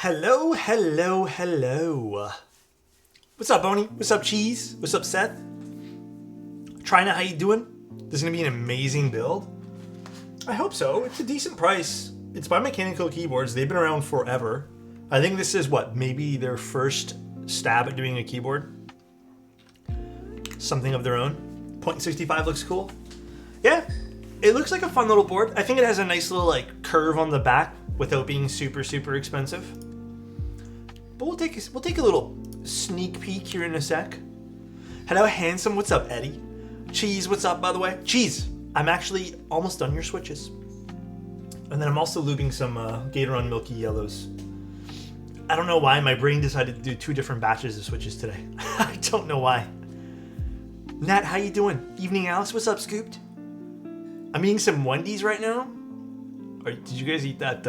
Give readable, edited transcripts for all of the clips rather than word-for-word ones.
Hello, hello, hello. What's up, Boney? What's up, Cheese? What's up, Seth? Trina, how you doing? This is gonna be an amazing build. I hope so. It's a decent price. It's by Mechanical Keyboards. They've been around forever. I think this is what, maybe their first stab at doing a keyboard. Something of their own. Point65 looks cool. Yeah, it looks like a fun little board. I think it has a nice little like curve on the back without being super, super expensive. But we'll take a little sneak peek here in a sec. Hello, Handsome. What's up, Eddie? Cheese, what's up, by the way? Cheese, I'm actually almost done your switches. And then I'm also lubing some Gatoron Milky Yellows. I don't know why my brain decided to do 2 different batches of switches today. I don't know why. Nat, how you doing? Evening, Alice. What's up, Scooped? I'm eating some Wendy's right now. Did you guys eat that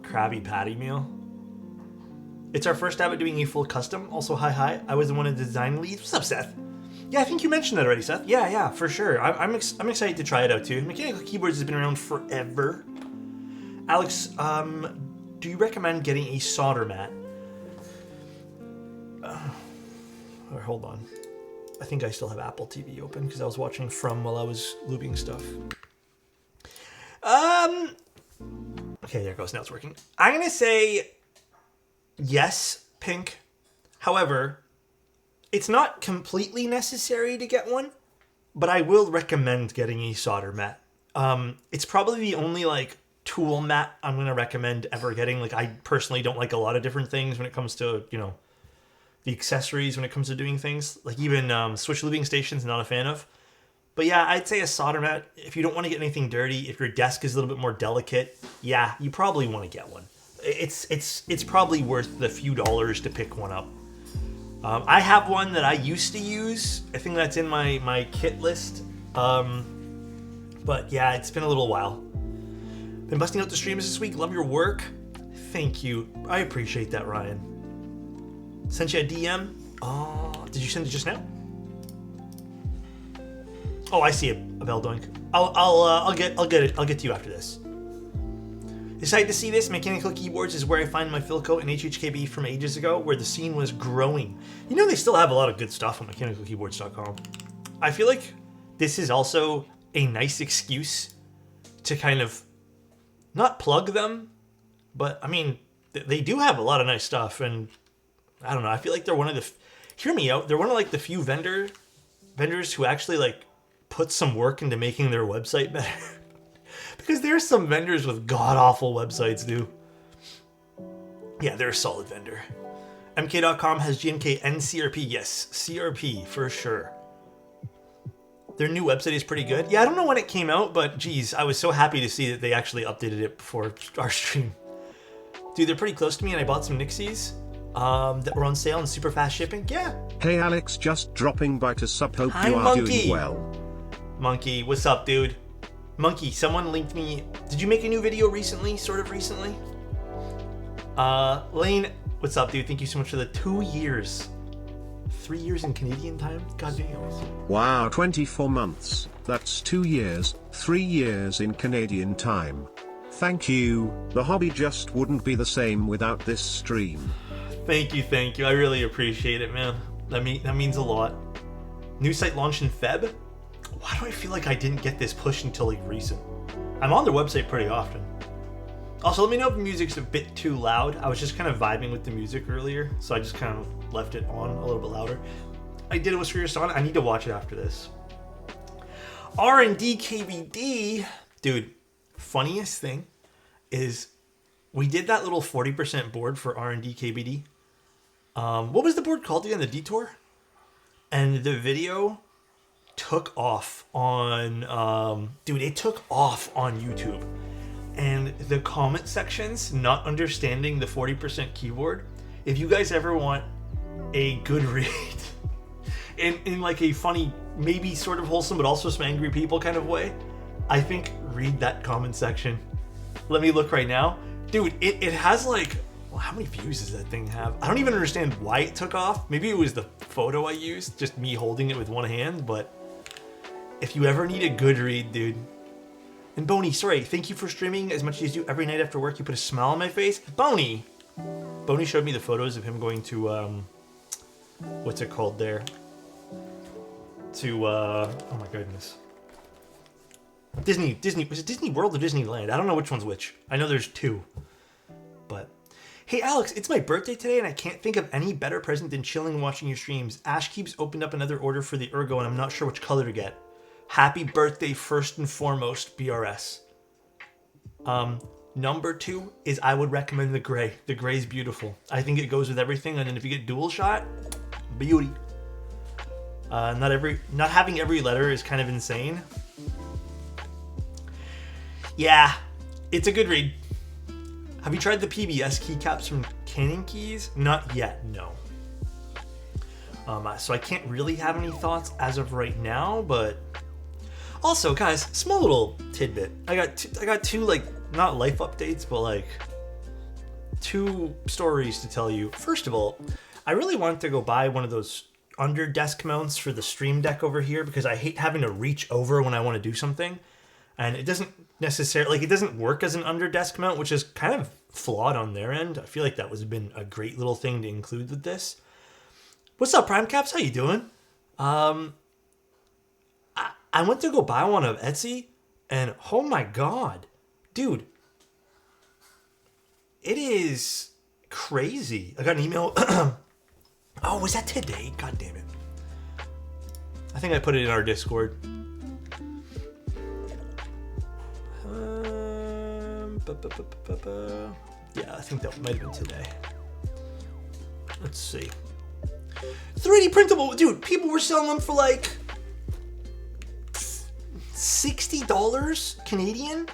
Krabby Patty meal? It's our first stab at doing a full custom. Also, hi. I was the one of the design leads. What's up, Seth? Yeah, I think you mentioned that already, Seth. Yeah, for sure. I'm excited to try it out too. Mechanical Keyboards has been around forever. Alex, do you recommend getting a solder mat? Hold on. I think I still have Apple TV open because I was watching From while I was lubing stuff. Okay, there it goes. Now it's working. I'm gonna say yes, Pink. However, it's not completely necessary to get one, but I will recommend getting a solder mat. It's probably the only like tool mat I'm gonna recommend ever getting. Like, I personally don't like a lot of different things when it comes to, you know, the accessories when it comes to doing things. Like even switch lubing stations, not a fan of. But yeah, I'd say a solder mat. If you don't want to get anything dirty, if your desk is a little bit more delicate, yeah, you probably want to get one. It's probably worth the few dollars to pick one up. I have one that I used to use. I think that's in my kit list. But yeah, it's been a little while. Been busting out the streams this week. Love your work. Thank you. I appreciate that, Ryan. Sent you a DM. Oh, did you send it just now? Oh, I see a bell doink. I'll get it. I'll get to you after this. Excited to see this. Mechanical Keyboards is where I find my Philco and HHKB from ages ago, where the scene was growing. You know, they still have a lot of good stuff on mechanicalkeyboards.com. I feel like this is also a nice excuse to kind of not plug them, but I mean, they do have a lot of nice stuff, and I don't know. I feel like they're one of the, hear me out, they're one of like the few vendors who actually like put some work into making their website better. Because there's some vendors with god-awful websites, dude. Yeah, they're a solid vendor. MK.com has GMK and CRP. Yes, CRP for sure. Their new website is pretty good. Yeah, I don't know when it came out, but geez, I was so happy to see that they actually updated it before our stream. Dude, they're pretty close to me, and I bought some Nixies that were on sale and super fast shipping. Yeah. Hey Alex, just dropping by to sub. Hope Hi, you are Monkey. doing well. Monkey, what's up, dude? Monkey, someone linked me. Did you make a new video recently? Sort of recently? Lane, what's up, dude? Thank you so much for the 2 years. 3 years in Canadian time? God damn. Wow, 24 months. That's 2 years, 3 years in Canadian time. Thank you. The hobby just wouldn't be the same without this stream. Thank you. I really appreciate it, man. That means a lot. New site launched in Feb? Why do I feel like I didn't get this push until like recent? I'm on their website pretty often. Also, let me know if the music's a bit too loud. I was just kind of vibing with the music earlier, so I just kind of left it on a little bit louder. I did it was for your son. I need to watch it after this. R&D KVD. Dude, funniest thing is we did that little 40% board for R&D KBD. What was the board called again? The Detour? And the video took off on dude, it took off on YouTube, and the comment sections not understanding the 40% keyboard. If you guys ever want a good read in like a funny, maybe sort of wholesome but also some angry people kind of way, I think read that comment section. Let me look right now, dude. It has like, well, how many views does that thing have? I don't even understand why it took off. Maybe it was the photo I used, just me holding it with one hand, but if you ever need a good read, dude. And Boney, sorry, thank you for streaming as much as you do every night after work. You put a smile on my face. Boney, Boney showed me the photos of him going to, what's it called there? To, oh my goodness. Disney, was it Disney World or Disneyland? I don't know which one's which. I know there's two. But, hey Alex, it's my birthday today and I can't think of any better present than chilling and watching your streams. Ash keeps opened up another order for the Ergo and I'm not sure which color to get. Happy birthday first and foremost, BRS. Number 2 is I would recommend the gray. The gray is beautiful. I think it goes with everything, and then if you get dual shot, beauty. Not having every letter is kind of insane. Yeah, it's a good read. Have you tried the PBS keycaps from Canon Keys? Not yet, no. So I can't really have any thoughts as of right now, but also, guys, small little tidbit. I got two like not life updates, but like 2 stories to tell you. First of all, I really wanted to go buy one of those under desk mounts for the Stream Deck over here because I hate having to reach over when I want to do something, and it doesn't necessarily it doesn't work as an under desk mount, which is kind of flawed on their end. I feel like that would have been a great little thing to include with this. What's up, Prime Caps? How you doing? I went to go buy one of Etsy, and oh my god, dude, it is crazy. I got an email. Oh, was that today? God damn it. I think I put it in our Discord. Yeah, I think that might have been today. Let's see. 3D printable, dude. People were selling them for like $60 Canadian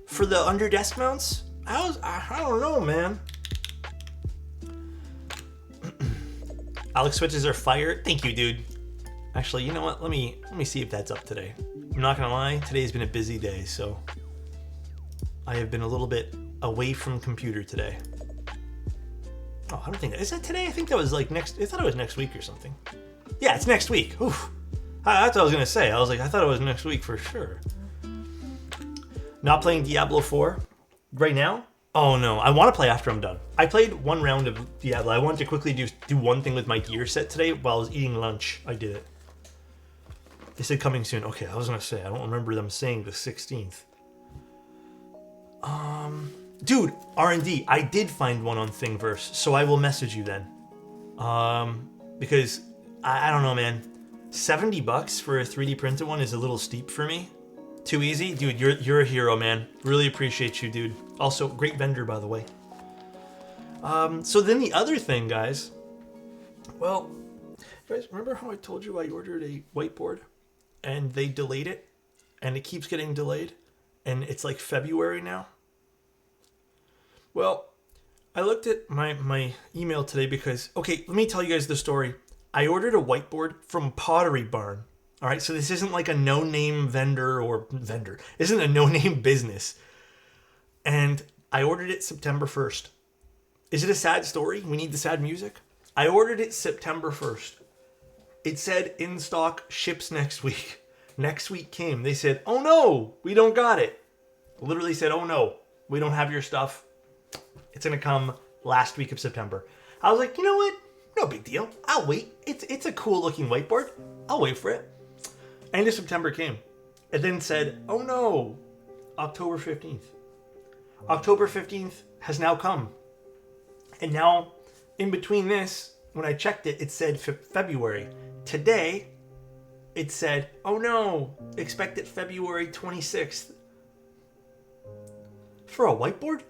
for the under desk mounts. I don't know, man. Alex switches are fire. Thank you, dude. Actually, you know what? Let me see if that's up today. I'm not gonna lie. Today's been a busy day, so I have been a little bit away from computer today. Oh, I don't think that is that today. I think that was like next. I thought it was next week or something. Yeah, it's next week. Oof. That's what I was gonna say. I was like, I thought it was next week for sure. Not playing Diablo 4 right now. Oh no, I want to play after I'm done. I played 1 round of Diablo. I wanted to quickly do one thing with my gear set today while I was eating lunch. I did it. They said coming soon. Okay, I was gonna say I don't remember them saying the 16th. Dude, R&D. I did find one on Thingiverse, so I will message you then. Because I don't know, man. $70 for a 3D printed one is a little steep for me. Too easy? Dude, you're a hero, man. Really appreciate you, dude. Also, great vendor, by the way. So then the other thing, guys. Well, you guys remember how I told you I ordered a whiteboard? And they delayed it? And it keeps getting delayed? And it's like February now? Well, I looked at my email today because... Okay, let me tell you guys the story. I ordered a whiteboard from Pottery Barn. All right, so this isn't like a no-name vendor. Isn't a no-name business. And I ordered it September 1st. Is it a sad story? We need the sad music. I ordered it September 1st. It said in stock, ships next week. Next week came. They said, oh no, we don't got it. Literally said, oh no, we don't have your stuff. It's going to come last week of September. I was like, you know what? No big deal. I'll wait. It's a cool looking whiteboard. I'll wait for it. End of September came. It then said, oh no, October 15th. October 15th has now come. And now, in between this, when I checked it, it said February. Today, it said, oh no, expect it February 26th. For a whiteboard?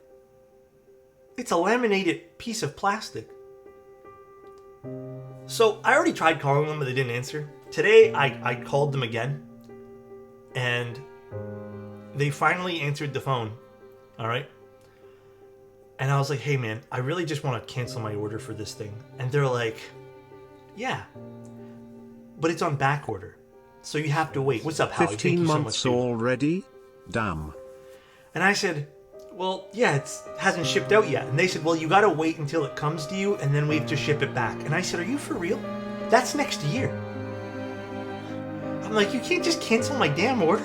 It's a laminated piece of plastic. So I already tried calling them, but they didn't answer. Today, I called them again, and they finally answered the phone, all right? And I was like, hey, man, I really just want to cancel my order for this thing. And they're like, yeah, but it's on back order, so you have to wait. What's up, Howie? 15 months so much, already? Damn. And I said, well, yeah, it hasn't shipped out yet. And they said, well, you got to wait until it comes to you, and then we have to ship it back. And I said, are you for real? That's next year. I'm like, you can't just cancel my damn order.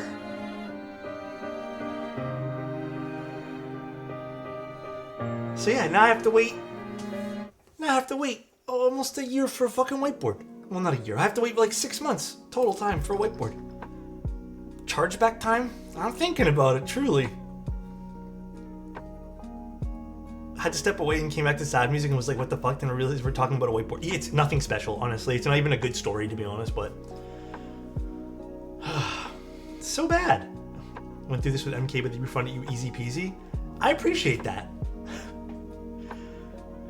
So yeah, now I have to wait Now I have to wait almost a year for a fucking whiteboard. Well, not a year. I have to wait like 6 months total time for a whiteboard. Chargeback time? I'm thinking about it, truly. I had to step away and came back to sad music and was like, what the fuck? Then I realized we're talking about a whiteboard. It's nothing special, honestly. It's not even a good story, to be honest, but... it's so bad. Went through this with MK, but they refunded you easy peasy. I appreciate that.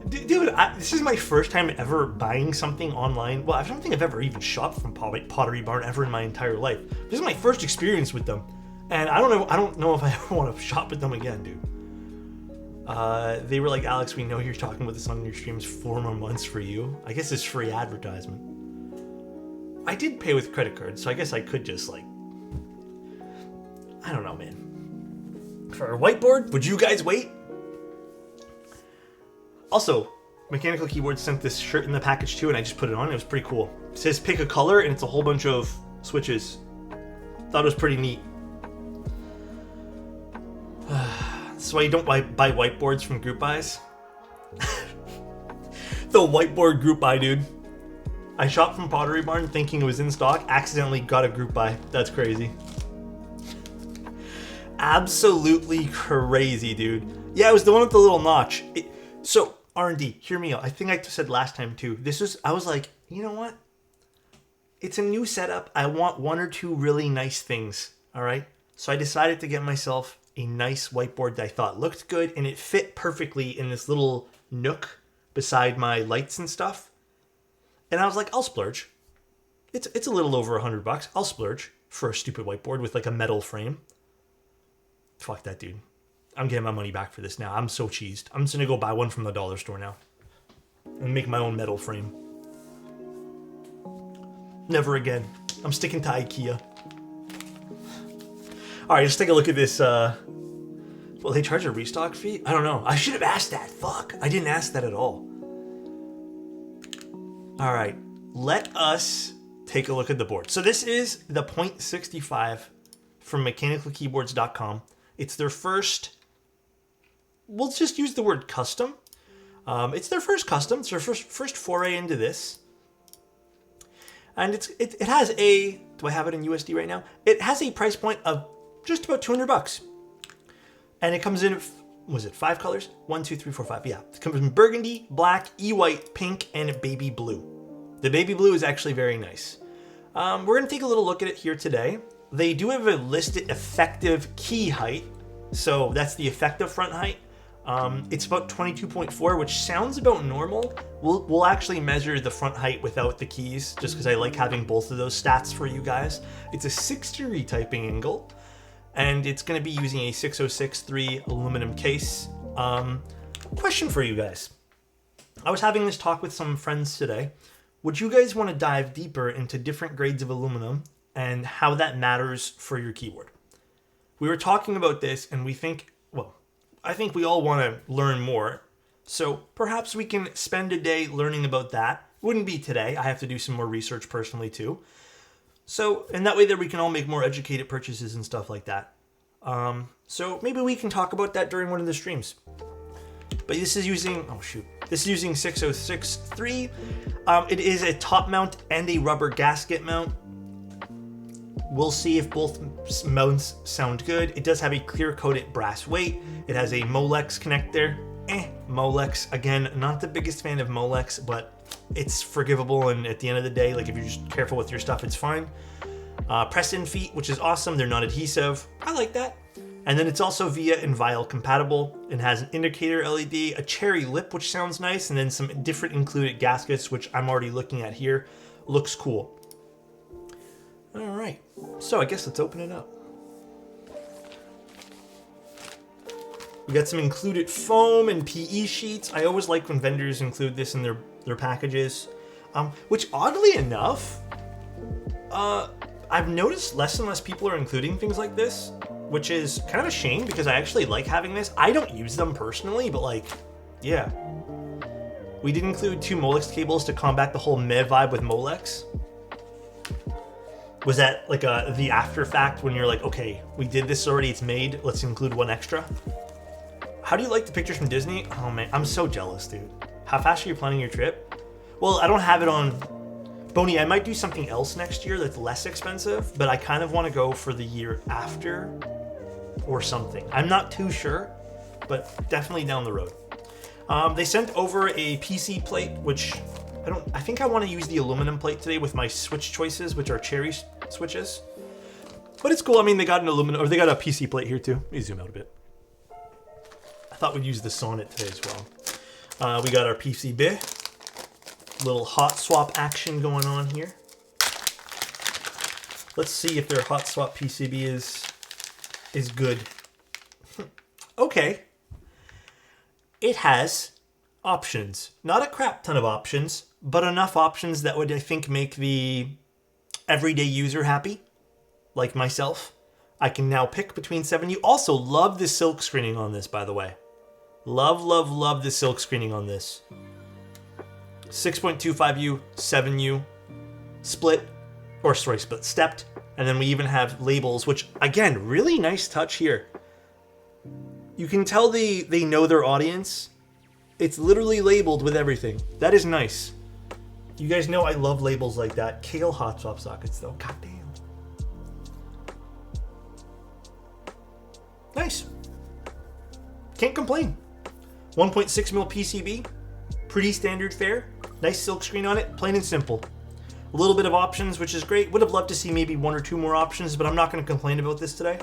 Dude, this is my first time ever buying something online. Well, I don't think I've ever even shopped from Pottery Barn ever in my entire life. This is my first experience with them. And I don't know if I ever want to shop with them again, dude. They were like, Alex, we know you're talking about this on your streams, 4 more months for you. I guess it's free advertisement. I did pay with credit cards, so I guess I could just like... I don't know, man. For a whiteboard, would you guys wait? Also, Mechanical Keyboard sent this shirt in the package too, and I just put it on. It was pretty cool. It says pick a color, and it's a whole bunch of switches. Thought it was pretty neat. That's why you don't buy whiteboards from group buys. The whiteboard group buy, dude. I shopped from Pottery Barn thinking it was in stock, accidentally got a group buy. That's crazy. Absolutely crazy, dude. Yeah, it was the one with the little notch. So, R&D, hear me out. I think I said last time too. I was like, you know what? It's a new setup. I want 1 or 2 really nice things, all right? So I decided to get myself a nice whiteboard that I thought looked good, and it fit perfectly in this little nook beside my lights and stuff. And I was like, I'll splurge. It's a little over $100. I'll splurge for a stupid whiteboard with like a metal frame. Fuck that, dude. I'm getting my money back for this now. I'm so cheesed. I'm just gonna go buy one from the dollar store now and make my own metal frame. Never again. I'm sticking to IKEA. All right, let's take a look at this. Will they charge a restock fee? I don't know. I should have asked that. Fuck. I didn't ask that at all. All right, let us take a look at the board. So this is the Point65 from mechanicalkeyboards.com. It's their first, we'll just use the word custom. It's their first custom. It's their first foray into this. And it has a, do I have it in USD right now? It has a price point of just about $200. And it comes in, was it 5 colors? 1, 2, 3, 4, 5. Yeah, it comes in burgundy, black, e-white, pink, and baby blue. The baby blue is actually very nice. We're gonna take a little look at it here today. They do have a listed effective key height. So that's the effective front height. It's about 22.4, which sounds about normal. We'll actually measure the front height without the keys, just because I like having both of those stats for you guys. It's a 6-degree typing angle, and it's going to be using a 606.3 aluminum case. Question for you guys. I was having this talk with some friends today. Would you guys want to dive deeper into different grades of aluminum and how that matters for your keyboard? We were talking about this, and we think, well, I think we all want to learn more. So perhaps we can spend a day learning about that. Wouldn't be today. I have to do some more research personally too. So, and that way that we can all make more educated purchases and stuff like that. So maybe we can talk about that during one of the streams. But this is using, this is using 606.3. It is a top mount and a rubber gasket mount. We'll see if both mounts sound good. It does have a clear-coated brass weight. It has a Molex connector. Molex, again, not the biggest fan of Molex, but it's forgivable, and at the end of the day, like if you're just careful with your stuff, it's fine. Press-in feet, which is awesome. They're not adhesive. I like that. And then it's also via and vial compatible. It has an indicator LED, a cherry lip, which sounds nice, and then some different included gaskets, which I'm already looking at here. Looks cool. All right, so I guess let's open it up. We got some included foam and PE sheets. I always like when vendors include this in their packages, which oddly enough, I've noticed less and less people are including things like this, which is kind of a shame because I actually like having this. I don't use them personally, but like, yeah. We did include 2 Molex cables to combat the whole meh vibe with Molex. Was that like the after fact when you're like, okay, we did this already, it's made, let's include 1 extra? How do you like the pictures from Disney? Oh man, I'm so jealous, dude. How fast are you planning your trip? Well, I don't have it on... Boney, I might do something else next year that's less expensive, but I kind of want to go for the year after or something. I'm not too sure, but definitely down the road. They sent over a PC plate, which I think I want to use the aluminum plate today with my switch choices, which are cherry switches. But it's cool. I mean, they got an aluminum, or they got a PC plate here too. Let me zoom out a bit. I thought we'd use the Sonnet today as well. We got our PCB. Little hot swap action going on here. Let's see if their hot swap PCB is good. Okay. It has options. Not a crap ton of options, but enough options that would, I think, make the everyday user happy, like myself. I can now pick between 7. You also love the silk screening on this, by the way. Love, love, love the silk screening on this. 6.25U, 7U, split, stepped, and then we even have labels, which, again, really nice touch here. You can tell they know their audience. It's literally labeled with everything. That is nice. You guys know I love labels like that. Kale hot swap sockets, though. God damn. Nice. Can't complain. 1.6mm PCB. Pretty standard fare. Nice silk screen on it. Plain and simple. A little bit of options, which is great. Would have loved to see maybe 1 or 2 more options, but I'm not going to complain about this today.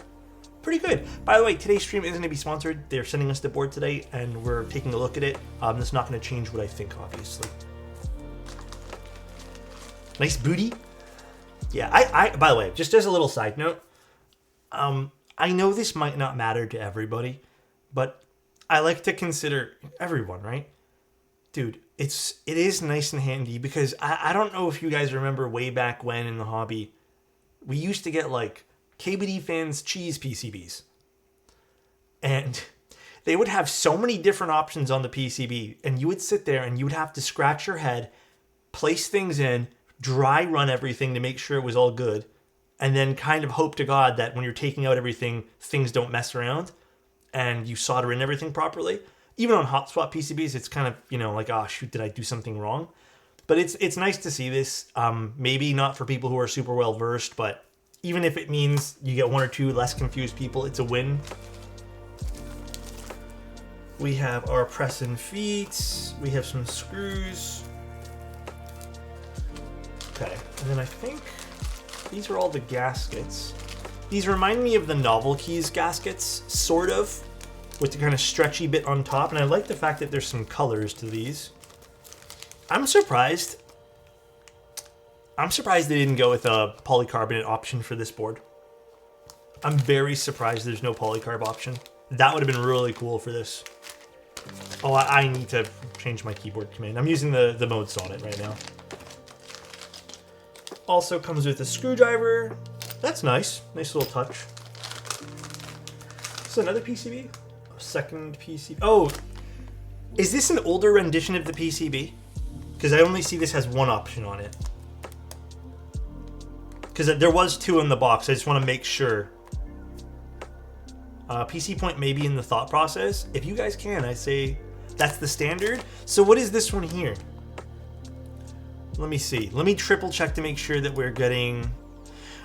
Pretty good. By the way, today's stream isn't going to be sponsored. They're sending us the board today, and we're taking a look at it. That's not going to change what I think, obviously. Nice booty. Yeah, I by the way, just as a little side note, I know this might not matter to everybody, but I like to consider everyone, right? Dude, it is nice and handy because I don't know if you guys remember way back when in the hobby, we used to get like KBD fans cheese PCBs. And they would have so many different options on the PCB, and you would sit there and you would have to scratch your head, place things in, dry run everything to make sure it was all good, and then kind of hope to God that when you're taking out everything, things don't mess around and you solder in everything properly. Even on hot swap PCBs, it's kind of, you know, like, oh shoot, did I do something wrong? But it's nice to see this. Maybe not for people who are super well versed, but even if it means you get 1 or 2 less confused people, it's a win. We have our press and feet. We have some screws. Okay, and then I think these are all the gaskets. These remind me of the Novel Keys gaskets, sort of, with the kind of stretchy bit on top, and I like the fact that there's some colors to these. I'm surprised they didn't go with a polycarbonate option for this board. I'm very surprised there's no polycarb option. That would have been really cool for this. Oh, I need to change my keyboard command. I'm using the mode Sonnet right now. Also comes with a screwdriver. That's nice. Nice little touch. This is another PCB. Second PCB. Oh, is this an older rendition of the PCB? Because I only see this has 1 option on it. Because there was 2 in the box. I just want to make sure. PC Point may be in the thought process. If you guys can, I say that's the standard. So what is this one here? Let me see. Let me triple check to make sure that we're getting...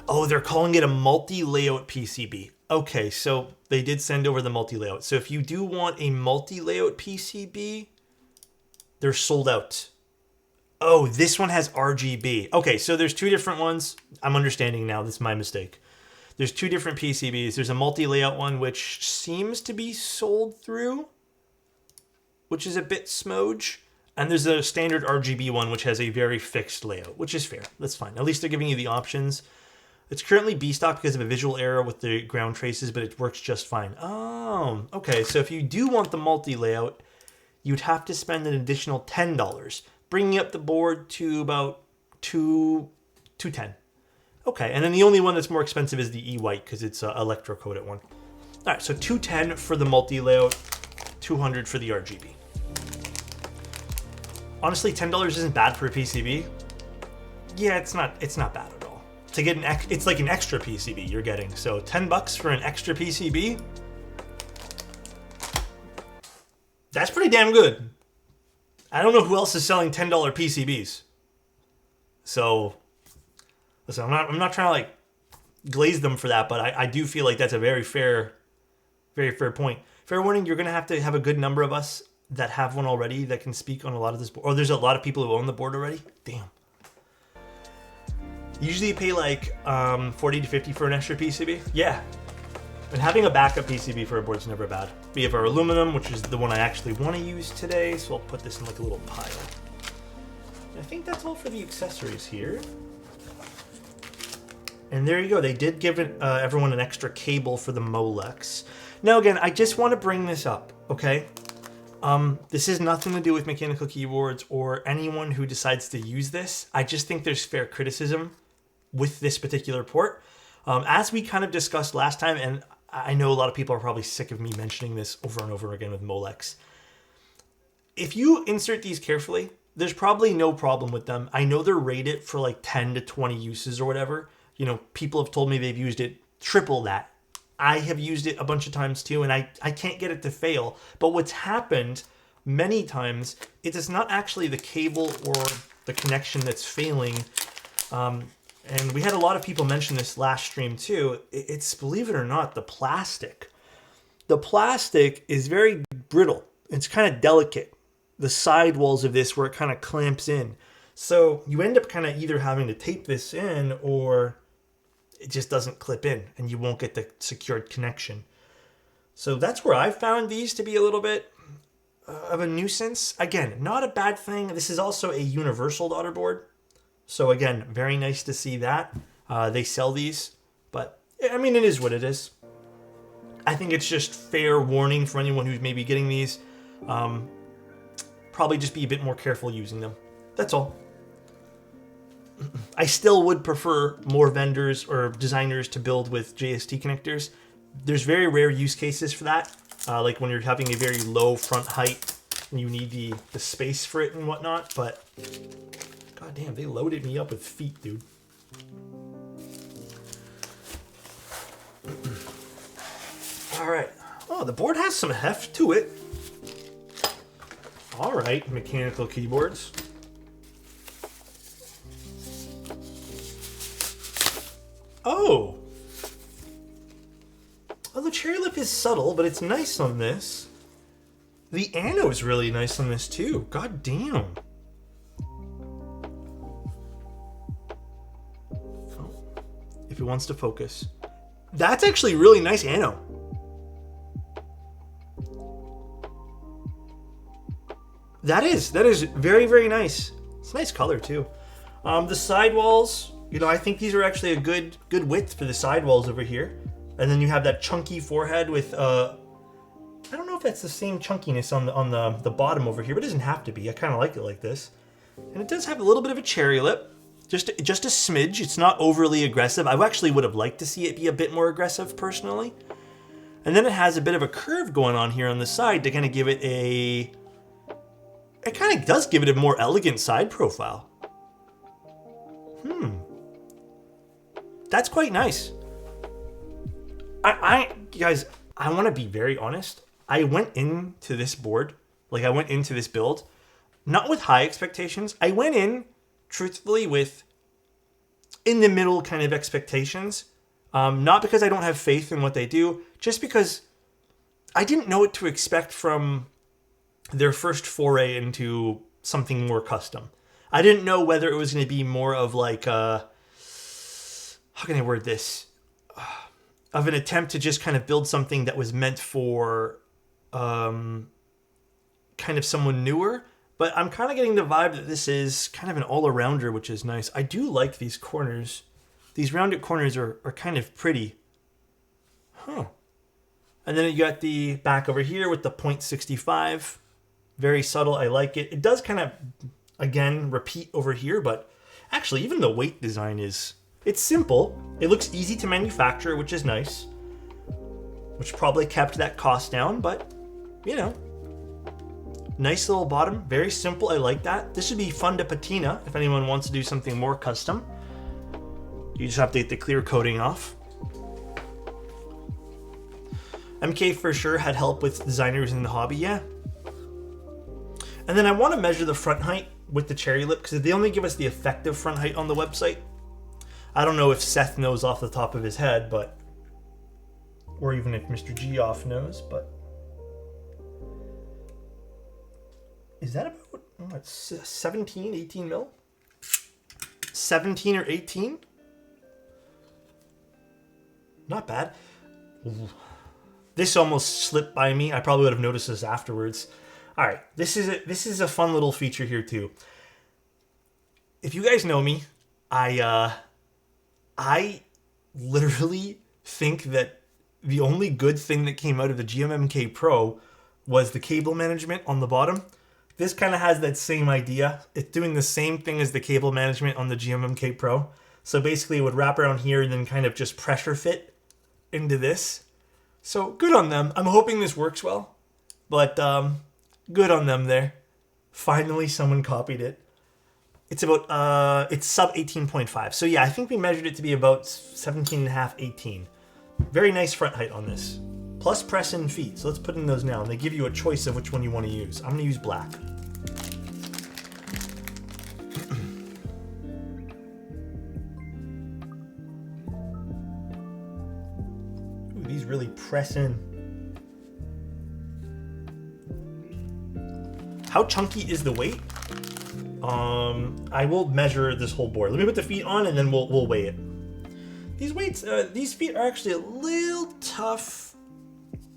Oh, they're calling it a multi-layout PCB. Okay, so they did send over the multi-layout. So if you do want a multi-layout PCB, they're sold out. Oh, this one has RGB. Okay, so there's 2 different ones. I'm understanding now. This is my mistake. There's 2 different PCBs. There's a multi-layout one, which seems to be sold through, which is a bit smudge. And there's a standard RGB one, which has a very fixed layout, which is fair. That's fine. At least they're giving you the options. It's currently B-stock because of a visual error with the ground traces, but it works just fine. Oh, okay. So if you do want the multi-layout, you'd have to spend an additional $10, bringing up the board to about $210. Okay, and then the only one that's more expensive is the E-White because it's an electro-coated one. All right, so $210 for the multi-layout, $200 for the RGB. Honestly, $10 isn't bad for a PCB. Yeah, it's not bad at all. To get it's like an extra PCB you're getting. So $10 for an extra PCB. That's pretty damn good. I don't know who else is selling $10 PCBs. So, listen, I'm not trying to like glaze them for that, but I do feel like that's a very fair point. Fair warning, you're going to have a good number of us that have one already that can speak on a lot of this board. Or there's a lot of people who own the board already. Damn. Usually you pay like 40 to 50 for an extra PCB. Yeah. And having a backup PCB for a board is never bad. We have our aluminum, which is the one I actually want to use today. So I'll put this in like a little pile. I think that's all for the accessories here. And there you go. They did give everyone an extra cable for the Molex. Now again, I just want to bring this up, okay? This has nothing to do with mechanical keyboards or anyone who decides to use this. I just think there's fair criticism with this particular port. As we kind of discussed last time, and I know a lot of people are probably sick of me mentioning this over and over again with Molex. If you insert these carefully, there's probably no problem with them. I know they're rated for like 10 to 20 uses or whatever. You know, people have told me they've used it triple that. I have used it a bunch of times too, and I can't get it to fail. But what's happened many times, it is not actually the cable or the connection that's failing. And we had a lot of people mention this last stream too. It's, believe it or not, the plastic. The plastic is very brittle. It's kind of delicate. The sidewalls of this where it kind of clamps in. So you end up kind of either having to tape this in or it just doesn't clip in and you won't get the secured connection. So that's where I found these to be a little bit of a nuisance. Again, not a bad thing. This is also a universal daughter board. So again, very nice to see that. They sell these, but I mean, it is what it is. I think it's just fair warning for anyone who's maybe getting these. Probably just be a bit more careful using them. That's all. I still would prefer more vendors or designers to build with JST connectors. There's very rare use cases for that. Like when you're having a very low front height and you need the space for it and whatnot. But god damn, they loaded me up with feet, dude. All right. Oh, the board has some heft to it. All right, mechanical keyboards. Oh, the cherry lip is subtle, but it's nice on this. The anode is really nice on this too. God damn. Oh, if it wants to focus. That's actually really nice anode. That is very, very nice. It's a nice color too. The sidewalls, you know, I think these are actually a good width for the sidewalls over here. And then you have that chunky forehead with, I don't know if that's the same chunkiness on the bottom over here, but it doesn't have to be. I kind of like it like this. And it does have a little bit of a cherry lip, just a smidge. It's not overly aggressive. I actually would have liked to see it be a bit more aggressive personally. And then it has a bit of a curve going on here on the side to kind of give it it kind of does give it a more elegant side profile. That's quite nice. Guys, I want to be very honest. I went into this board, like I went into this build, not with high expectations. I went in, truthfully, with in the middle kind of expectations. Not because I don't have faith in what they do, just because I didn't know what to expect from their first foray into something more custom. I didn't know whether it was going to be more of like how can I word this? Of an attempt to just kind of build something that was meant for kind of someone newer. But I'm kind of getting the vibe that this is kind of an all-arounder, which is nice. I do like these corners. These rounded corners are kind of pretty. Huh. And then you got the back over here with the .65. Very subtle. I like it. It does kind of, again, repeat over here, but actually even the weight design it's simple. It looks easy to manufacture, which is nice. Which probably kept that cost down, but, you know. Nice little bottom. Very simple. I like that. This would be fun to patina if anyone wants to do something more custom. You just have to get the clear coating off. MK for sure had help with designers in the hobby, yeah. And then I want to measure the front height with the cherry lip because they only give us the effective front height on the website. I don't know if Seth knows off the top of his head, but, or even if Mr. Geoff knows, but is that about, oh, it's 17, 18 mil? 17 or 18? Not bad. Ooh. This almost slipped by me. I probably would have noticed this afterwards. All right, this is a fun little feature here too. If you guys know me, I literally think that the only good thing that came out of the GMMK Pro was the cable management on the bottom. This kind of has that same idea. It's doing the same thing as the cable management on the GMMK Pro. So basically it would wrap around here and then kind of just pressure fit into this. So good on them. I'm hoping this works well, but good on them there. Finally someone copied it. It's about, it's sub 18.5. So yeah, I think we measured it to be about 17.5, 18. Very nice front height on this. Plus press in feet. So let's put in those now. And they give you a choice of which one you want to use. I'm going to use black. Ooh, these really press in. How chunky is the weight? I will measure this whole board. Let me put the feet on and then we'll weigh it. These weights, these feet are actually a little tough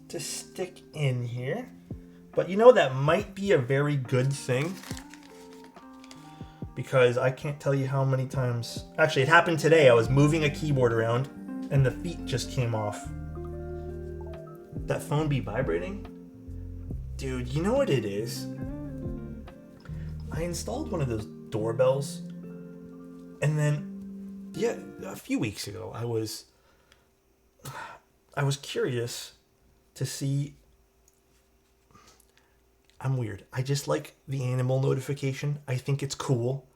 to stick in here, but you know that might be a very good thing because I can't tell you how many times. Actually, it happened today. I was moving a keyboard around and the feet just came off. That phone be vibrating? Dude, you know what it is? I installed one of those doorbells, and then, yeah, a few weeks ago, I was curious to see. I'm weird. I just like the animal notification. I think it's cool,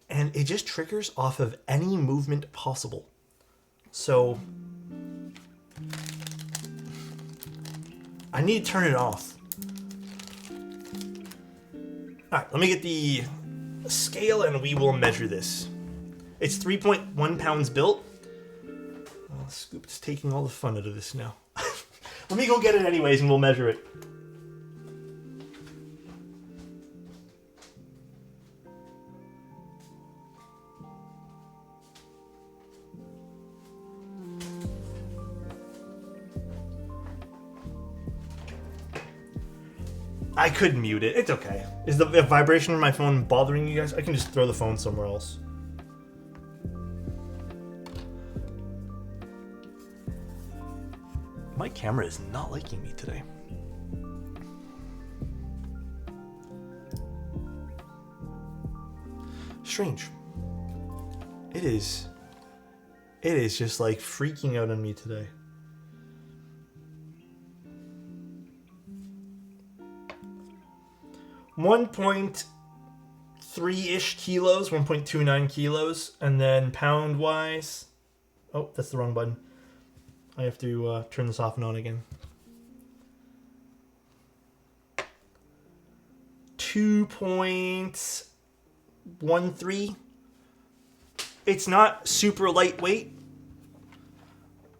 and it just triggers off of any movement possible. So I need to turn it off. All right, let me get the scale and we will measure this. It's 3.1 pounds built. Oh, Scoop's taking all the fun out of this now. Let me go get it anyways and we'll measure it. I could mute it. It's okay. Is the vibration of my phone bothering you guys? I can just throw the phone somewhere else. My camera is not liking me today. Strange. It is just like freaking out on me today. .3-ish kilos, 1.29 kilos, and then pound wise, oh, that's the wrong button. I have to turn this off and on again. 2.13. It's not super lightweight.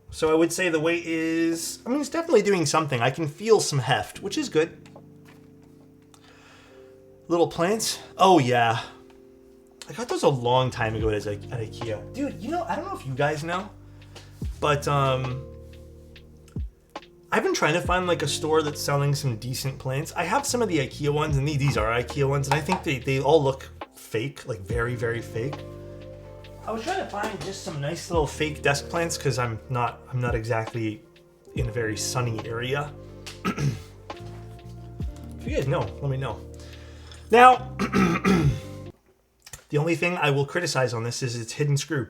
So I would say the weight is, I mean, it's definitely doing something. I can feel some heft, which is good. Little plants. Oh, yeah. I got those a long time ago at IKEA. Dude, you know, I don't know if you guys know, but I've been trying to find like a store that's selling some decent plants. I have some of the IKEA ones, and these are IKEA ones, and I think they all look fake, like very, very fake. I was trying to find just some nice little fake desk plants because I'm not exactly in a very sunny area. If you guys know, let me know. Now, the only thing I will criticize on this is its hidden screw.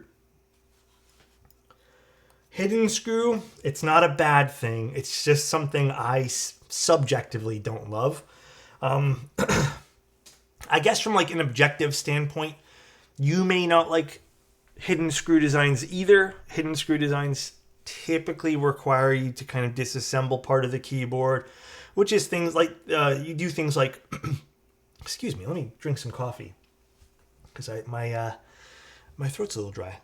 Hidden screw, it's not a bad thing. It's just something I subjectively don't love. I guess from like an objective standpoint, you may not like hidden screw designs either. Hidden screw designs typically require you to kind of disassemble part of the keyboard, which is things like, you do things like Excuse me, let me drink some coffee. Because my throat's a little dry.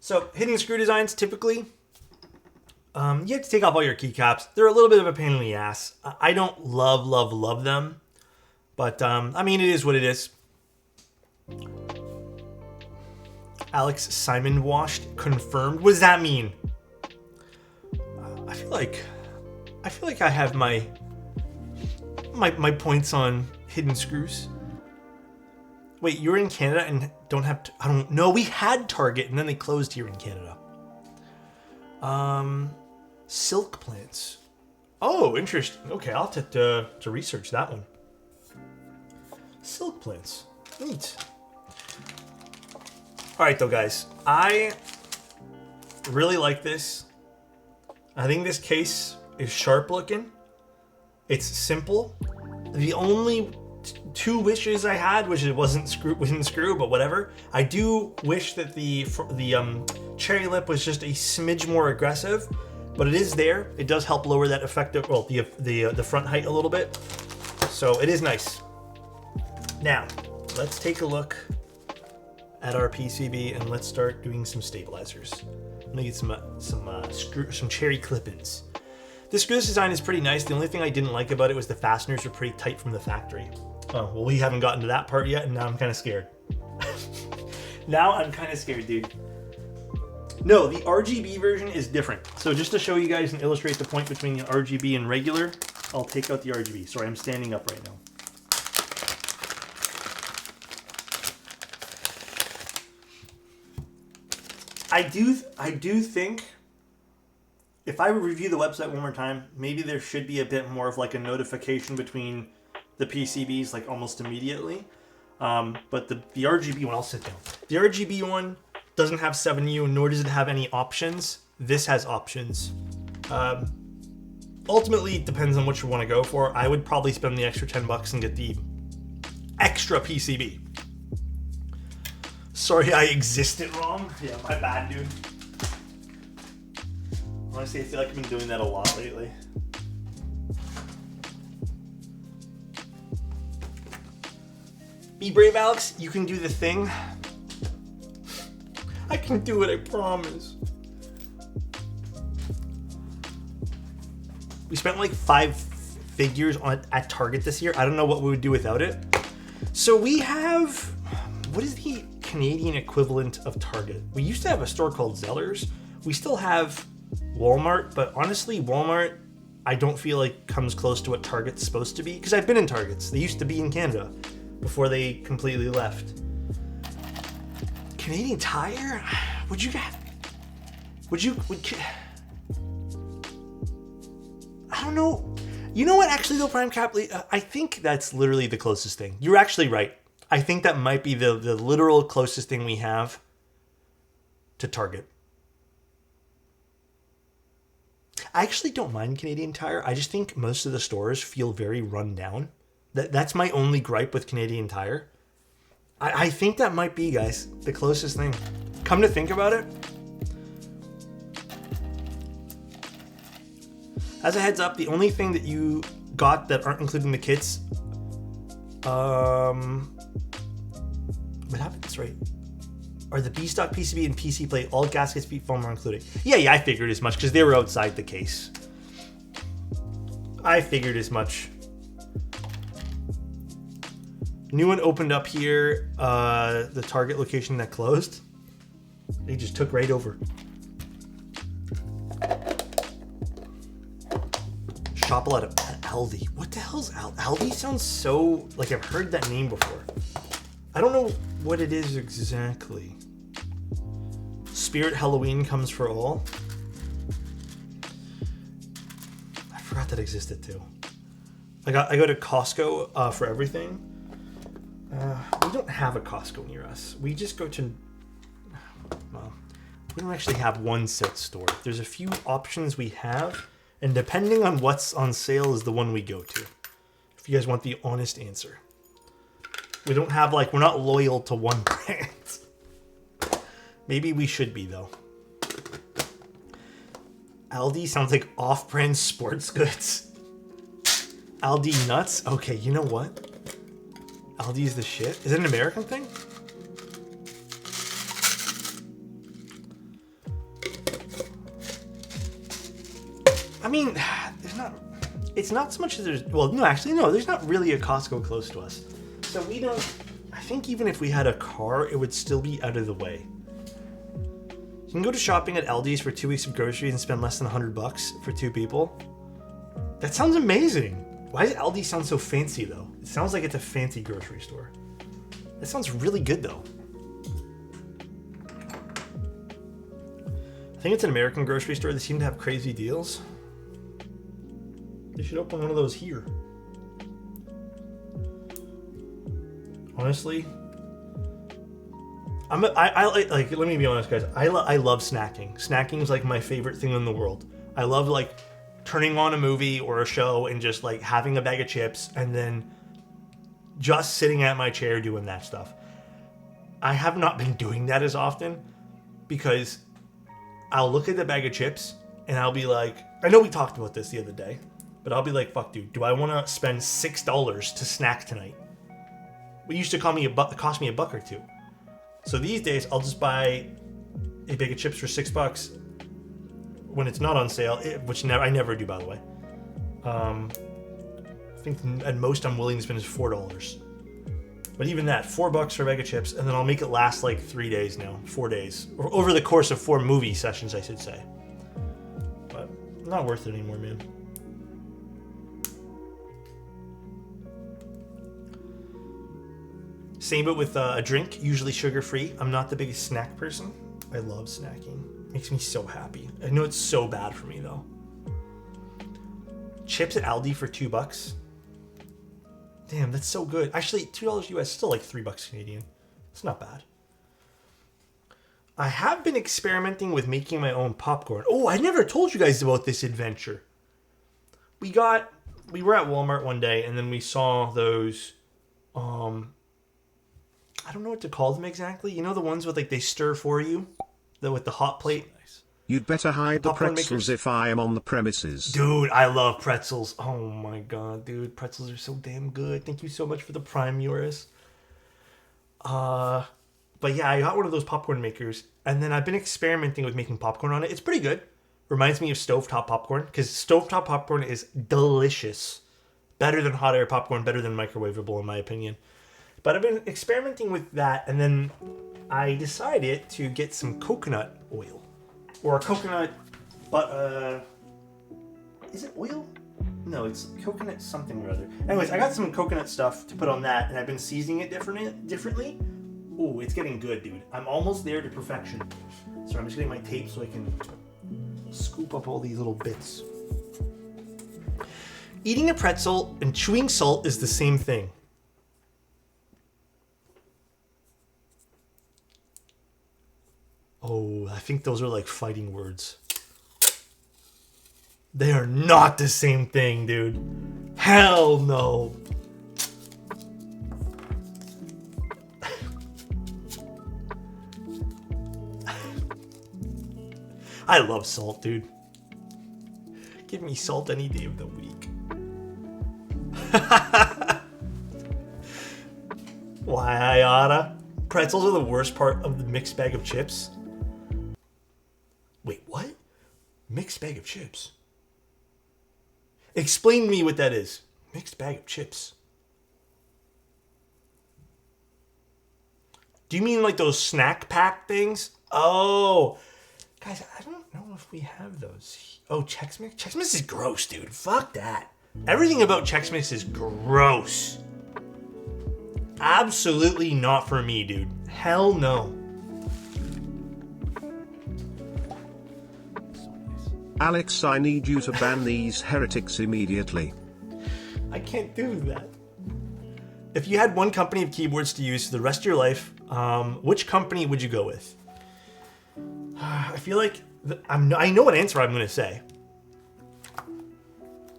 So, hidden screw designs, typically, you have to take off all your keycaps. They're a little bit of a pain in the ass. I don't love them. But, I mean, it is what it is. Alex Simon washed, confirmed. What does that mean? I feel like I have my points on hidden screws. Wait, you're in Canada and don't have to, I don't know. We had Target and then they closed here in Canada. Silk plants. Oh, interesting. Okay, I'll have to research that one. Silk plants. Neat. All right, though, guys. I really like this. I think this case is sharp looking. It's simple. The only two wishes I had, which it wasn't screw, but whatever. I do wish that the cherry lip was just a smidge more aggressive, but it is there. It does help lower that effective, well, the front height a little bit. So it is nice. Now, let's take a look at our PCB and let's start doing some stabilizers. I'm gonna get some cherry clip-ins. This screw design is pretty nice. The only thing I didn't like about it was the fasteners were pretty tight from the factory. Oh, well, we haven't gotten to that part yet, and now I'm kind of scared. Now I'm kind of scared, dude. No, the RGB version is different. So just to show you guys and illustrate the point between the RGB and regular, I'll take out the RGB. Sorry, I'm standing up right now. I do think if I review the website one more time, maybe there should be a bit more of like a notification between the PCBs like almost immediately. But the RGB one, I'll sit down. The RGB one doesn't have 7U, nor does it have any options. This has options. Ultimately, it depends on what you want to go for. I would probably spend the extra $10 and get the extra PCB. Sorry, I existed wrong. Yeah, my bad, dude. Honestly, I feel like I've been doing that a lot lately. Be brave, Alex. You can do the thing. I can do it, I promise. We spent like 5 figures at Target this year. I don't know what we would do without it. So we have, what is the Canadian equivalent of Target? We used to have a store called Zellers. We still have Walmart, but honestly, Walmart, I don't feel like comes close to what Target's supposed to be, because I've been in Targets. They used to be in Canada before they completely left. Canadian Tire? Would I don't know. You know what, actually, though, Prime Cap, I think that's literally the closest thing. You're actually right. I think that might be the literal closest thing we have to Target. I actually don't mind Canadian Tire. I just think most of the stores feel very run down. That's my only gripe with Canadian Tire. I think that might be, guys, the closest thing. Come to think about it. As a heads up, the only thing that you got that aren't included in the kits, what happens, right? Are the B-stock PCB and PC plate, all gaskets, beat foam are included? Yeah, I figured as much because they were outside the case. I figured as much. New one opened up here, the Target location that closed. They just took right over. Shop a lot of Aldi. What the hell's Aldi? Sounds so like I've heard that name before. I don't know what it is exactly. Spirit Halloween comes for all. I forgot that existed too. I go to Costco for everything. We don't have a Costco near us. We just go to, well, we don't actually have one set store. There's a few options we have, and depending on what's on sale is the one we go to. If you guys want the honest answer. We don't have, like, we're not loyal to one brand. Maybe we should be, though. Aldi sounds like off-brand sports goods. Aldi nuts? Okay, you know what? Aldi is the shit. Is it an American thing? I mean, there's not... It's not so much as there's... Well, no, actually, no. There's not really a Costco close to us. So we don't... I think even if we had a car, it would still be out of the way. You can go to shopping at Aldi's for 2 weeks of groceries and spend less than $100 for 2 people. That sounds amazing. Why does Aldi sound so fancy, though? It sounds like it's a fancy grocery store. That sounds really good, though. I think it's an American grocery store. They seem to have crazy deals. They should open one of those here. Honestly, I like. Let me be honest, guys. I love snacking. Snacking is like my favorite thing in the world. I love like turning on a movie or a show and just like having a bag of chips and then just sitting at my chair doing that stuff. I have not been doing that as often because I'll look at the bag of chips and I'll be like, I know we talked about this the other day, but I'll be like, fuck, dude, do I want to spend $6 to snack tonight? It used to cost me $1 or $2. So these days, I'll just buy a bag of chips for $6 when it's not on sale, which I never do, by the way. I think at most I'm willing to spend is $4. But even that, $4 for a bag of chips, and then I'll make it last like 3 days now, 4 days. Or over the course of 4 movie sessions, I should say. But not worth it anymore, man. Same but with a drink, usually sugar-free. I'm not the biggest snack person. I love snacking. Makes me so happy. I know it's so bad for me, though. Chips at Aldi for $2. Damn, that's so good. Actually, $2 US, still like $3 Canadian. It's not bad. I have been experimenting with making my own popcorn. Oh, I never told you guys about this adventure. We were at Walmart one day, and then we saw those... I don't know what to call them exactly. You know the ones with like they stir for you? With the hot plate? You'd better hide the pretzels makers. If I am on the premises. Dude, I love pretzels. Oh my god, dude. Pretzels are so damn good. Thank you so much for the Prime, Eurus. But yeah, I got one of those popcorn makers. And then I've been experimenting with making popcorn on it. It's pretty good. Reminds me of stovetop popcorn. Because stovetop popcorn is delicious. Better than hot air popcorn. Better than microwavable, in my opinion. But I've been experimenting with that, and then I decided to get some coconut oil. Or a coconut, but, is it oil? No, it's coconut something or other. Anyways, I got some coconut stuff to put on that, and I've been seasoning it differently. Ooh, it's getting good, dude. I'm almost there to perfection. So I'm just getting my tape so I can scoop up all these little bits. Eating a pretzel and chewing salt is the same thing. Oh, I think those are like fighting words. They are not the same thing, dude. Hell no. I love salt, dude. Give me salt any day of the week. Why I oughta? Pretzels are the worst part of the mixed bag of chips. Wait, what? Mixed bag of chips? Explain to me what that is. Mixed bag of chips. Do you mean like those snack pack things? Oh. Guys, I don't know if we have those. Oh, Chex Mix? Chex Mix is gross, dude. Fuck that. Everything about Chex Mix is gross. Absolutely not for me, dude. Hell no. Alex, I need you to ban these heretics immediately. I can't do that. If you had one company of keyboards to use for the rest of your life, which company would you go with? I feel like I know what answer I'm going to say.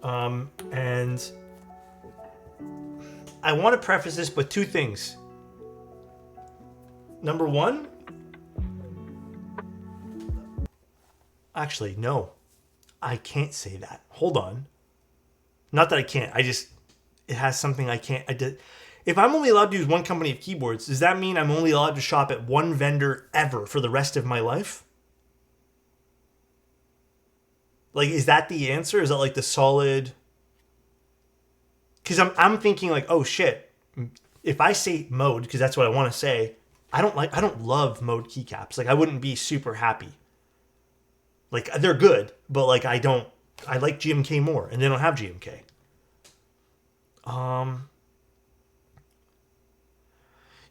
And I want to preface this with 2 things. Number 1, actually, no. I can't say that. Hold on. Not that I can't. I just... it has something I can't. I did. If I'm only allowed to use one company of keyboards, does that mean I'm only allowed to shop at one vendor ever for the rest of my life? Like, is that the answer? Is that like the solid? Because I'm thinking like, oh shit, if I say Mode, because that's what I want to say, I don't love Mode keycaps. Like, I wouldn't be super happy. Like, they're good, but like I like GMK more, and they don't have GMK.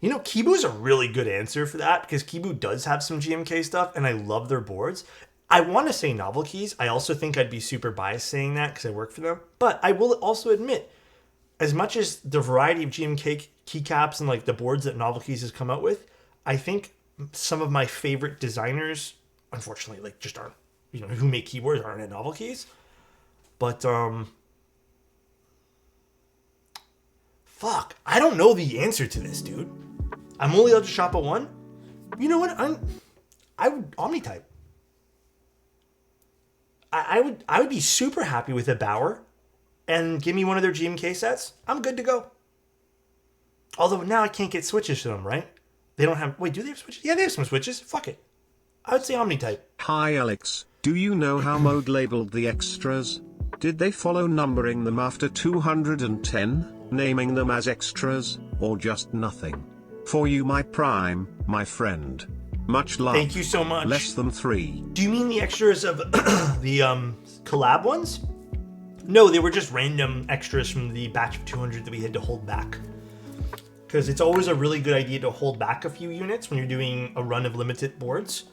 Kibu is a really good answer for that, because Kibu does have some GMK stuff, and I love their boards. I want to say Novel Keys. I also think I'd be super biased saying that because I work for them. But I will also admit, as much as the variety of GMK keycaps and like the boards that Novel Keys has come out with, I think some of my favorite designers, unfortunately, like just aren't, who make keyboards aren't at Novel Keys. But, fuck, I don't know the answer to this, dude. I'm only allowed to shop at one? You know what? I would Omnitype. I would be super happy with a Bauer, and give me one of their GMK sets. I'm good to go. Although now I can't get switches to them, right? They don't have... Wait, do they have switches? Yeah, they have some switches. Fuck it. I would say Omnitype. Hi Alex, do you know how Mode labeled the extras? Did they follow numbering them after 210, naming them as extras, or just nothing? For you my prime, my friend. Much love. Thank you so much. Less than 3. Do you mean the extras of the collab ones? No, they were just random extras from the batch of 200 that we had to hold back. Because it's always a really good idea to hold back a few units when you're doing a run of limited boards,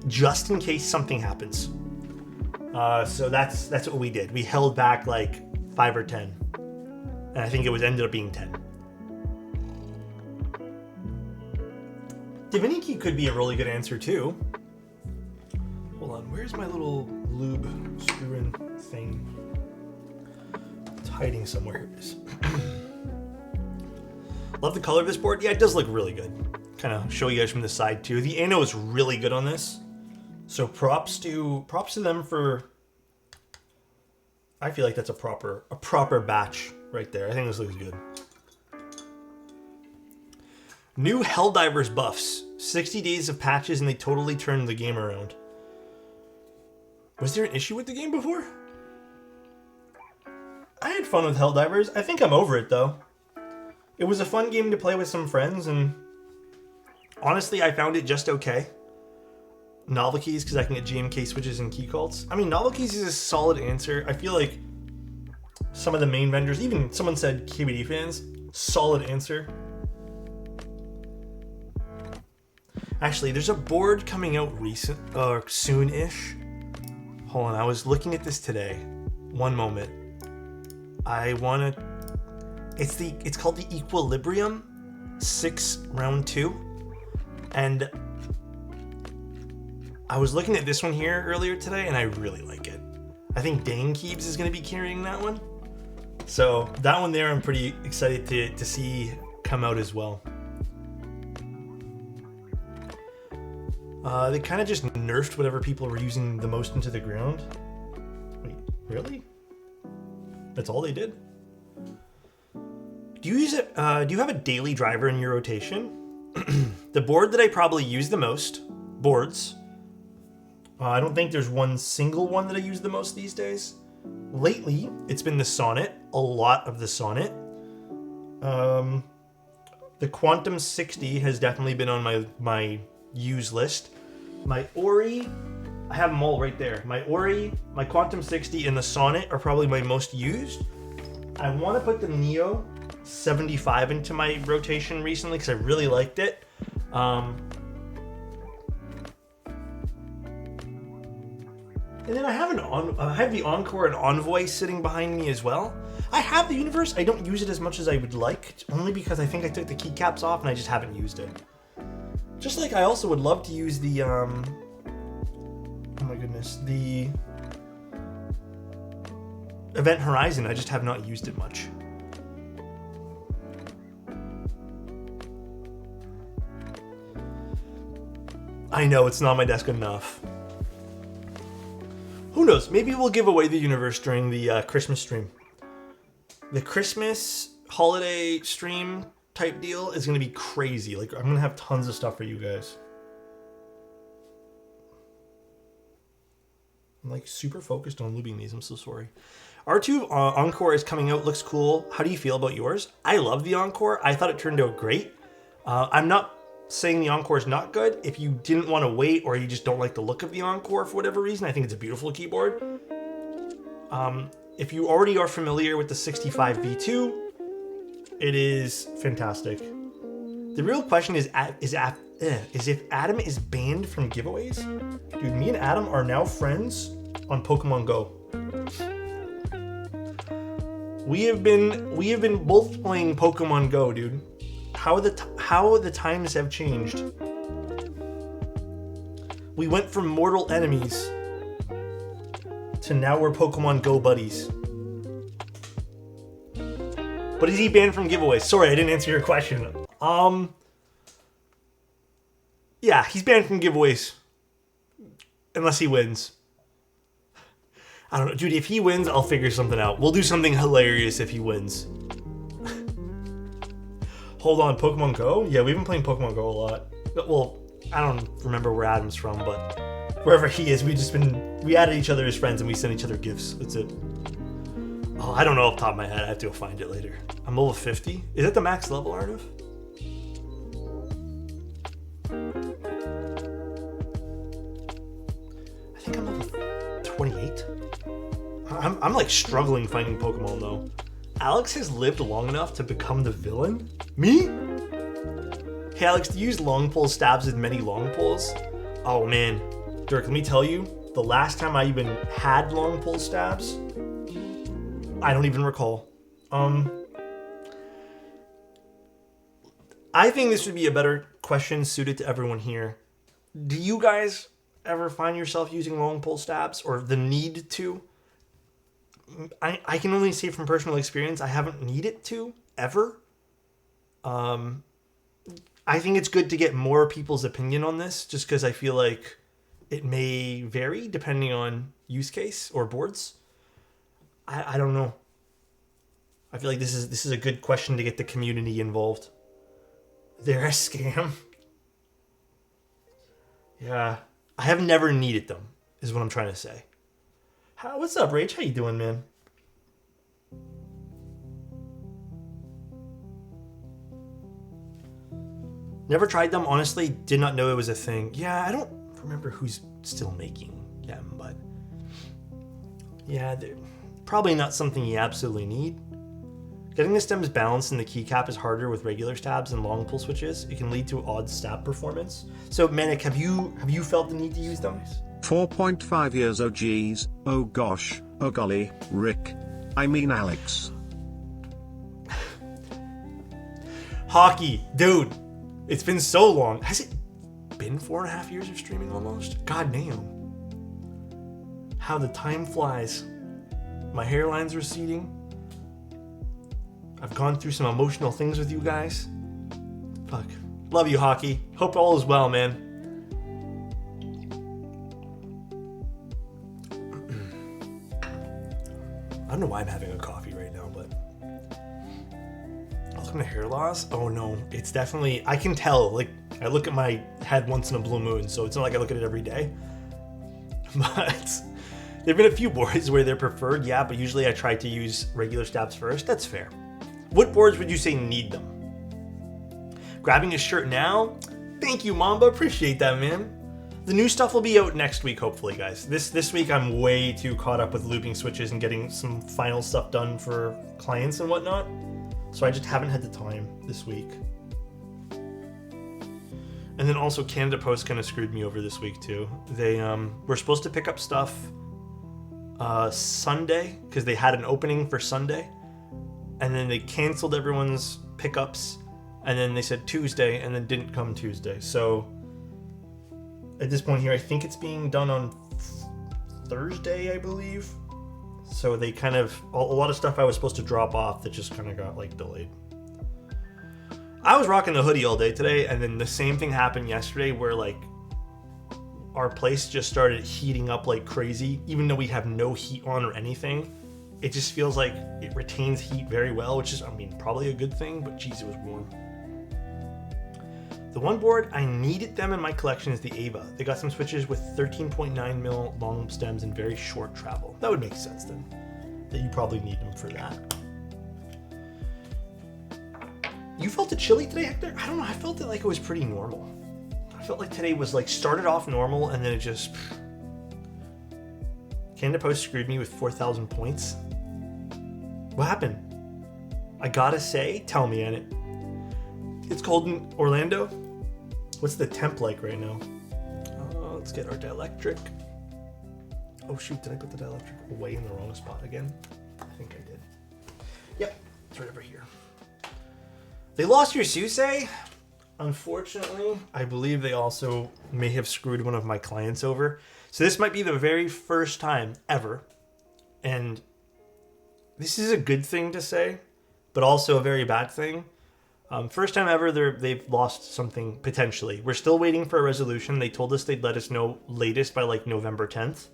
just in case something happens. So that's what we did. We held back like 5 or 10. And I think it ended up being 10. Divinity could be a really good answer too. Hold on, where's my little lube screw-in thing? It's hiding somewhere. Here it is. Love the color of this board. Yeah, it does look really good. Kind of show you guys from the side too. The Ano is really good on this. So props to them for... I feel like that's a proper batch right there. I think this looks good. New Helldivers buffs. 60 days of patches and they totally turned the game around. Was there an issue with the game before? I had fun with Helldivers. I think I'm over it though. It was a fun game to play with some friends, and honestly I found it just okay. Novel Keys, because I can get GMK switches and key cults. I mean, Novel Keys is a solid answer. I feel like some of the main vendors, even someone said KBD fans, solid answer. Actually, there's a board coming out soon-ish. Hold on, I was looking at this today. One moment. It's called the Equilibrium 6 round 2. And I was looking at this one here earlier today, and I really like it. I think Dane Keebs is going to be carrying that one. So that one there, I'm pretty excited to see come out as well. They kind of just nerfed whatever people were using the most into the ground. Wait, really? That's all they did? Do you use it? Do you have a daily driver in your rotation? The board that I probably use the most, boards. I don't think there's one single one that I use the most these days. Lately, it's been the Sonnet. A lot of the Sonnet. The Quantum 60 has definitely been on my use list. My Ori, I have them all right there. My Ori, my Quantum 60, and the Sonnet are probably my most used. I want to put the Neo 75 into my rotation recently because I really liked it. And then I have the Encore and Envoy sitting behind me as well. I have the Universe. I don't use it as much as I would like, only because I think I took the keycaps off and I just haven't used it. Just like I also would love to use the, oh my goodness, the Event Horizon. I just have not used it much. I know, it's not on my desk enough. Who knows? Maybe we'll give away the Universe during the Christmas stream. The Christmas holiday stream type deal is going to be crazy. Like, I'm going to have tons of stuff for you guys. I'm like super focused on looping these. I'm so sorry. R2 Encore is coming out. Looks cool. How do you feel about yours? I love the Encore. I thought it turned out great. I'm not saying the Encore is not good. If you didn't want to wait or you just don't like the look of the Encore for whatever reason, I think it's a beautiful keyboard. If you already are familiar with the 65 V2, it is fantastic. The real question is if Adam is banned from giveaways. Dude, me and Adam are now friends on Pokemon Go. We have been both playing Pokemon Go, dude. How the times have changed. We went from mortal enemies to now we're Pokemon Go buddies. But is he banned from giveaways? Sorry, I didn't answer your question. Yeah, he's banned from giveaways. Unless he wins. I don't know. Dude, if he wins, I'll figure something out. We'll do something hilarious if he wins. Hold on, Pokemon Go? Yeah, we've been playing Pokemon Go a lot. Well, I don't remember where Adam's from, but wherever he is, we added each other as friends and we sent each other gifts. That's it. Oh, I don't know off the top of my head. I have to go find it later. I'm level 50. Is that the max level, Arnav? I think I'm level 28. I'm like struggling finding Pokemon though. Alex has lived long enough to become the villain? Me? Hey Alex, do you use long pull stabs with many long pulls? Oh man, Dirk, let me tell you, the last time I even had long pull stabs, I don't even recall. I think this would be a better question suited to everyone here. Do you guys ever find yourself using long pull stabs or the need to? I can only say from personal experience, I haven't needed to ever. I think it's good to get more people's opinion on this just because I feel like it may vary depending on use case or boards. I don't know. I feel like this is a good question to get the community involved. They're a scam. Yeah. I have never needed them, is what I'm trying to say. What's up, Rach? How you doing, man? Never tried them, honestly. Did not know it was a thing. Yeah, I don't remember who's still making them, but yeah, they're probably not something you absolutely need. Getting the stems balanced and the keycap is harder with regular stabs and long pull switches. It can lead to odd stab performance. So, Manic, have you felt the need to use them? 4.5 years. Oh geez, oh gosh, oh golly, Rick. I mean Alex. Hockey, dude. It's been so long. Has it been 4.5 years of streaming almost? God damn. How the time flies. My hairline's receding. I've gone through some emotional things with you guys. Fuck. Love you, Hockey. Hope all is well, man. I don't know why I'm having a coffee right now, but welcome to hair loss. Oh no, it's definitely, I can tell, like, I look at my head once in a blue moon, so it's not like I look at it every day. But there've been a few boards where they're preferred, yeah, but usually I try to use regular stabs first. That's fair. What boards would you say need them? Grabbing a shirt now? Thank you, Mamba. Appreciate that, man. The new stuff will be out next week, hopefully, guys. This week I'm way too caught up with looping switches and getting some final stuff done for clients and whatnot. So I just haven't had the time this week. And then also Canada Post kind of screwed me over this week too. They were supposed to pick up stuff Sunday because they had an opening for Sunday. And then they canceled everyone's pickups. And then they said Tuesday and then didn't come Tuesday. So at this point here, I think it's being done on Thursday, I believe. So they kind of, a lot of stuff I was supposed to drop off that just kind of got like delayed. I was rocking the hoodie all day today, and then the same thing happened yesterday where like our place just started heating up like crazy, even though we have no heat on or anything. it just feels like it retains heat very well, which is, I mean, probably a good thing, but geez, it was warm. The one board, I needed them in my collection is the Ava. They got some switches with 13.9 mil long stems and very short travel. That would make sense then, that you probably need them for that. You felt it chilly today, Hector? I don't know, I felt it like it was pretty normal. I felt like today was like, started off normal and then it just... Canada Post screwed me with 4,000 points. What happened? I gotta say, tell me on it. It's cold in Orlando. What's the temp like right now? Let's get our dielectric. Oh shoot, did I put the dielectric away in the wrong spot again? I think I did. Yep, it's right over here. They lost your Susei? Unfortunately, I believe they also may have screwed one of my clients over. So this might be the very first time ever. And this is a good thing to say, but also a very bad thing. First time ever they've lost something potentially. We're still waiting for a resolution. They told us they'd let us know latest by like November 10th.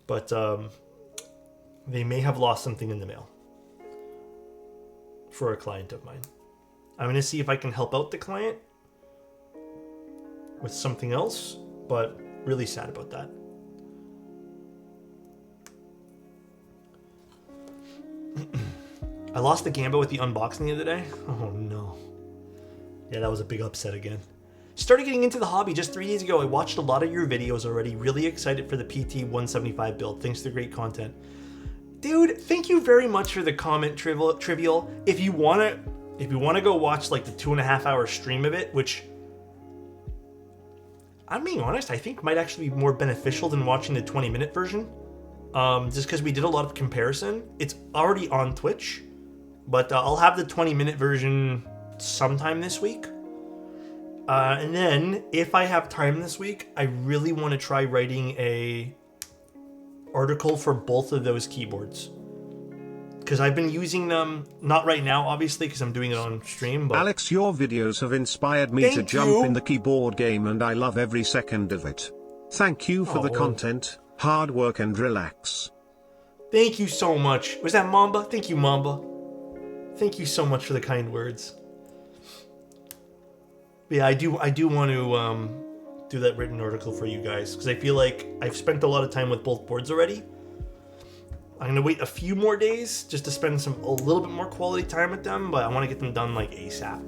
But they may have lost something in the mail for a client of mine. I'm going to see if I can help out the client with something else, but really sad about that. I lost the Gamba with the unboxing the other day. Oh no. Yeah, that was a big upset again. Started getting into the hobby just 3 days ago. I watched a lot of your videos already. Really excited for the PT175 build. Thanks to the great content. Dude, thank you very much for the comment, Trivial. If you wanna go watch like the 2.5 hour stream of it, which I'm being honest, I think might actually be more beneficial than watching the 20-minute version. Just because we did a lot of comparison. It's already on Twitch. But I'll have the 20-minute version sometime this week. And then, if I have time this week, I really want to try writing a article for both of those keyboards. Because I've been using them, not right now, obviously, because I'm doing it on stream. But Alex, your videos have inspired me to jump in the keyboard game, and I love every second of it. Thank you for the content, hard work, and relax. Thank you so much. Was that Mamba? Thank you, Mamba. Thank you so much for the kind words. But yeah, I do want to do that written article for you guys because I feel like I've spent a lot of time with both boards already. I'm gonna wait a few more days just to spend a little bit more quality time with them, but I want to get them done like ASAP.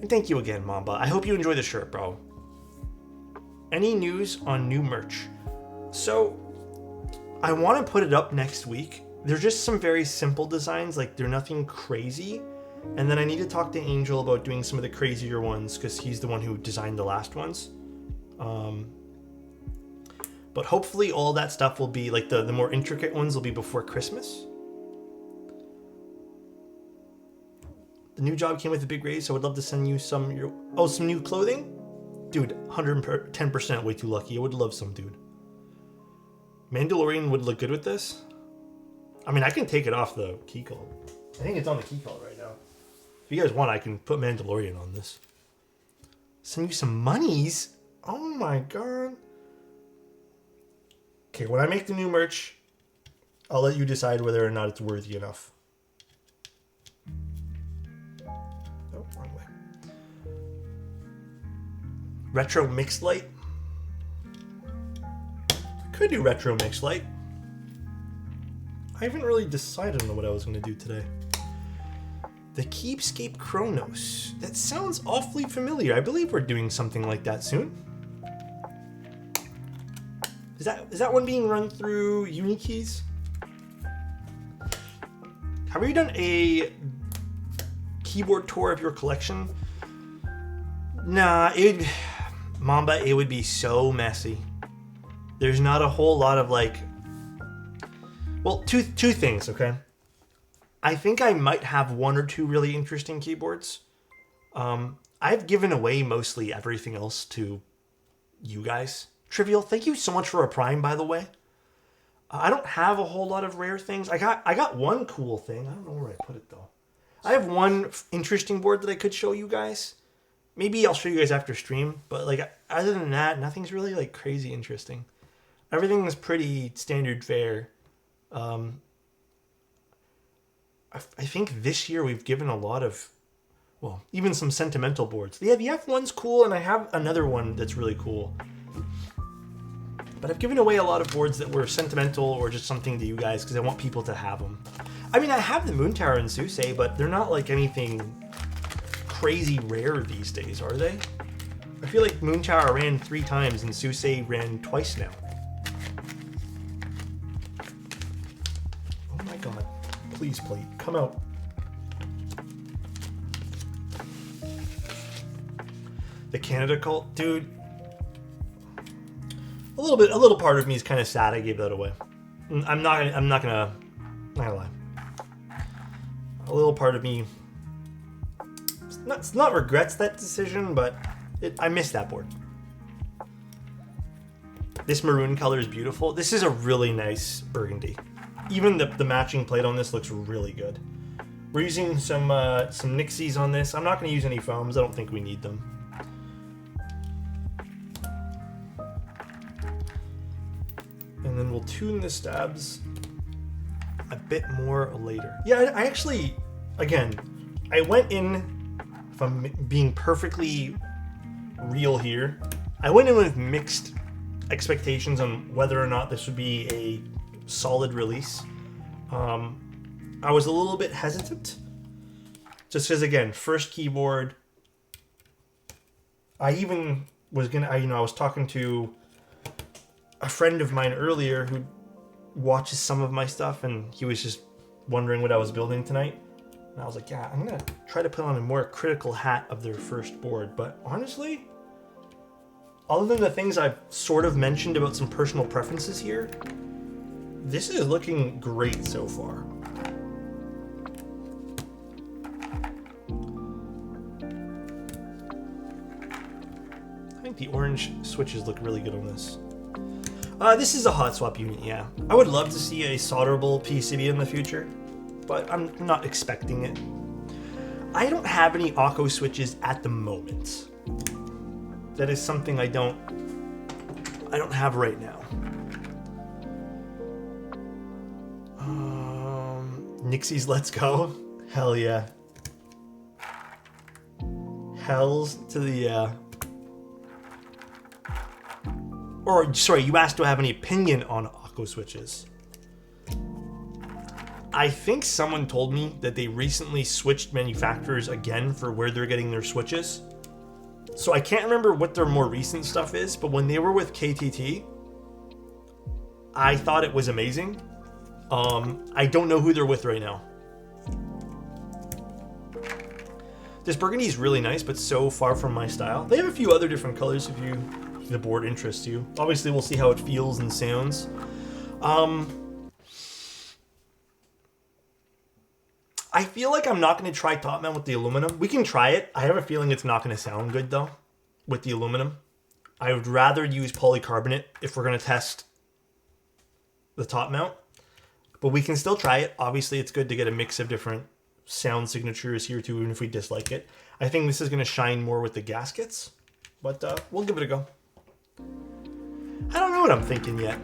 And thank you again, Mamba. I hope you enjoy the shirt, bro. Any news on new merch? So I want to put it up next week. They're just some very simple designs, like they're nothing crazy. And then I need to talk to Angel about doing some of the crazier ones because he's the one who designed the last ones. But hopefully all that stuff will be, like the more intricate ones will be before Christmas. The new job came with a big raise, so I would love to send you some new clothing? Dude, 110% way too lucky. I would love some, dude. Mandalorian would look good with this. I mean, I can take it off the key call. I think it's on the key call right now. If you guys want, I can put Mandalorian on this. Send you some monies? Oh my god. Okay, when I make the new merch, I'll let you decide whether or not it's worthy enough. Oh, wrong way. Retro mixed light. Could do retro mixed light. I haven't really decided on what I was going to do today. The Keepscape Chronos. That sounds awfully familiar. I believe we're doing something like that soon. Is that one being run through Unikeys? Have you done a keyboard tour of your collection? Nah, Mamba, it would be so messy. There's not a whole lot of like... Well, two things, okay? I think I might have one or two really interesting keyboards. I've given away mostly everything else to you guys. Trivial, thank you so much for a Prime, by the way. I don't have a whole lot of rare things. I got one cool thing. I don't know where I put it, though. I have one interesting board that I could show you guys. Maybe I'll show you guys after stream. But, like, other than that, nothing's really, like, crazy interesting. Everything is pretty standard fare. I think this year we've given a lot of, well, even some sentimental boards. Yeah, the F1's cool, and I have another one that's really cool. But I've given away a lot of boards that were sentimental or just something to you guys because I want people to have them. I mean, I have the Moon Tower and Susei, but they're not like anything crazy rare these days, are they? I feel like Moon Tower ran 3 times and Susei ran twice now. Oh my god. Please, plate, come out. The Canada cult, dude. A little part of me is kind of sad I gave that away. I'm not gonna lie. A little part of me, it's not regrets that decision, but I missed that board. This maroon color is beautiful. This is a really nice burgundy. Even the matching plate on this looks really good. We're using some Nixies on this. I'm not going to use any foams. I don't think we need them. And then we'll tune the stabs a bit more later. Yeah, I actually, again, I went in, if I'm being perfectly real here, I went in with mixed expectations on whether or not this would be a solid release. I was a little bit hesitant, just because, again, first keyboard. I even was gonna, I was talking to a friend of mine earlier who watches some of my stuff, and he was just wondering what I was building tonight. And I was like, yeah, I'm gonna try to put on a more critical hat of their first board. But honestly, other than the things I've sort of mentioned about some personal preferences here, this is looking great so far. I think the orange switches look really good on this. This is a hot swap unit, yeah. I would love to see a solderable PCB in the future, but I'm not expecting it. I don't have any Akko switches at the moment. That is something I don't have right now. Nixies, let's go. Hell yeah. Hells to the yeah. Or, sorry, you asked, do I have any opinion on Akko switches? I think someone told me that they recently switched manufacturers again for where they're getting their switches. So I can't remember what their more recent stuff is, but when they were with KTT, I thought it was amazing. I don't know who they're with right now. This burgundy is really nice, but so far from my style. They have a few other different colors if the board interests you. Obviously, we'll see how it feels and sounds. I feel like I'm not going to try top mount with the aluminum. We can try it. I have a feeling it's not going to sound good, though, with the aluminum. I would rather use polycarbonate if we're going to test the top mount. But we can still try it. Obviously, it's good to get a mix of different sound signatures here, too, even if we dislike it. I think this is going to shine more with the gaskets. But we'll give it a go. I don't know what I'm thinking yet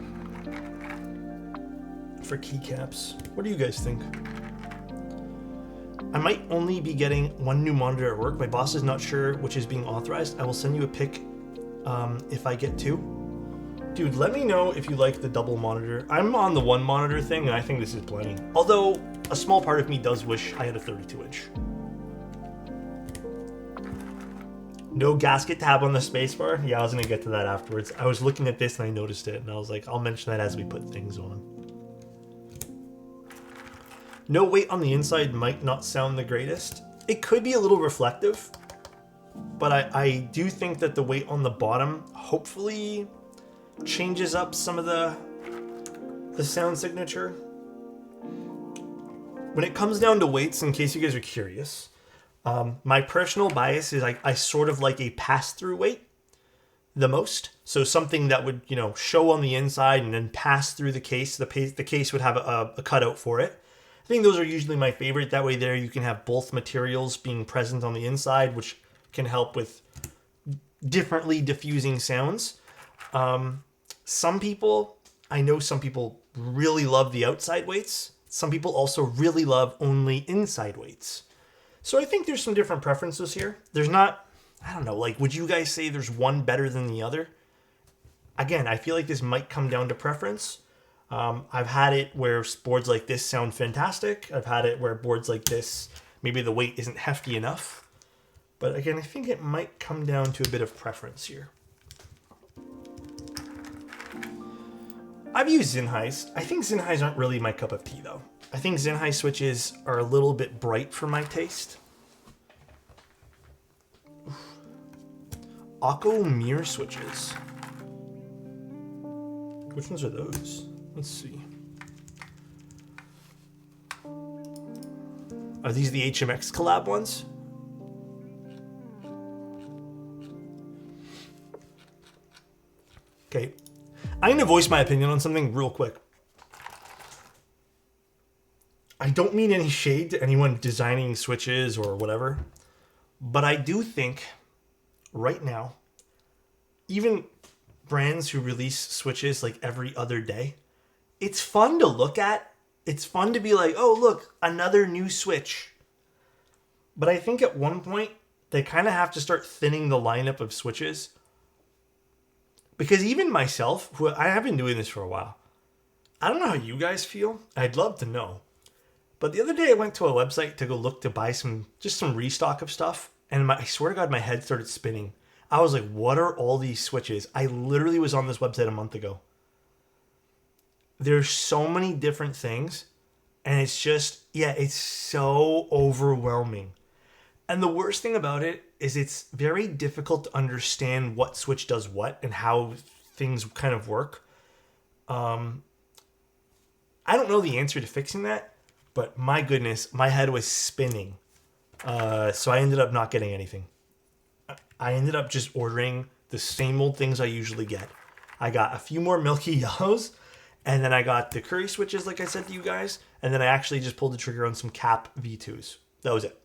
for keycaps. What do you guys think? I might only be getting one new monitor at work. My boss is not sure which is being authorized. I will send you a pic if I get 2. Dude, let me know if you like the double monitor. I'm on the 1 monitor thing, and I think this is plenty. Although, a small part of me does wish I had a 32-inch. No gasket tab on the spacebar? Yeah, I was going to get to that afterwards. I was looking at this and I noticed it, and I was like, I'll mention that as we put things on. No weight on the inside might not sound the greatest. It could be a little reflective, but I do think that the weight on the bottom hopefully changes up some of the sound signature. When it comes down to weights, in case you guys are curious, my personal bias is I sort of like a pass-through weight the most. So something that would, show on the inside and then pass through the case. The case would have a cutout for it. I think those are usually my favorite. That way there you can have both materials being present on the inside, which can help with differently diffusing sounds. I know some people really love the outside weights. Some people also really love only inside weights. So I think there's some different preferences here. There's not, I don't know, like, would you guys say there's one better than the other? Again, I feel like this might come down to preference. I've had it where boards like this sound fantastic. I've had it where boards like this, maybe the weight isn't hefty enough. But again, I think it might come down to a bit of preference here. I've used Zinhais. I think Zinhais aren't really my cup of tea, though. I think Zinhai switches are a little bit bright for my taste. Akko mirror switches. Which ones are those? Let's see. Are these the HMX collab ones? Okay. I'm going to voice my opinion on something real quick. I don't mean any shade to anyone designing switches or whatever, but I do think right now, even brands who release switches like every other day, it's fun to look at. It's fun to be like, oh, look, another new switch. But I think at one point, they kind of have to start thinning the lineup of switches. Because even myself, who I have been doing this for a while, I don't know how you guys feel. I'd love to know. But the other day I went to a website to go look to buy some restock of stuff. And I swear to God, my head started spinning. I was like, what are all these switches? I literally was on this website a month ago. There's so many different things. And it's just, yeah, it's so overwhelming. And the worst thing about it is it's very difficult to understand what switch does what and how things kind of work. I don't know the answer to fixing that, but my goodness, my head was spinning. So I ended up not getting anything. I ended up just ordering the same old things I usually get. I got a few more milky yellows, and then I got the curry switches, like I said to you guys, and then I actually just pulled the trigger on some cap V2s. That was it.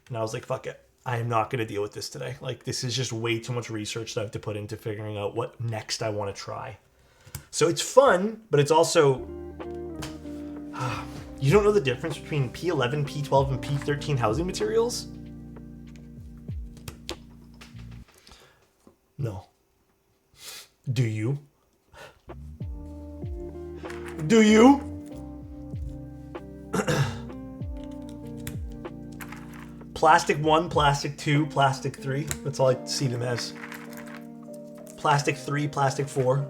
And I was like, fuck it. I am not going to deal with this today. Like, this is just way too much research that I have to put into figuring out what next I want to try. So it's fun, but it's also... you don't know the difference between P11, P12, and P13 housing materials? No. Do you? Do you? Plastic 1, plastic 2, plastic 3. That's all I see them as. Plastic 3, plastic 4.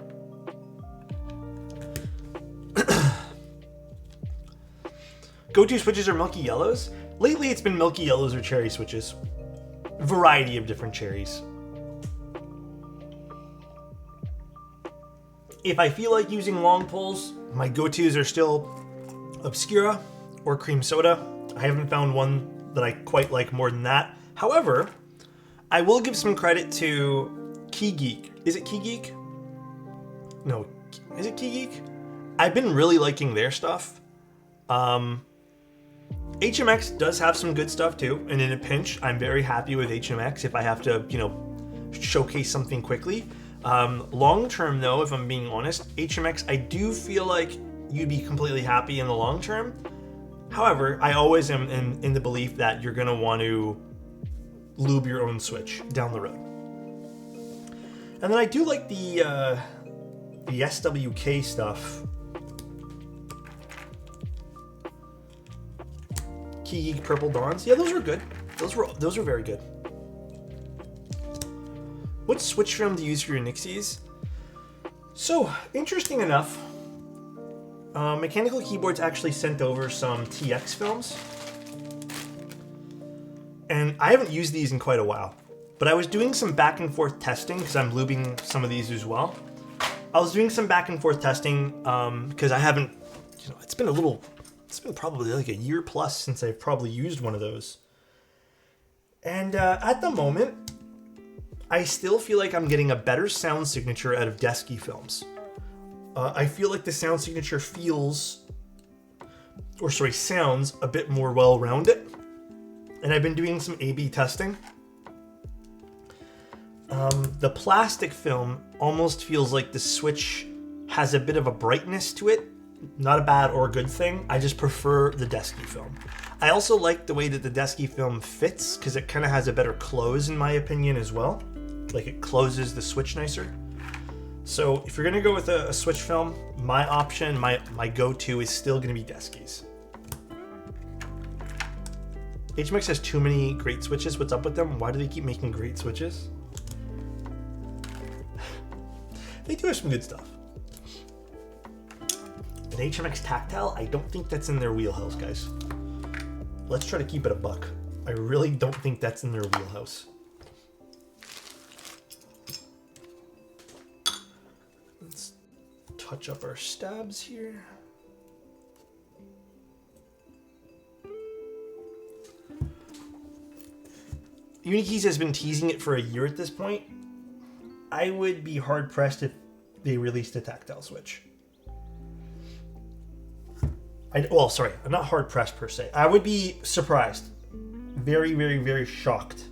Go-to switches are milky yellows. Lately it's been milky yellows or cherry switches. Variety of different cherries. If I feel like using long pulls, my go-tos are still Obscura or Cream Soda. I haven't found one that I quite like more than that. However, I will give some credit to Key Geek. Is it Key Geek? No, is it Key Geek? I've been really liking their stuff. HMX does have some good stuff too, and in a pinch, I'm very happy with HMX if I have to, showcase something quickly. Long term though, if I'm being honest, HMX, I do feel like you'd be completely happy in the long term. However, I always am in the belief that you're going to want to lube your own switch down the road. And then I do like the SWK stuff. Key Geek Purple Dawns. Yeah, those were good. Those were very good. What switch film do you use for your Nixies? So, interesting enough, Mechanical Keyboards actually sent over some TX films. And I haven't used these in quite a while. But I was doing some back and forth testing because I'm lubing some of these as well. I was doing some back and forth testing because I haven't, it's been probably like a year plus since I've probably used one of those. And at the moment, I still feel like I'm getting a better sound signature out of Desky films. I feel like the sound signature sounds a bit more well-rounded. And I've been doing some A/B testing. The plastic film almost feels like the switch has a bit of a brightness to it, not a bad or good thing. I just prefer the Desky film. I also like the way that the Desky film fits because it kind of has a better close in my opinion as well. Like it closes the switch nicer. So if you're gonna go with a switch film, my option, my go-to is still gonna be Desky's. HMX has too many great switches. What's up with them? Why do they keep making great switches? They do have some good stuff. An HMX tactile, I don't think that's in their wheelhouse, guys. Let's try to keep it a buck. I really don't think that's in their wheelhouse. Let's touch up our stabs here. Unikeys has been teasing it for a year at this point. I would be hard pressed if they released a tactile switch. Well, sorry, I'm not hard pressed per se. I would be surprised. Very, very, very shocked.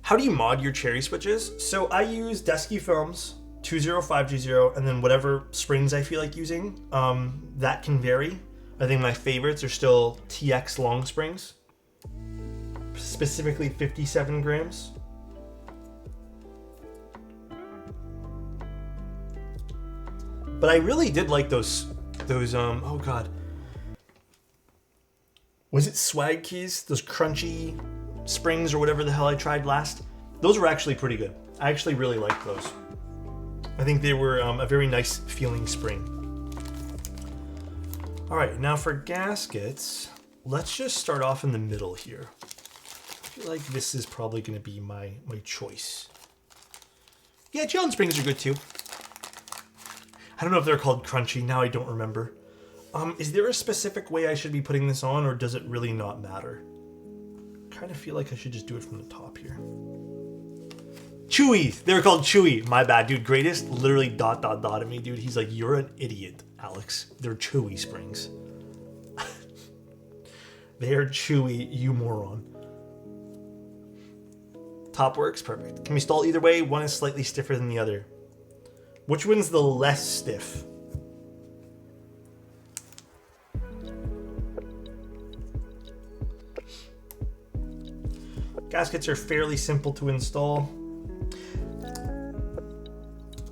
How do you mod your cherry switches? So I use Desky Films, 205G0, and then whatever springs I feel like using. That can vary. I think my favorites are still TX long springs, specifically 57 grams. But I really did like those oh god. Was it swag keys? Those crunchy springs or whatever the hell I tried last? Those were actually pretty good. I actually really liked those. I think they were a very nice feeling spring. All right, now for gaskets, let's just start off in the middle here. I feel like this is probably gonna be my choice. Yeah, gel springs are good too. I don't know if they're called crunchy, now I don't remember. Is there a specific way I should be putting this on, or does it really not matter? I kind of feel like I should just do it from the top here. Chewy! They're called Chewy. My bad, dude. Greatest literally ... at me, dude. He's like, you're an idiot, Alex. They're Chewy springs. They are Chewy, you moron. Top works, perfect. Can we stall either way? One is slightly stiffer than the other. Which one's the less stiff? Gaskets are fairly simple to install.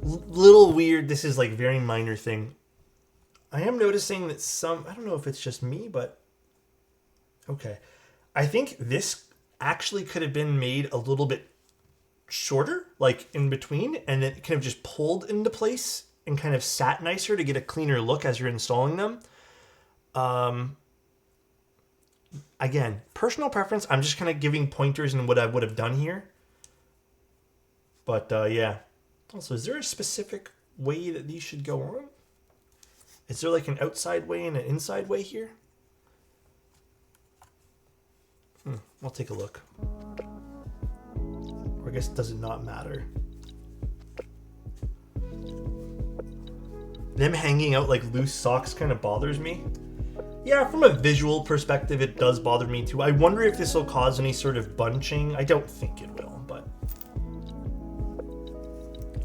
Little weird, this is like very minor thing. I am noticing that I don't know if it's just me, but okay. I think this actually could have been made a little bit shorter, like in between, and it kind of just pulled into place and kind of sat nicer to get a cleaner look as you're installing them. Again, personal preference. I'm just kind of giving pointers in what I would have done here. But yeah. Also, is there a specific way that these should go on? Is there like an outside way and an inside way here? I'll take a look. Or I guess does it not matter? Them hanging out like loose socks kind of bothers me. Yeah, from a visual perspective, it does bother me too. I wonder if this will cause any sort of bunching. I don't think it will, but...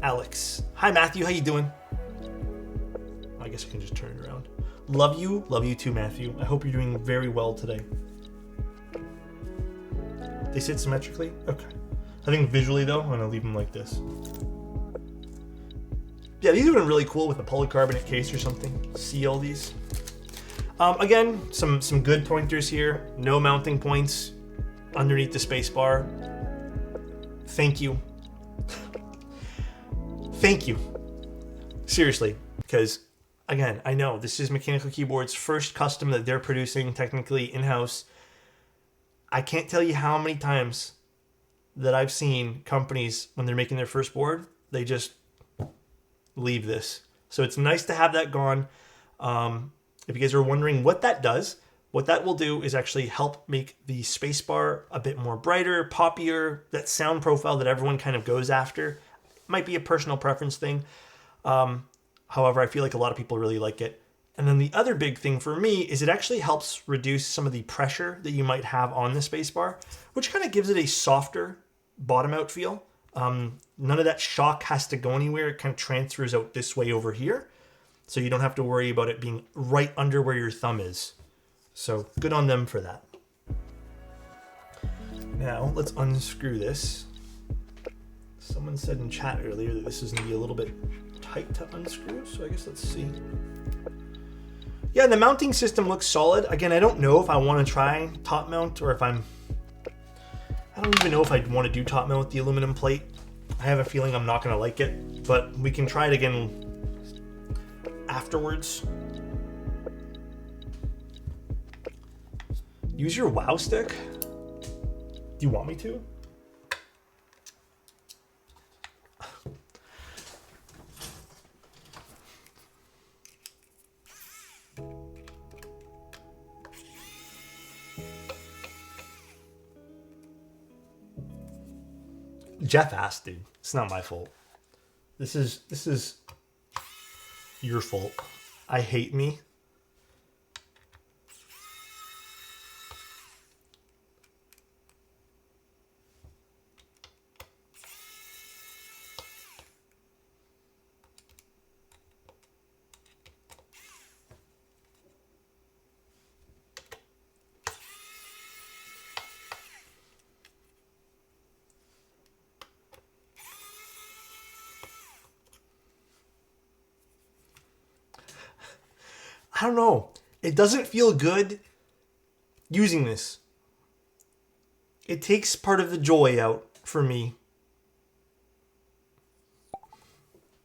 Alex. Hi, Matthew. How you doing? I guess I can just turn it around. Love you. Love you too, Matthew. I hope you're doing very well today. They sit symmetrically? Okay. I think visually, though, I'm going to leave them like this. Yeah, these have been really cool with a polycarbonate case or something. See all these? Again, some good pointers here. No mounting points underneath the space bar. Thank you. Thank you. Seriously, because again, I know this is Mechanical Keyboard's first custom that they're producing technically in-house. I can't tell you how many times that I've seen companies, when they're making their first board, they just leave this. So it's nice to have that gone. If you guys are wondering what that does, what that will do is actually help make the spacebar a bit more brighter, poppier, that sound profile that everyone kind of goes after. Might be a personal preference thing. However, I feel like a lot of people really like it. And then the other big thing for me is it actually helps reduce some of the pressure that you might have on the spacebar, which kind of gives it a softer bottom out feel. None of that shock has to go anywhere. It kind of transfers out this way over here. So you don't have to worry about it being right under where your thumb is. So good on them for that. Now let's unscrew this. Someone said in chat earlier that this is going to be a little bit tight to unscrew. So I guess let's see. Yeah, the mounting system looks solid. Again, I don't know if I want to try top mount or if I don't even know if I'd want to do top mount with the aluminum plate. I have a feeling I'm not going to like it, but we can try it again afterwards. Use your WoW stick? Do you want me to? Jeff asked, dude. It's not my fault. This is your fault. I hate me. I don't know. It doesn't feel good using this. It takes part of the joy out for me.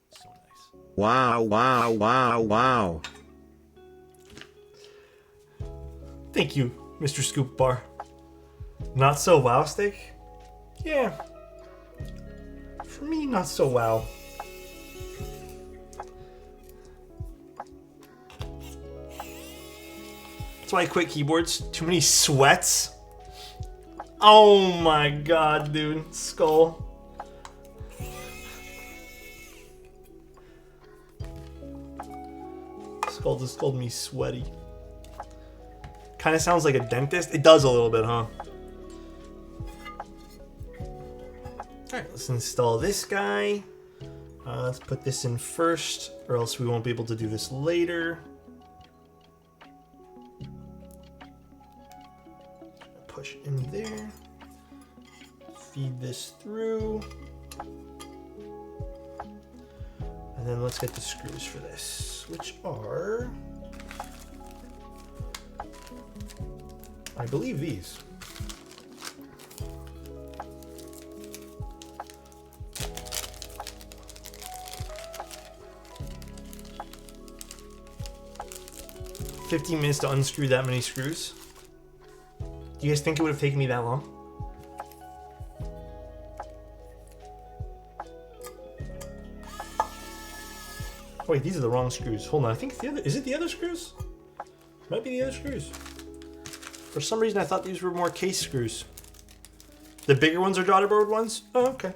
So nice. Wow, wow, wow, wow. Thank you, Mr. Scoop Bar. Not so wow stick? Yeah. For me, not so wow. That's why I quit keyboards. Too many sweats. Oh my god, dude. Skull. Skull just called me sweaty. Kind of sounds like a dentist. It does a little bit, huh? Alright, let's install this guy. Let's put this in first, or else we won't be able to do this later. Push in there. Feed this through. And then let's get the screws for this, which are, I believe, these. $15 minutes to unscrew that many screws. Do you guys think it would have taken me that long? Oh, wait, these are the wrong screws. Hold on, I think the other, is it the other screws? Might be the other screws. For some reason I thought these were more case screws. The bigger ones are daughterboard ones? Oh, okay.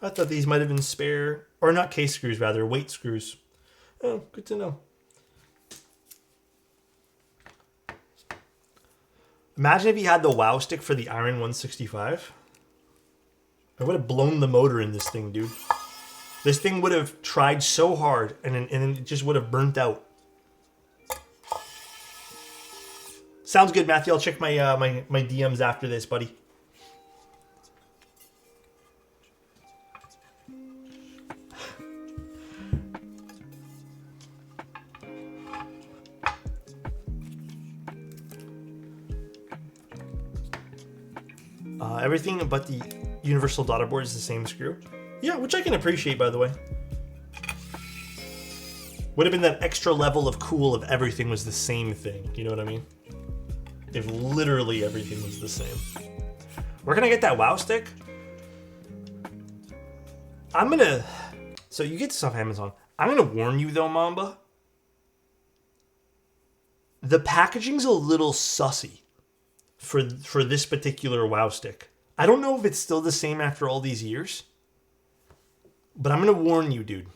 I thought these might have been spare, or not case screws, rather, weight screws. Oh, good to know. Imagine if you had the WoW stick for the Iron 165. I would have blown the motor in this thing, dude. This thing would have tried so hard, and it just would have burnt out. Sounds good, Matthew. I'll check my my DMs after this, buddy. Everything but the universal daughter board is the same screw. Yeah, which I can appreciate, by the way. Would have been that extra level of cool if everything was the same thing. You know what I mean? If literally everything was the same. Where can I get that WoW stick? I'm gonna... So you get this off Amazon. I'm gonna warn you though, Mamba. The packaging's a little sussy for this particular WoW stick. I don't know if it's still the same after all these years. But I'm going to warn you, dude.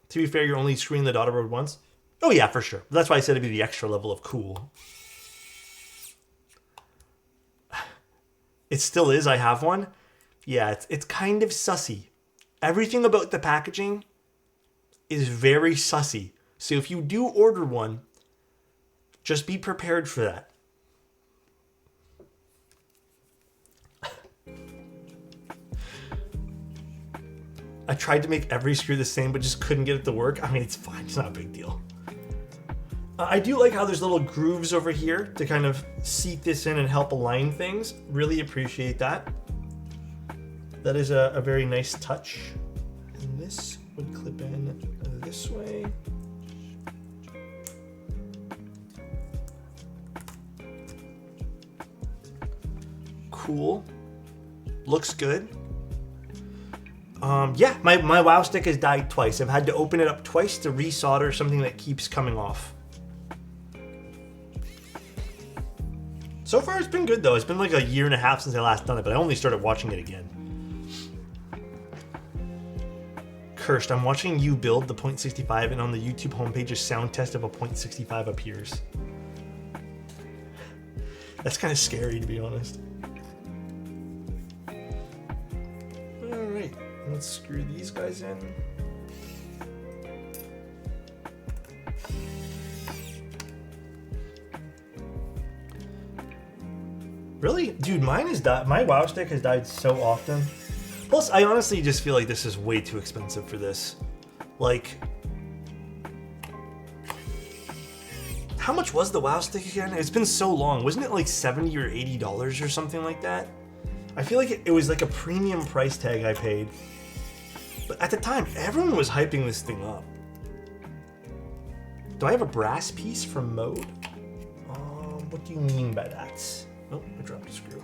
To be fair, you're only screening the daughterboard once. Oh yeah, for sure. That's why I said it'd be the extra level of cool. It still is. I have one. Yeah, it's kind of sussy. Everything about the packaging is very sussy. So if you do order one, just be prepared for that. I tried to make every screw the same, but just couldn't get it to work. I mean, it's fine. It's not a big deal. I do like how there's little grooves over here to kind of seat this in and help align things. Really appreciate that. That is a very nice touch. And this would clip in this way. Cool. Looks good. Yeah, my WoW stick has died twice. I've had to open it up twice to resolder something that keeps coming off. So far it's been good though. It's been like a year and a half since I last done it, but I only started watching it again. Cursed, I'm watching you build the Point65 and on the YouTube homepage a sound test of a Point65 appears. That's kind of scary, to be honest. Alright, let's screw these guys in. Really? Dude, mine has died. My WoW stick has died so often. Plus, I honestly just feel like this is way too expensive for this. Like, how much was the WoW stick again? It's been so long. Wasn't it like $70 or $80 or something like that? I feel like it was like a premium price tag I paid. But at the time, everyone was hyping this thing up. Do I have a brass piece from Mode? What do you mean by that? Oh, I dropped a screw.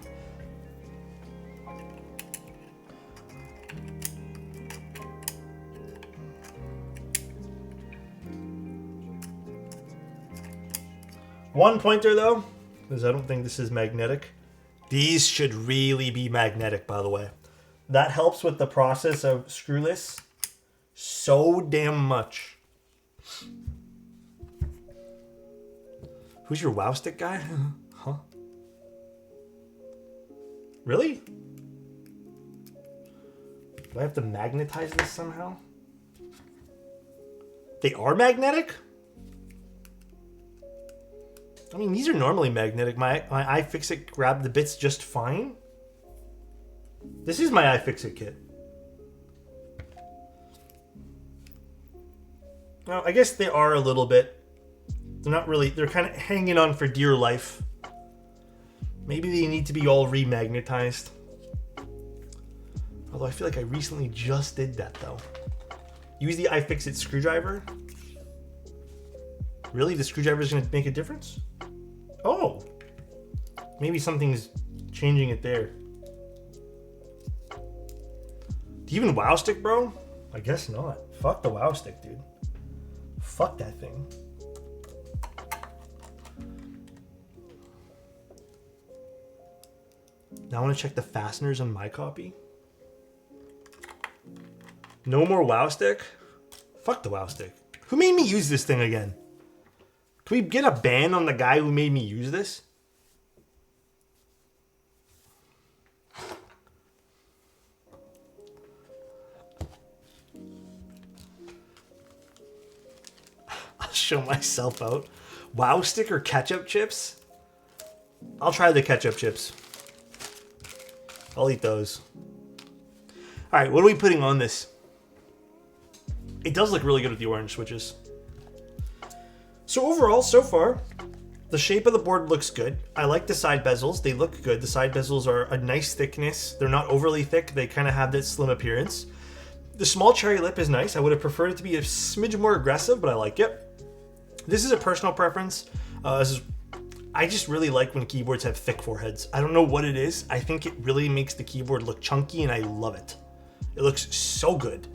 One pointer though, because I don't think this is magnetic. These should really be magnetic, by the way. That helps with the process of screwless so damn much. Who's your WoW stick guy? Huh? Really? Do I have to magnetize this somehow? They are magnetic? I mean, these are normally magnetic. My iFixit grabbed the bits just fine. This is my iFixit kit. Well, I guess they are a little bit. They're not really, they're kind of hanging on for dear life. Maybe they need to be all remagnetized. Although I feel like I recently just did that though. Use the iFixit screwdriver. Really? The screwdriver is going to make a difference? Oh! Maybe something's changing it there. Do you even WoW stick, bro? I guess not. Fuck the WoW stick, dude. Fuck that thing. Now I want to check the fasteners on my copy. No more WoW stick? Fuck the WoW stick. Who made me use this thing again? Can we get a ban on the guy who made me use this? I'll show myself out. WoW stick or ketchup chips? I'll try the ketchup chips. I'll eat those. Alright, what are we putting on this? It does look really good with the orange switches. So overall, so far, the shape of the board looks good. I like the side bezels. They look good. The side bezels are a nice thickness. They're not overly thick. They kind of have that slim appearance. The small cherry lip is nice. I would have preferred it to be a smidge more aggressive, but I like it. This is a personal preference. I just really like when keyboards have thick foreheads. I don't know what it is. I think it really makes the keyboard look chunky, and I love it. It looks so good.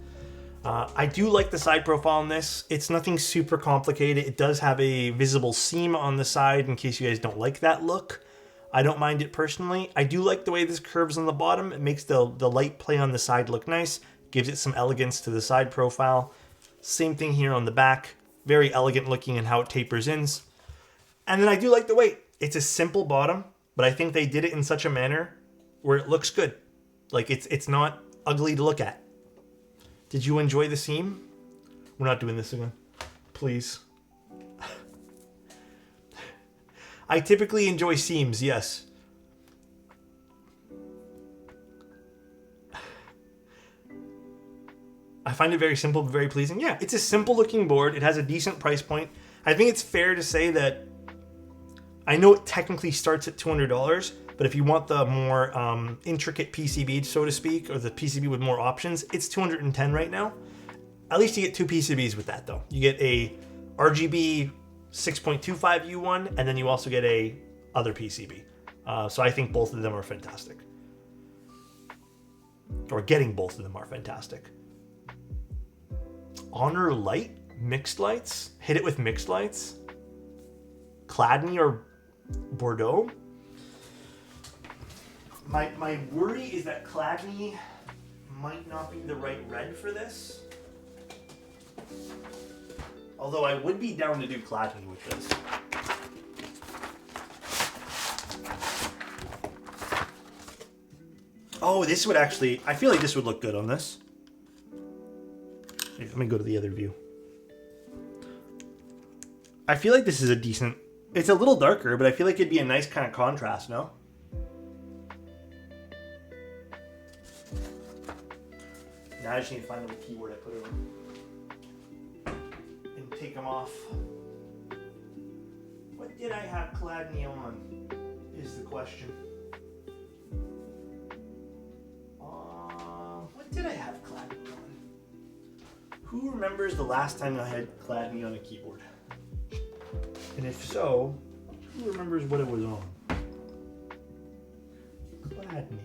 I do like the side profile on this. It's nothing super complicated. It does have a visible seam on the side in case you guys don't like that look. I don't mind it personally. I do like the way this curves on the bottom. It makes the light play on the side look nice. Gives it some elegance to the side profile. Same thing here on the back. Very elegant looking in how it tapers in. And then I do like the weight. It's a simple bottom, but I think they did it in such a manner where it looks good. Like it's not ugly to look at. Did you enjoy the seam? We're not doing this again. Please. I typically enjoy seams, yes. I find it very simple, but very pleasing. Yeah, it's a simple looking board. It has a decent price point. I think it's fair to say that I know it technically starts at $200, but if you want the more intricate PCB, so to speak, or the PCB with more options, it's $210 right now. At least you get two PCBs with that, though. You get a RGB 6.25U one, and then you also get a other PCB. So I think both of them are fantastic. Or getting both of them are fantastic. Honor Light, mixed lights, hit it with mixed lights. Cladni or Bordeaux. My worry is that Cladni might not be the right red for this. Although I would be down to do Cladni with this. Oh, this would actually, I feel like this would look good on this. Let me go to the other view. I feel like this is a decent, it's a little darker, but I feel like it'd be a nice kind of contrast, no? Now I just need to find the keyboard I put it on. And take them off. What did I have Cladni on, is the question. What did I have Cladni on? Who remembers the last time I had Cladni on a keyboard? And if so, who remembers what it was on? Cladni.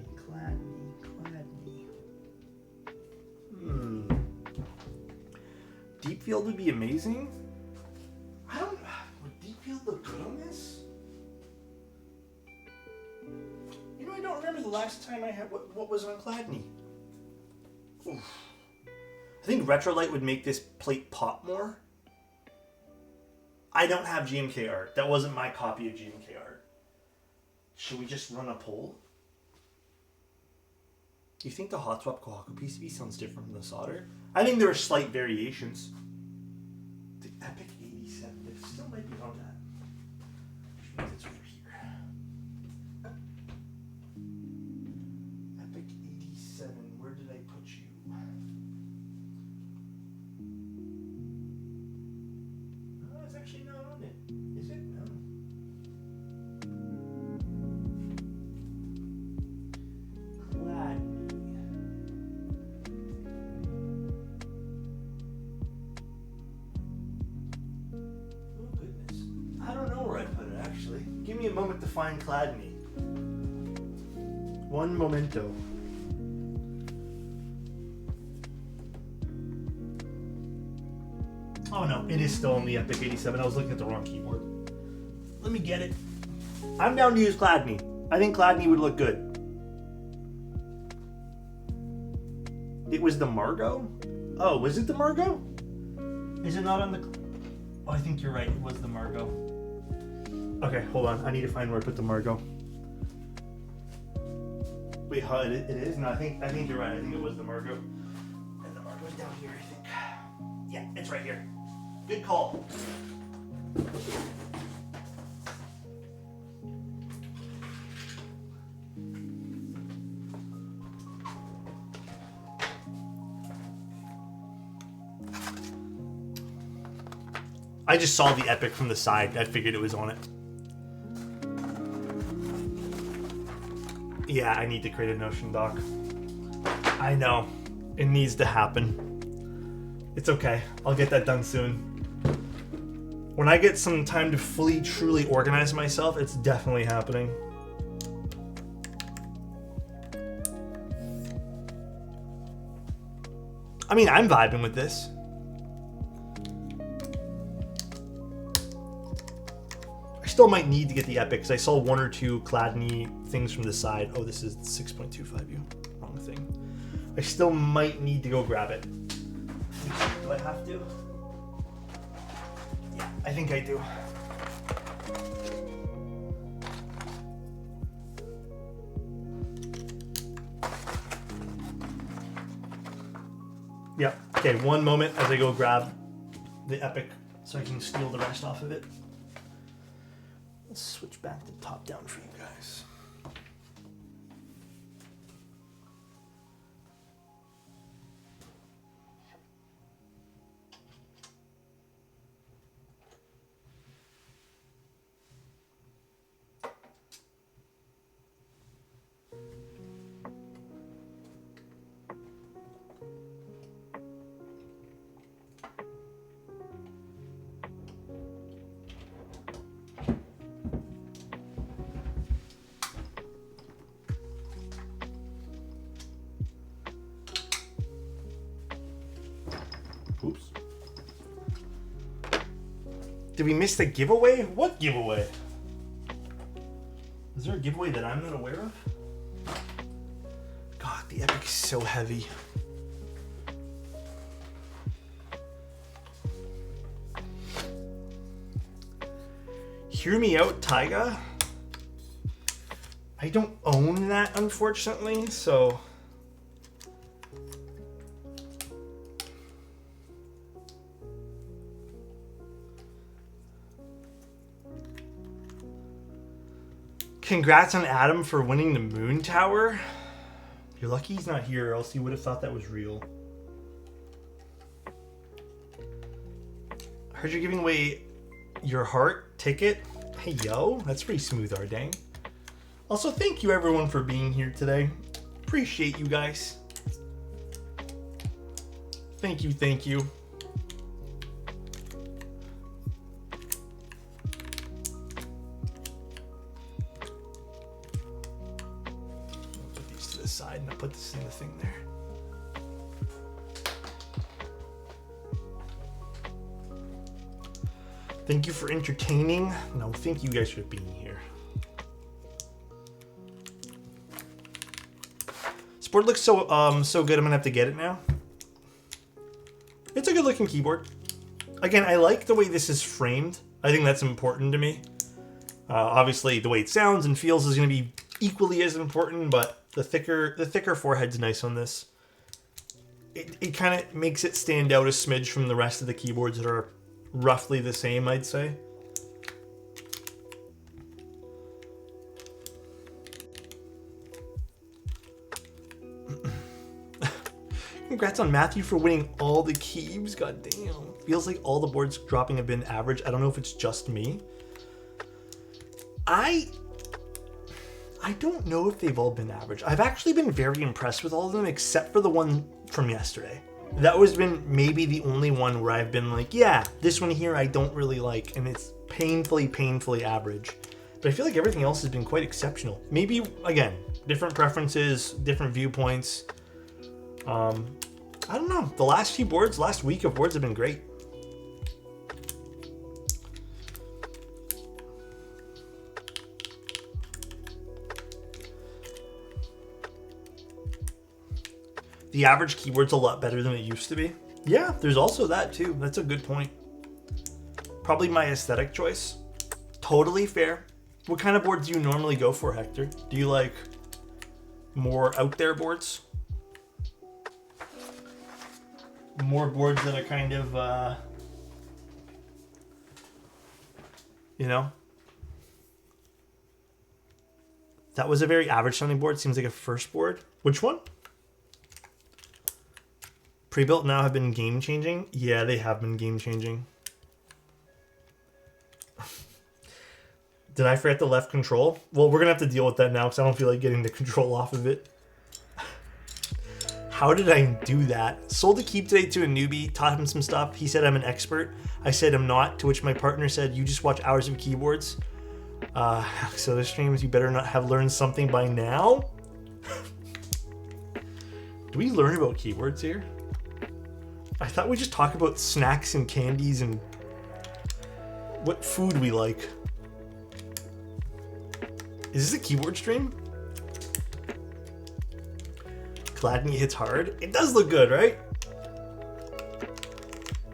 Deep Field would be amazing. Would Deep Field look good on this? You know, I don't remember the last time I had what was on Cladni. Oof. I think Retrolight would make this plate pop more. I don't have GMK art. That wasn't my copy of GMK art. Should we just run a poll? Do you think the Hot Swap Kohaku PCB sounds different from the solder? I think there are slight variations. The Epic 87, it still might be on that. Which means it's over here. Epic 87, where did I put you? No, it's actually not on it. Is it? No. Give me a moment to find Cladni. One momento. Oh no, it is still on the Epic 87. I was looking at the wrong keyboard. Let me get it. I'm down to use Cladni. I think Cladni would look good. It was the Margot? Oh, was it the Margot? Is it not on the... Oh, I think you're right. It was the Margot. Okay, hold on. I need to find where I put the Margot. Wait, huh? It is? No, I think you're right. I think it was the Margot. And the Margot's down here, I think. Yeah, it's right here. Good call. I just saw the Epic from the side. I figured it was on it. Yeah, I need to create a Notion doc. I know. It needs to happen. It's okay. I'll get that done soon. When I get some time to fully, truly organize myself, it's definitely happening. I mean, I'm vibing with this. Still might need to get the Epic because I saw one or two Cladni things from the side. Oh, this is 6.25U. Wrong thing. I still might need to go grab it. Do I have to? Yeah, I think I do. Yep. Okay, one moment as I go grab the Epic so I can steal the rest off of it. Let's switch back to top down for you guys. Oops. Did we miss the giveaway? What giveaway? Is there a giveaway that I'm not aware of? God, the Epic is so heavy. Hear Me Out, Taiga? I don't own that, unfortunately, so... Congrats on Adam for winning the Moon Tower. You're lucky he's not here, or else you would have thought that was real. Heard you're giving away your heart ticket. Hey, yo, that's pretty smooth, Ardang. Also, thank you everyone for being here today. Appreciate you guys. Thank you, thank you. Put these to the side and I'll put this in the thing there. Thank you for entertaining. No, thank you guys for being here. This board looks so so good. I'm gonna have to get it now. It's a good looking keyboard. Again, I like the way this is framed. I think that's important to me. Obviously, the way it sounds and feels is gonna be equally as important, but the thicker forehead's nice on this. It kind of makes it stand out a smidge from the rest of the keyboards that are roughly the same, I'd say. Congrats on Matthew for winning all the keys. God damn. Feels like all the boards dropping have been average. I don't know if it's just me. I don't know if they've all been average. I've actually been very impressed with all of them except for the one from yesterday. That was been maybe the only one where I've been like, yeah, this one here I don't really like, and it's painfully average. But I feel like everything else has been quite exceptional. Maybe, again, different preferences, different viewpoints. I don't know. The last week of boards have been great. The average keyboard's a lot better than it used to be. Yeah, there's also that too. That's a good point. Probably my aesthetic choice. Totally fair. What kind of boards do you normally go for, Hector? Do you like more out there boards? More boards that are kind of, you know? That was a very average sounding board. Seems like a first board. Which one? Pre-built now have been game-changing? Yeah, they have been game-changing. Did I forget the left control? Well, we're going to have to deal with that now because I don't feel like getting the control off of it. How did I do that? Sold a keep today to a newbie, taught him some stuff. He said I'm an expert. I said I'm not, to which my partner said, you just watch hours of keyboards. So the streams, you better not have learned something by now. Do we learn about keyboards here? I thought we just talk about snacks and candies and what food we like. Is this a keyboard stream? Cladney hits hard. It does look good, right?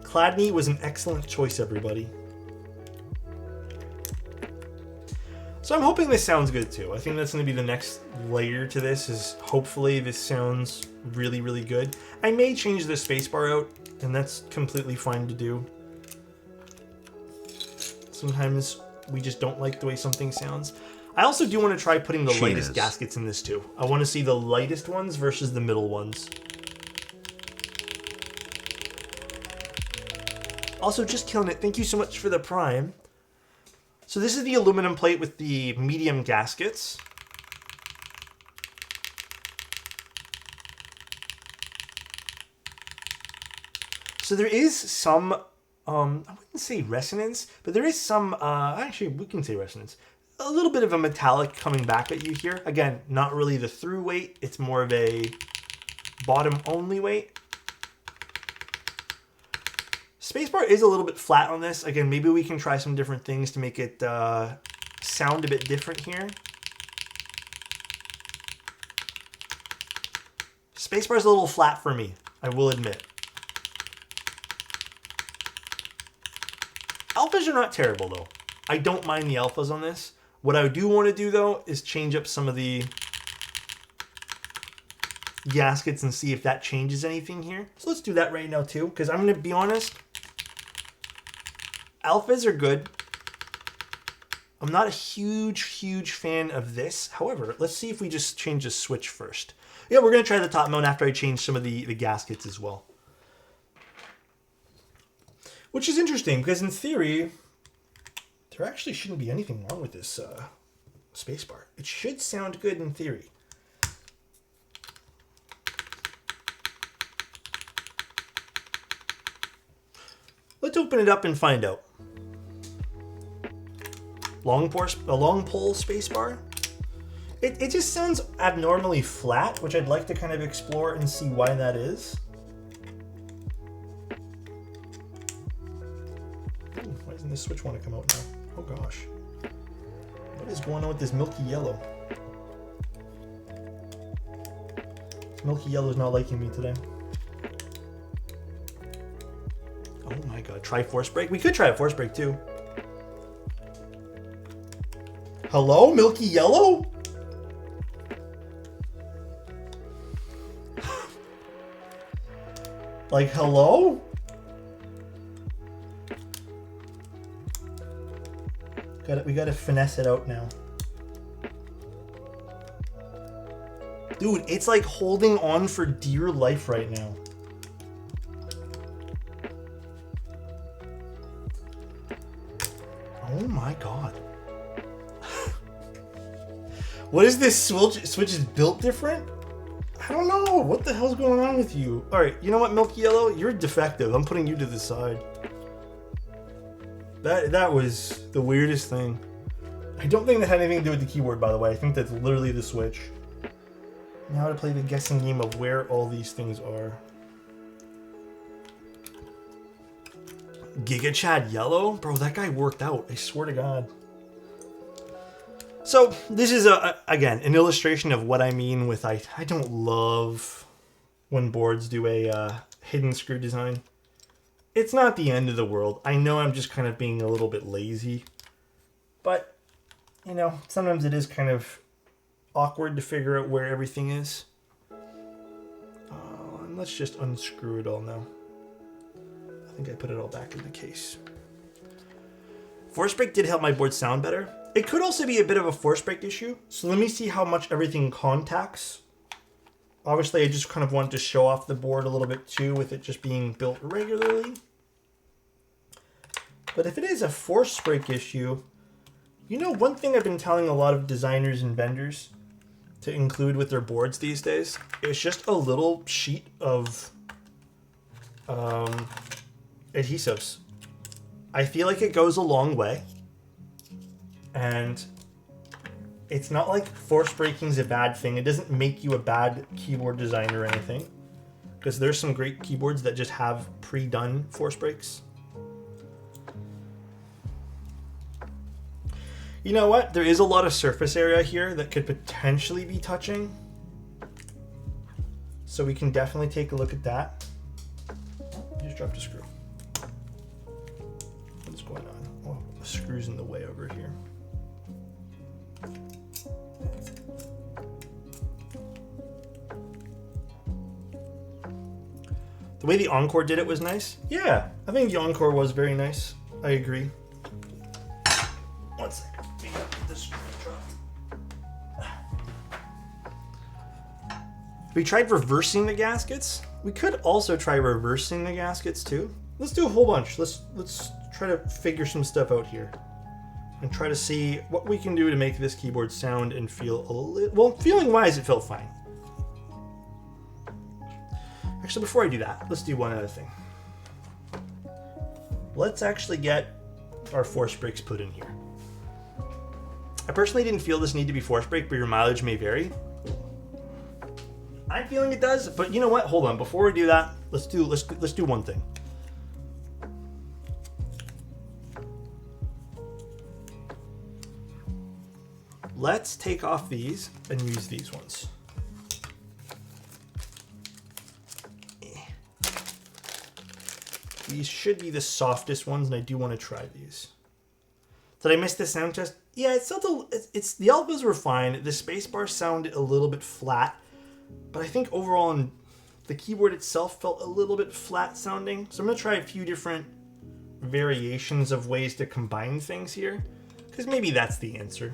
Cladney was an excellent choice, everybody. So I'm hoping this sounds good too. I think that's going to be the next layer to this, is hopefully this sounds really, really good. I may change the spacebar out, and that's completely fine to do. Sometimes we just don't like the way something sounds. I also do want to try putting the lightest gaskets in this too. I want to see the lightest ones versus the middle ones. Also, just killing it. Thank you so much for the Prime. So this is the aluminum plate with the medium gaskets. So there is some, I wouldn't say resonance, but there is some, actually we can say resonance. A little bit of a metallic coming back at you here. Again, not really the through weight. It's more of a bottom only weight. Spacebar is a little bit flat on this. Again, maybe we can try some different things to make it sound a bit different here. Spacebar is a little flat for me, I will admit. Alphas are not terrible though. I don't mind the alphas on this. What I do want to do though is change up some of the gaskets and see if that changes anything here. So let's do that right now too, because I'm going to be honest. Alphas are good. I'm not a huge fan of this. However, let's see if we just change the switch first. Yeah, we're going to try the top mount after I change some of the gaskets as well. Which is interesting, because in theory, there actually shouldn't be anything wrong with this spacebar. It should sound good in theory. Let's open it up and find out. Long pole spacebar. It just sounds abnormally flat, which I'd like to kind of explore and see why that is. Ooh, why doesn't this switch want to come out now? Oh gosh. What is going on with this milky yellow? This milky yellow is not liking me today. Oh my god, try force break? We could try a force break too. Hello, milky yellow? Like, hello? We gotta finesse it out now. Dude, it's like holding on for dear life right now. Oh my god. What is this switch? Switch is built different? I don't know. What the hell's going on with you? Alright, you know what, Milky Yellow? You're defective. I'm putting you to the side. That was the weirdest thing. I don't think that had anything to do with the keyboard, by the way. I think that's literally the switch. Now to play the guessing game of where all these things are. Giga Chad Yellow? Bro, that guy worked out. I swear to God. So this is, again, an illustration of what I mean with I don't love when boards do a hidden screw design. It's not the end of the world. I know I'm just kind of being a little bit lazy. But, you know, sometimes it is kind of awkward to figure out where everything is. And let's just unscrew it all now. I think I put it all back in the case. Force break did help my board sound better. It could also be a bit of a force break issue. So let me see how much everything contacts. Obviously, I just kind of wanted to show off the board a little bit too with it just being built regularly. But if it is a force break issue, you know, one thing I've been telling a lot of designers and vendors to include with their boards these days is just a little sheet of adhesives. I feel like it goes a long way. And it's not like force breaking is a bad thing. It doesn't make you a bad keyboard designer or anything. Because there's some great keyboards that just have pre-done force breaks. You know what? There is a lot of surface area here that could potentially be touching. So we can definitely take a look at that. Just dropped a screw. What's going on? Oh, the screw's in the way over here. The way the Encore did it was nice. Yeah, I think the Encore was very nice. I agree. One second. We got this drop. We tried reversing the gaskets. We could also try reversing the gaskets too. Let's do a whole bunch. Let's try to figure some stuff out here. And try to see what we can do to make this keyboard sound and feel a little... Well, feeling-wise, it felt fine. Actually, before I do that, let's do one other thing. Let's actually get our force brakes put in here. I personally didn't feel this need to be force brake, but your mileage may vary. I'm feeling it does, but you know what? Hold on. Before we do that, let's do one thing. Let's take off these and use these ones. These should be the softest ones, and I do want to try these. Did I miss the sound test? Yeah, it's the alphas were fine. The spacebar sounded a little bit flat, but I think overall the keyboard itself felt a little bit flat sounding. So I'm going to try a few different variations of ways to combine things here, because maybe that's the answer.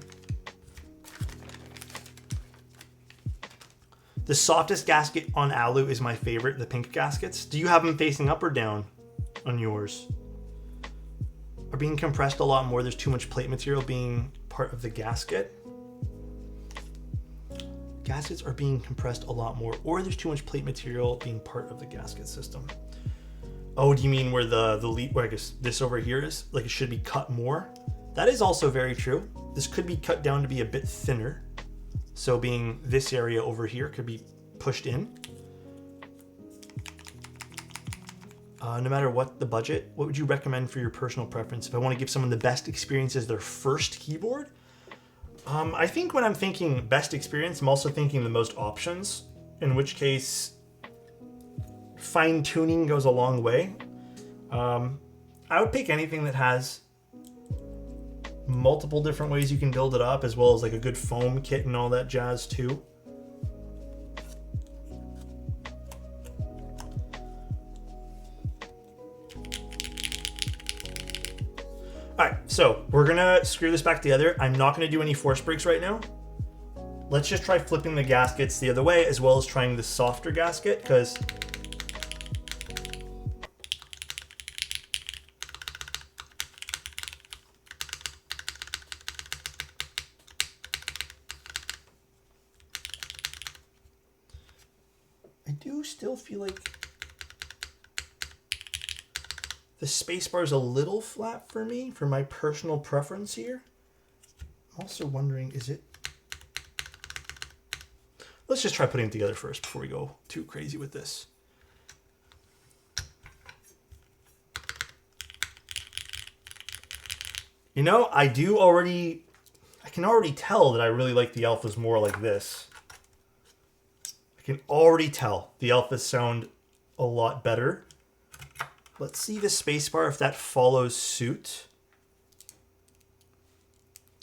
The softest gasket on Alu is my favorite, the pink gaskets. Do you have them facing up or down on yours? Are being compressed a lot more. There's too much plate material being part of the gasket. Gaskets are being compressed a lot more, or there's too much plate material being part of the gasket system. Oh, do you mean where the lead, where I guess this over here is? Like it should be cut more? That is also very true. This could be cut down to be a bit thinner. So being this area over here could be pushed in. No matter what the budget, what would you recommend for your personal preference? If I want to give someone the best experience as their first keyboard, I think when I'm thinking best experience, I'm also thinking the most options, in which case fine tuning goes a long way. I would pick anything that has multiple different ways you can build it up, as well as like a good foam kit and all that jazz too. All right, so we're gonna screw this back together. I'm not gonna do any force brakes right now. Let's just try flipping the gaskets the other way, as well as trying the softer gasket, because I do still feel like the spacebar is a little flat for me, for my personal preference here. I'm also wondering, is it... Let's just try putting it together first before we go too crazy with this. You know, I can already tell that I really like the alphas more like this. I can already tell the alphas sound a lot better. Let's see the spacebar if that follows suit.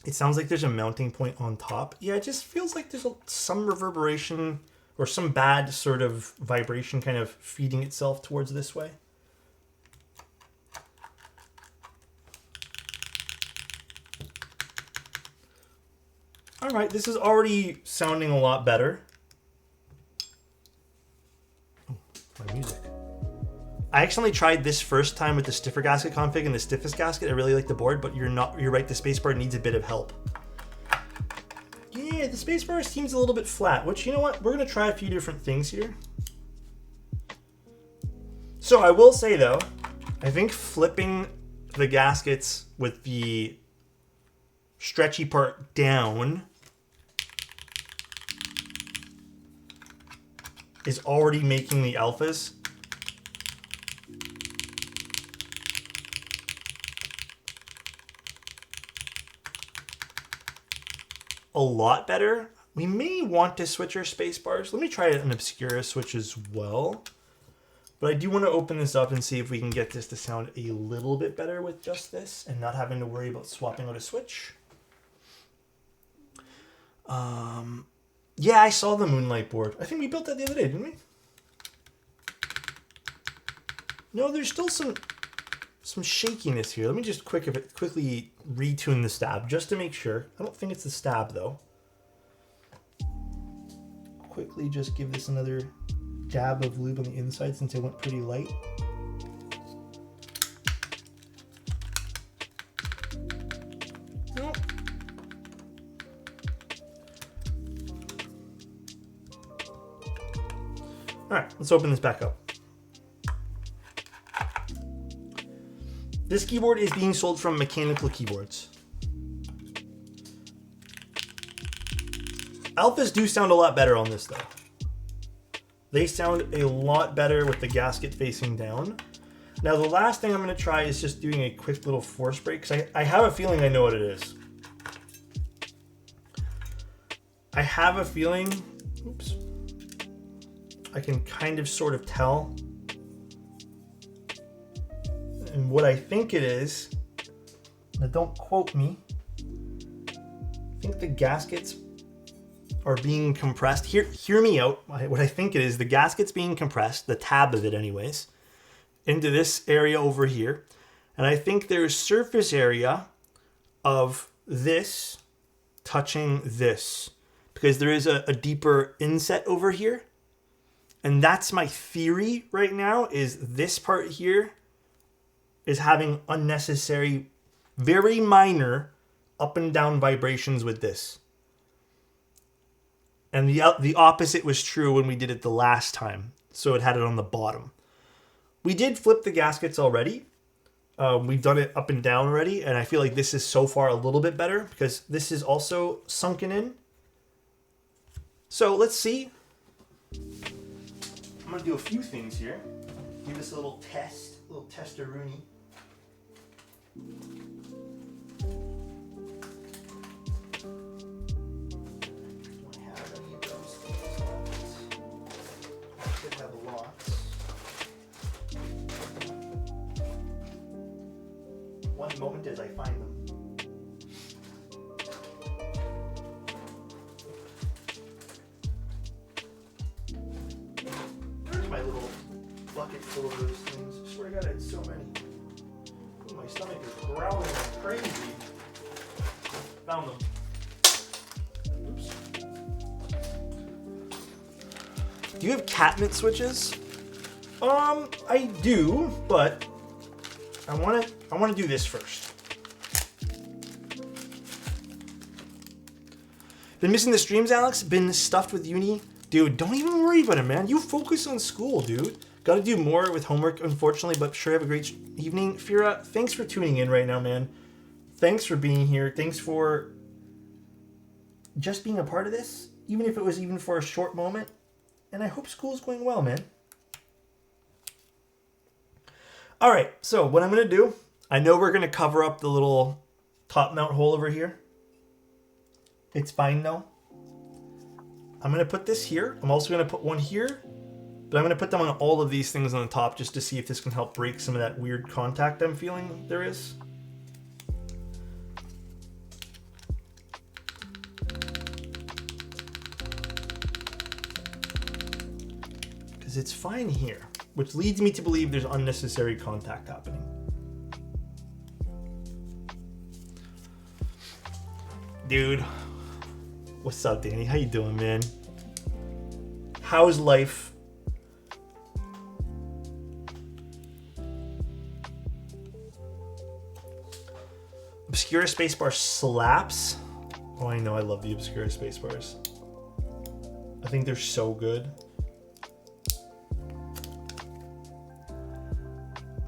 It sounds like there's a mounting point on top. Yeah, it just feels like there's some reverberation or some bad sort of vibration kind of feeding itself towards this way. All right, this is already sounding a lot better. Oh, my music. I actually tried this first time with the stiffer gasket config and the stiffest gasket. I really like the board, but you're right, the spacebar needs a bit of help. Yeah, the spacebar seems a little bit flat, which, you know what? We're gonna try a few different things here. So I will say though, I think flipping the gaskets with the stretchy part down is already making the alphas a lot better. We may want to switch our spacebars. Let me try an Obscura switch as well. But I do want to open this up and see if we can get this to sound a little bit better with just this and not having to worry about swapping out a switch. Yeah, I saw the Moonlight board. I think we built that the other day, didn't we? No, there's still some shakiness here. Let me just quickly retune the stab just to make sure. I don't think it's the stab though. Quickly just give this another dab of lube on the inside since it went pretty light. Nope. All right, let's open this back up. This keyboard is being sold from Mechanical Keyboards. Alphas do sound a lot better on this though. They sound a lot better with the gasket facing down. Now the last thing I'm going to try is just doing a quick little force break because I have a feeling I know what it is. I have a feeling, oops, I can kind of sort of tell. And what I think it is, now don't quote me, I think the gaskets are being compressed. Hear me out. What I think it is, the gasket's being compressed, the tab of it anyways, into this area over here. And I think there's surface area of this touching this because there is a deeper inset over here. And that's my theory right now, is this part here is having unnecessary, very minor up and down vibrations with this. And the opposite was true when we did it the last time. So it had it on the bottom. We did flip the gaskets already. We've done it up and down already. And I feel like this is so far a little bit better because this is also sunken in. So let's see. I'm going to do a few things here. Give us a little test, a little test-a-rooney. One moment as I find them. There's my little bucket full of those things. I swear to God, I had so many. Ooh, my stomach is growling like crazy. Found them. Oops. Do you have catnip switches? I do, but I want to do this first. Been missing the streams, Alex? Been stuffed with uni? Dude, don't even worry about it, man. You focus on school, dude. Got to do more with homework, unfortunately, but sure have a great evening. Fira, thanks for tuning in right now, man. Thanks for being here. Thanks for just being a part of this, even if it was even for a short moment. And I hope school's going well, man. All right, so what I'm going to do, I know we're going to cover up the little top mount hole over here. It's fine though. I'm going to put this here. I'm also going to put one here, but I'm going to put them on all of these things on the top just to see if this can help break some of that weird contact I'm feeling there is. Because it's fine here, which leads me to believe there's unnecessary contact happening. Dude, what's up, Danny? How you doing, man? How's life? Obscura spacebar slaps. Oh, I know, I love the Obscura spacebars. I think they're so good.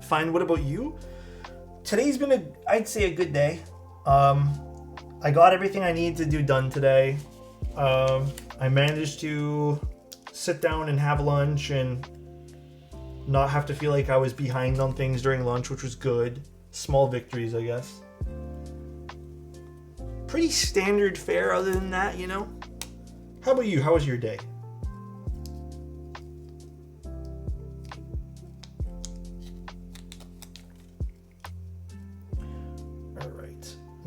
Fine, what about you? Today's been I'd say a good day. I got everything I need to do done today. I managed to sit down and have lunch and not have to feel like I was behind on things during lunch, which was good. Small victories, I guess. Pretty standard fare other than that, you know? How about you? How was your day?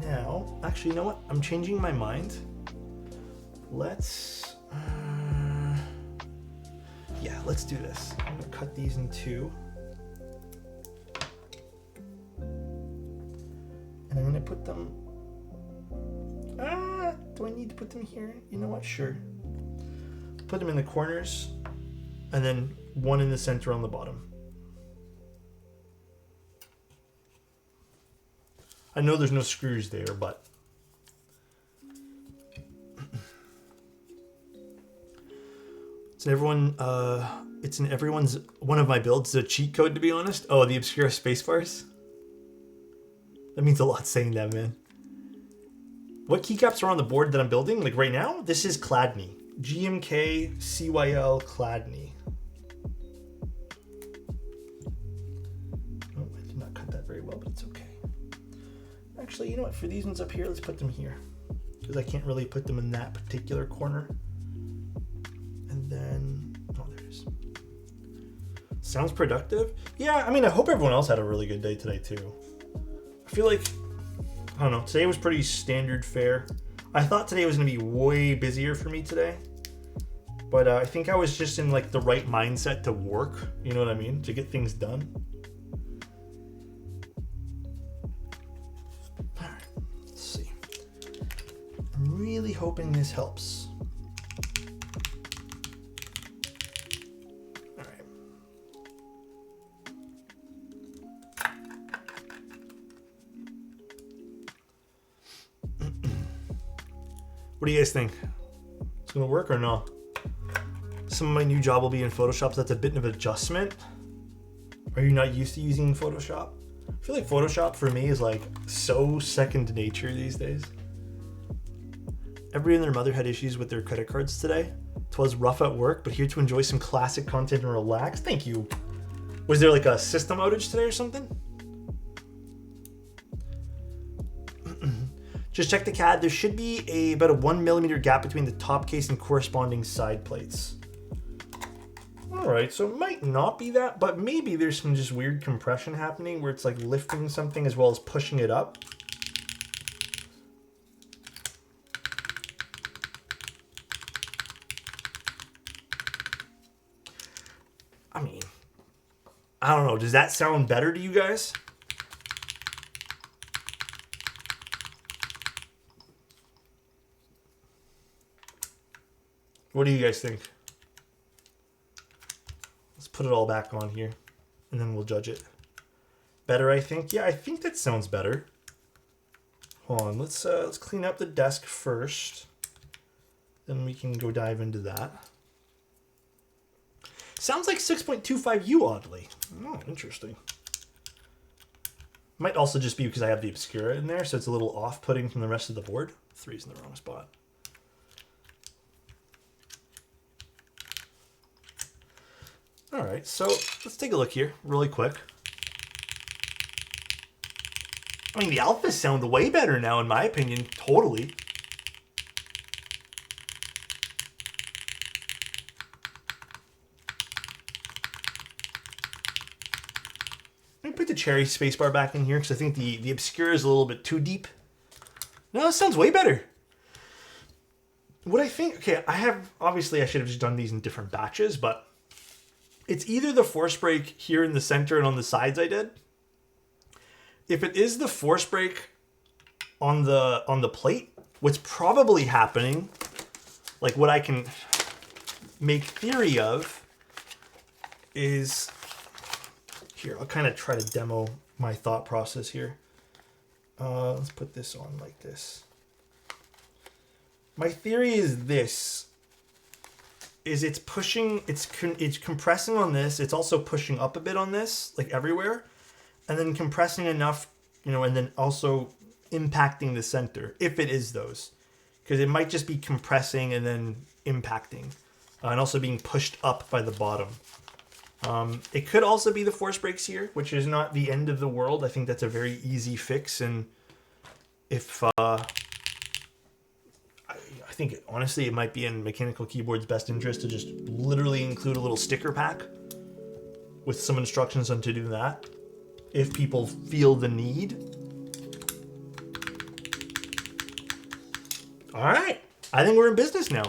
Now, actually, you know what? I'm changing my mind. Let's, yeah, let's do this. I'm gonna cut these in two. I'm gonna put them. Do I need to put them here? You know what? Sure. Put them in the corners, and then one in the center on the bottom. I know there's no screws there, but it's in everyone. It's in everyone's one of my builds. A cheat code, to be honest. Oh, the obscure spacebars. That means a lot saying that, man. What keycaps are on the board that I'm building? Like right now, this is Cladney. GMK CYL Cladney. Oh, I did not cut that very well, but it's okay. Actually, you know what? For these ones up here, let's put them here, because I can't really put them in that particular corner. And then, oh, there it is. Sounds productive. Yeah, I mean, I hope everyone else had a really good day today too. I feel like, I don't know, today was pretty standard fare. I thought today was going to be way busier for me today, but I think I was just in like the right mindset to work, you know what I mean, to get things done. All right, let's see. I'm really hoping this helps. All right. What do you guys think? It's gonna work or no? Some of my new job will be in Photoshop, so that's a bit of an adjustment. Are you not used to using Photoshop? I feel like Photoshop for me is like so second nature these days. Everybody and their mother had issues with their credit cards today. 'Twas rough at work, but here to enjoy some classic content and relax. Thank you. Was there like a system outage today or something? Just check the CAD. There should be about a 1 millimeter gap between the top case and corresponding side plates. All right, so it might not be that, but maybe there's some just weird compression happening where it's like lifting something as well as pushing it up. I mean, I don't know. Does that sound better to you guys? What do you guys think? Let's put it all back on here, and then we'll judge it. Better, I think. Yeah, I think that sounds better. Hold on. Let's clean up the desk first. Then we can go dive into that. Sounds like 6.25U oddly. Oh, interesting. Might also just be because I have the Obscura in there, so it's a little off-putting from the rest of the board. 3's in the wrong spot. All right, so let's take a look here really quick. I mean, the alphas sound way better now, in my opinion, totally. Let me put the cherry spacebar back in here because I think the Obscura is a little bit too deep. No, that sounds way better. What I think, okay, obviously I should have just done these in different batches, but it's either the force break here in the center and on the sides I did. If it is the force break on the plate, what's probably happening, like what I can make theory of, is here. I'll kind of try to demo my thought process here. Let's put this on like this. My theory is this. It's pushing, it's compressing on this. It's also pushing up a bit on this, like everywhere, and then compressing enough, you know, and then also impacting the center if it is those, because it might just be compressing and then impacting, and also being pushed up by the bottom. It could also be the force breaks here, which is not the end of the world. I think that's a very easy fix, and if I think, honestly, it might be in Mechanical Keyboard's best interest to just literally include a little sticker pack with some instructions on to do that, if people feel the need. All right, I think we're in business now.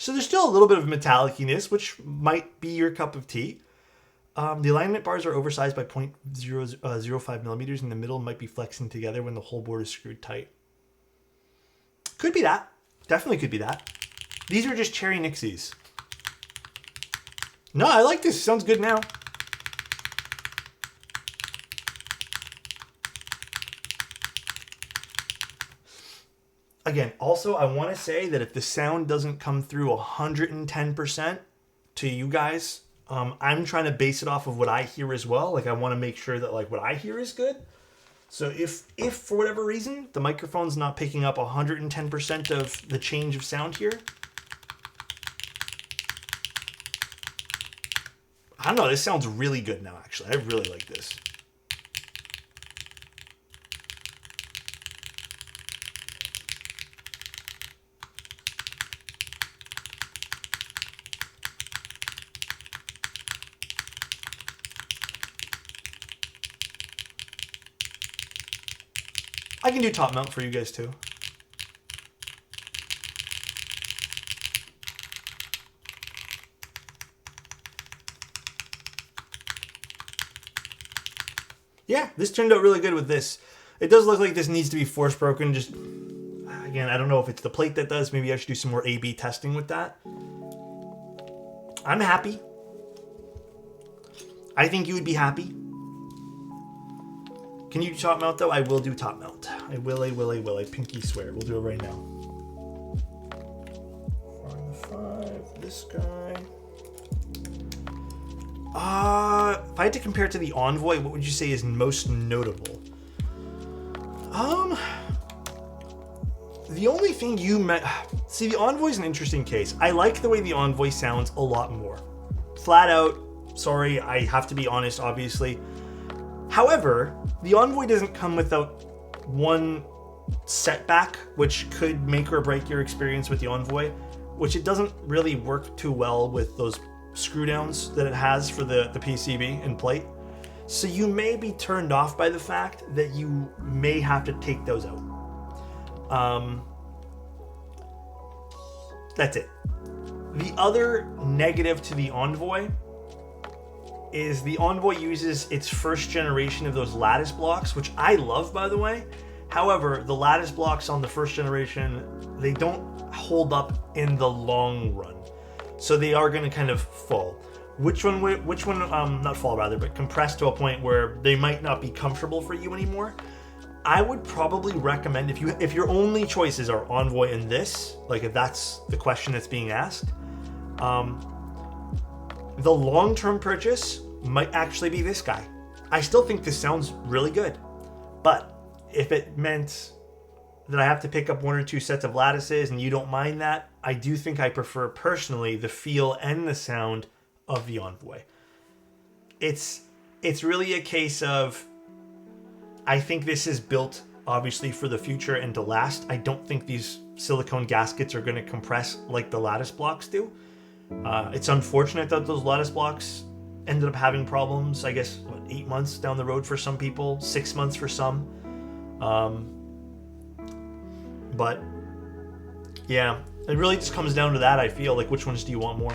So there's still a little bit of metalliciness, which might be your cup of tea. The alignment bars are oversized by 0.005 millimeters, and the middle might be flexing together when the whole board is screwed tight. Could be that. Definitely could be that. These are just cherry Nixies. No, I like this. Sounds good now. Again, also, I want to say that if the sound doesn't come through 110% to you guys, I'm trying to base it off of what I hear as well. Like, I want to make sure that like what I hear is good. So if for whatever reason the microphone's not picking up 110% of the change of sound here, I don't know, this sounds really good now, actually. I really like this. I can do top mount for you guys too. Yeah, this turned out really good with this. It does look like this needs to be force broken. Just, again, I don't know if it's the plate that does. Maybe I should do some more A/B testing with that. I'm happy. I think you would be happy. Can you do top mount though? I will do top mount. I will. I pinky swear. We'll do it right now. 5, this guy. If I had to compare it to the Envoy, what would you say is most notable? The only thing you see, the Envoy's an interesting case. I like the way the Envoy sounds a lot more. Flat out, sorry, I have to be honest, obviously. However, the Envoy doesn't come without one setback, which could make or break your experience with the Envoy, which it doesn't really work too well with those screw downs that it has for the PCB and plate. So you may be turned off by the fact that you may have to take those out. That's it. The other negative to the Envoy is the Envoy uses its first generation of those lattice blocks, which I love, by the way. However, the lattice blocks on the first generation, they don't hold up in the long run. So they are going to kind of fall. Which one, not fall rather, but compress to a point where they might not be comfortable for you anymore. I would probably recommend, if your only choices are Envoy and this, like if that's the question that's being asked, the long-term purchase might actually be this guy. I still think this sounds really good, but if it meant that I have to pick up 1 or 2 sets of lattices and you don't mind that, I do think I prefer personally the feel and the sound of the Envoy. It's really a case of, I think this is built obviously for the future and to last. I don't think these silicone gaskets are going to compress like the lattice blocks do. It's unfortunate that those lattice blocks ended up having problems, I guess, 8 months down the road for some people, 6 months for some. But yeah, it really just comes down to that. I feel like, which ones do you want more?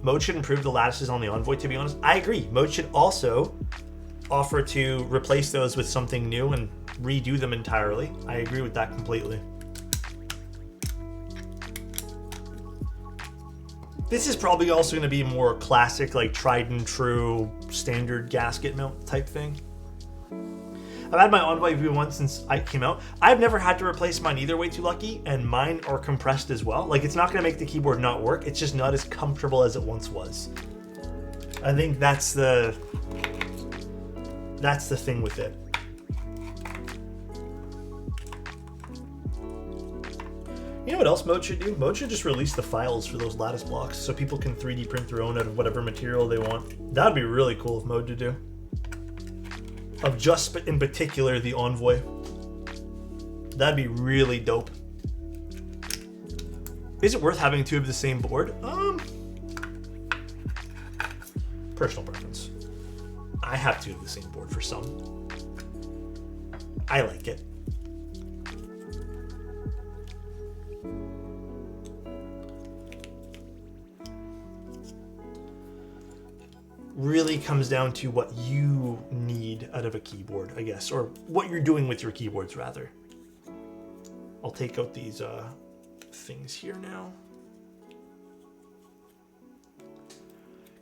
Mode should improve the lattices on the Envoy, to be honest. I agree. Mode should also offer to replace those with something new and redo them entirely. I agree with that completely. This is probably also going to be more classic, like tried and true standard gasket mount type thing. I've had my Envoy V1 since I came out. I've never had to replace mine either, way too lucky, and mine are compressed as well. Like, it's not going to make the keyboard not work, it's just not as comfortable as it once was. I think that's the thing with it. You know what else Mode should do? Mode should just release the files for those lattice blocks so people can 3D print their own out of whatever material they want. That'd be really cool of Mode to do. Of just in particular the Envoy. That'd be really dope. Is it worth having 2 of the same board? Personal preference. I have 2 of the same board for some. I like it. really comes down to what you need out of a keyboard, I guess, or what you're doing with your keyboards, rather. I'll take out these things here now.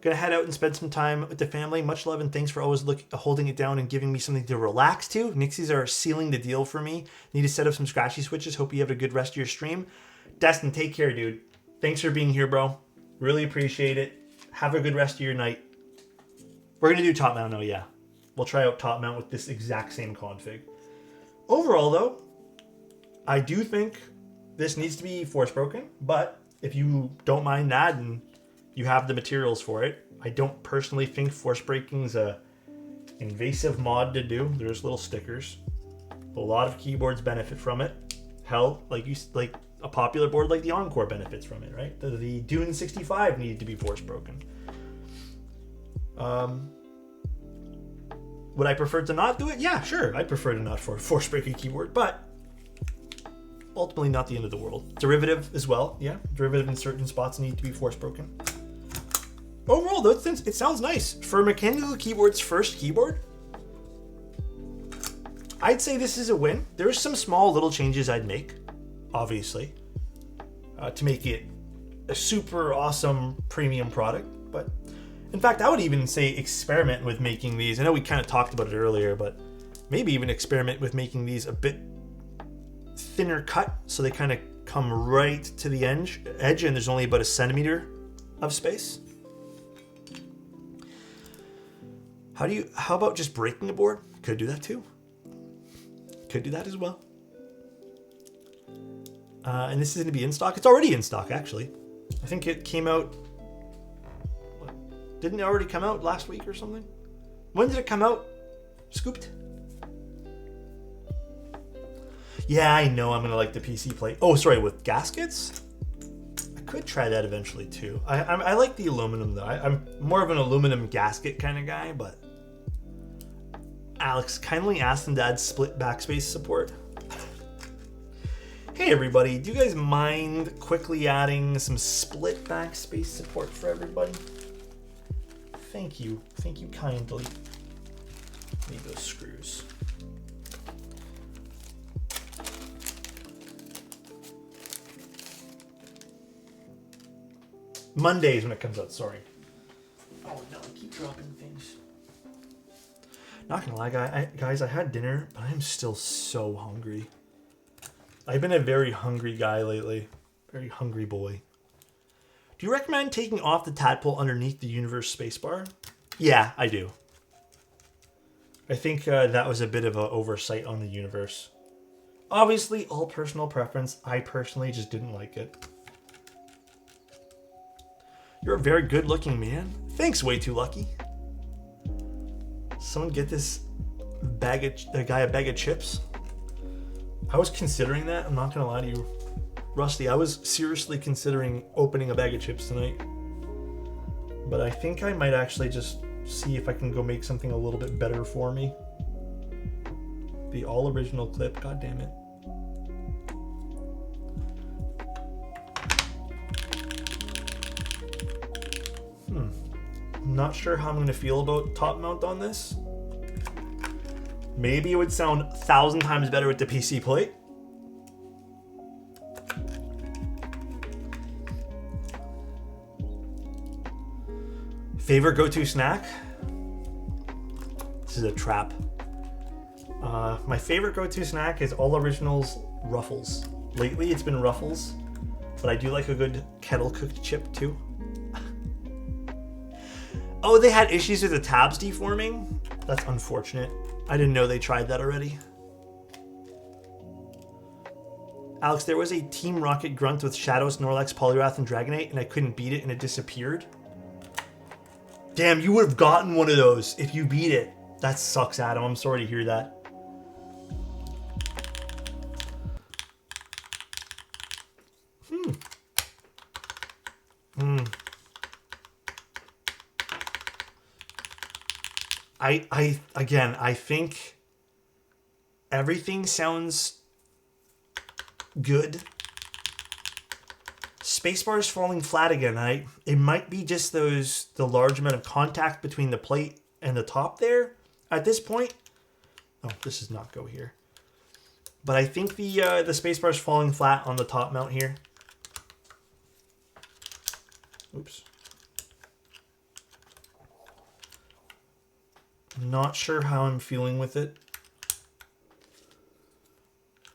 Gonna head out and spend some time with the family. Much love and thanks for always holding it down and giving me something to relax to. Nixies are sealing the deal for me. Need to set up some scratchy switches. Hope you have a good rest of your stream. Destin, take care, dude. Thanks for being here, bro. Really appreciate it. Have a good rest of your night. We're gonna do top mount now, yeah. We'll try out top mount with this exact same config. Overall, though, I do think this needs to be force broken, but if you don't mind that and you have the materials for it, I don't personally think force breaking is a invasive mod to do. There's little stickers. A lot of keyboards benefit from it. Hell, like a popular board like the Encore benefits from it, right? The Dune 65 needed to be force broken. Would I prefer to not do it? Yeah, sure. I'd prefer to not force break a keyboard, but ultimately not the end of the world. Derivative as well, yeah. Derivative in certain spots need to be force broken. Overall, though, it sounds nice. For mechanical keyboard's first keyboard, I'd say this is a win. There's some small little changes I'd make, obviously, to make it a super awesome premium product. But in fact, I would even say experiment with making these. I know we kind of talked about it earlier, but maybe even experiment with making these a bit thinner cut so they kind of come right to the edge and there's only about a centimeter of space. How about just breaking a board? Could do that too. Could do that as well. And this is going to be in stock. It's already in stock, actually. I think it came out... Didn't it already come out last week or something? When did it come out? Scooped? Yeah, I know I'm going to like the PC plate. Oh, sorry, with gaskets? I could try that eventually too. I like the aluminum though. I'm more of an aluminum gasket kind of guy, but... Alex, kindly ask them to add split backspace support. Hey everybody, do you guys mind quickly adding some split backspace support for everybody? Thank you kindly. Need those screws. Mondays when it comes out, sorry. Oh no, I keep dropping things. Not gonna lie, guys, I had dinner, but I'm still so hungry. I've been a very hungry guy lately. Very hungry boy. Do you recommend taking off the tadpole underneath the universe spacebar? Yeah, I do. I think that was a bit of an oversight on the universe. Obviously, all personal preference. I personally just didn't like it. You're a very good looking man. Thanks, way too lucky. Someone get this guy a bag of chips. I was considering that. I'm not gonna lie to you, Rusty. I was seriously considering opening a bag of chips tonight. But I think I might actually just see if I can go make something a little bit better for me. The all original clip, god damn it. I'm not sure how I'm going to feel about top mount on this. Maybe it would sound 1,000 times better with the PC plate. Favorite go-to snack? This is a trap. My favorite go-to snack is All Originals Ruffles. Lately it's been Ruffles, but I do like a good kettle-cooked chip too. Oh, they had issues with the tabs deforming? That's unfortunate. I didn't know they tried that already. Alex, there was a Team Rocket grunt with Shadow, Snorlax, Poliwrath, and Dragonite, and I couldn't beat it and it disappeared. Damn, you would have gotten one of those if you beat it. That sucks, Adam. I'm sorry to hear that. I think everything sounds good. spacebar is falling flat again. It might be just the large amount of contact between the plate and the top there at this point. Oh, this does not go here. But I think the spacebar is falling flat on the top mount here. Oops. Not sure how I'm feeling with it.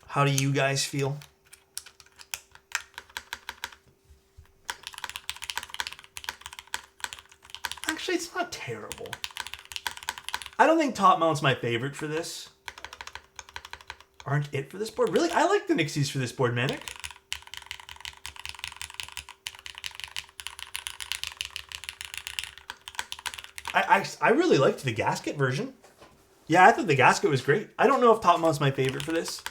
How do you guys feel? Actually, it's not terrible. I don't think top mount's my favorite for this. Aren't it for this board? Really? I like the Nixies for this board, Manic. I really liked the gasket version. Yeah, I thought the gasket was great. I don't know if top mount's my favorite for this.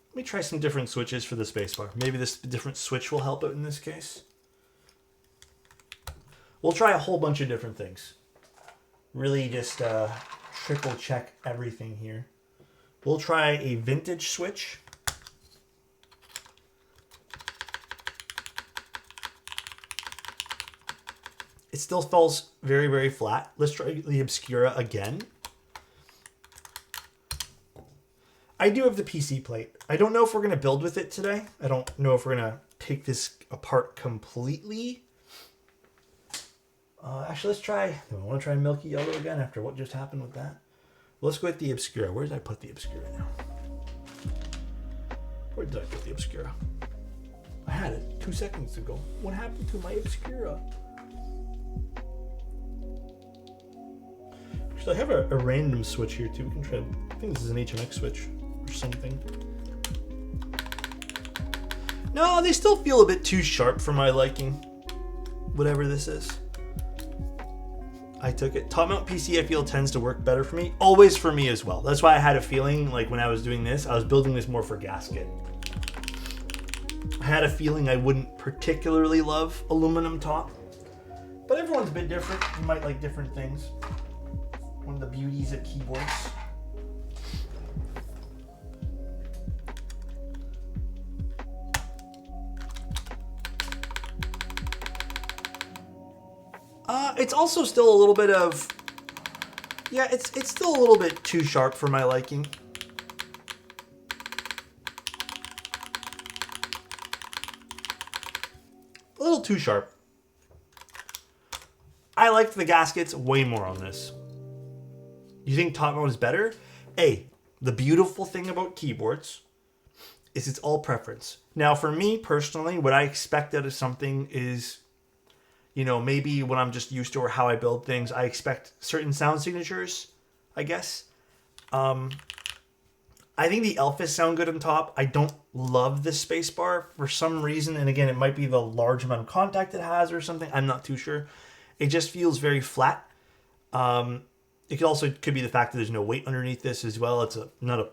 Let me try some different switches for the spacebar. Maybe this different switch will help out in this case. We'll try a whole bunch of different things. Really just triple check everything here. We'll try a vintage switch. It still falls very, very flat. Let's try the Obscura again. I do have the PC plate. I don't know if we're going to build with it today. I don't know if we're going to take this apart completely. Actually, let's try... I want to try Milky Yellow again after what just happened with that. Let's go with the Obscura. Where did I put the Obscura now? Where did I put the Obscura? I had it 2 seconds ago. What happened to my Obscura? Actually, I have a random switch here too. We can try... I think this is an HMX switch or something. No, they still feel a bit too sharp for my liking. Whatever this is. I took it. Top mount PC I feel tends to work better for me. Always for me as well. That's why I had a feeling like when I was doing this, I was building this more for gasket. I had a feeling I wouldn't particularly love aluminum top. But everyone's a bit different. You might like different things. One of the beauties of keyboards. It's also still a little bit of... Yeah, it's still a little bit too sharp for my liking. A little too sharp. I liked the gaskets way more on this. You think top mount is better? Hey, the beautiful thing about keyboards is it's all preference. Now, for me personally, what I expect out of something is... You know, maybe when I'm just used to or how I build things, I expect certain sound signatures, I guess. I think the Elfis sound good on top. I don't love the spacebar for some reason. And again, it might be the large amount of contact it has or something. I'm not too sure. It just feels very flat. It could be the fact that there's no weight underneath this as well. It's not a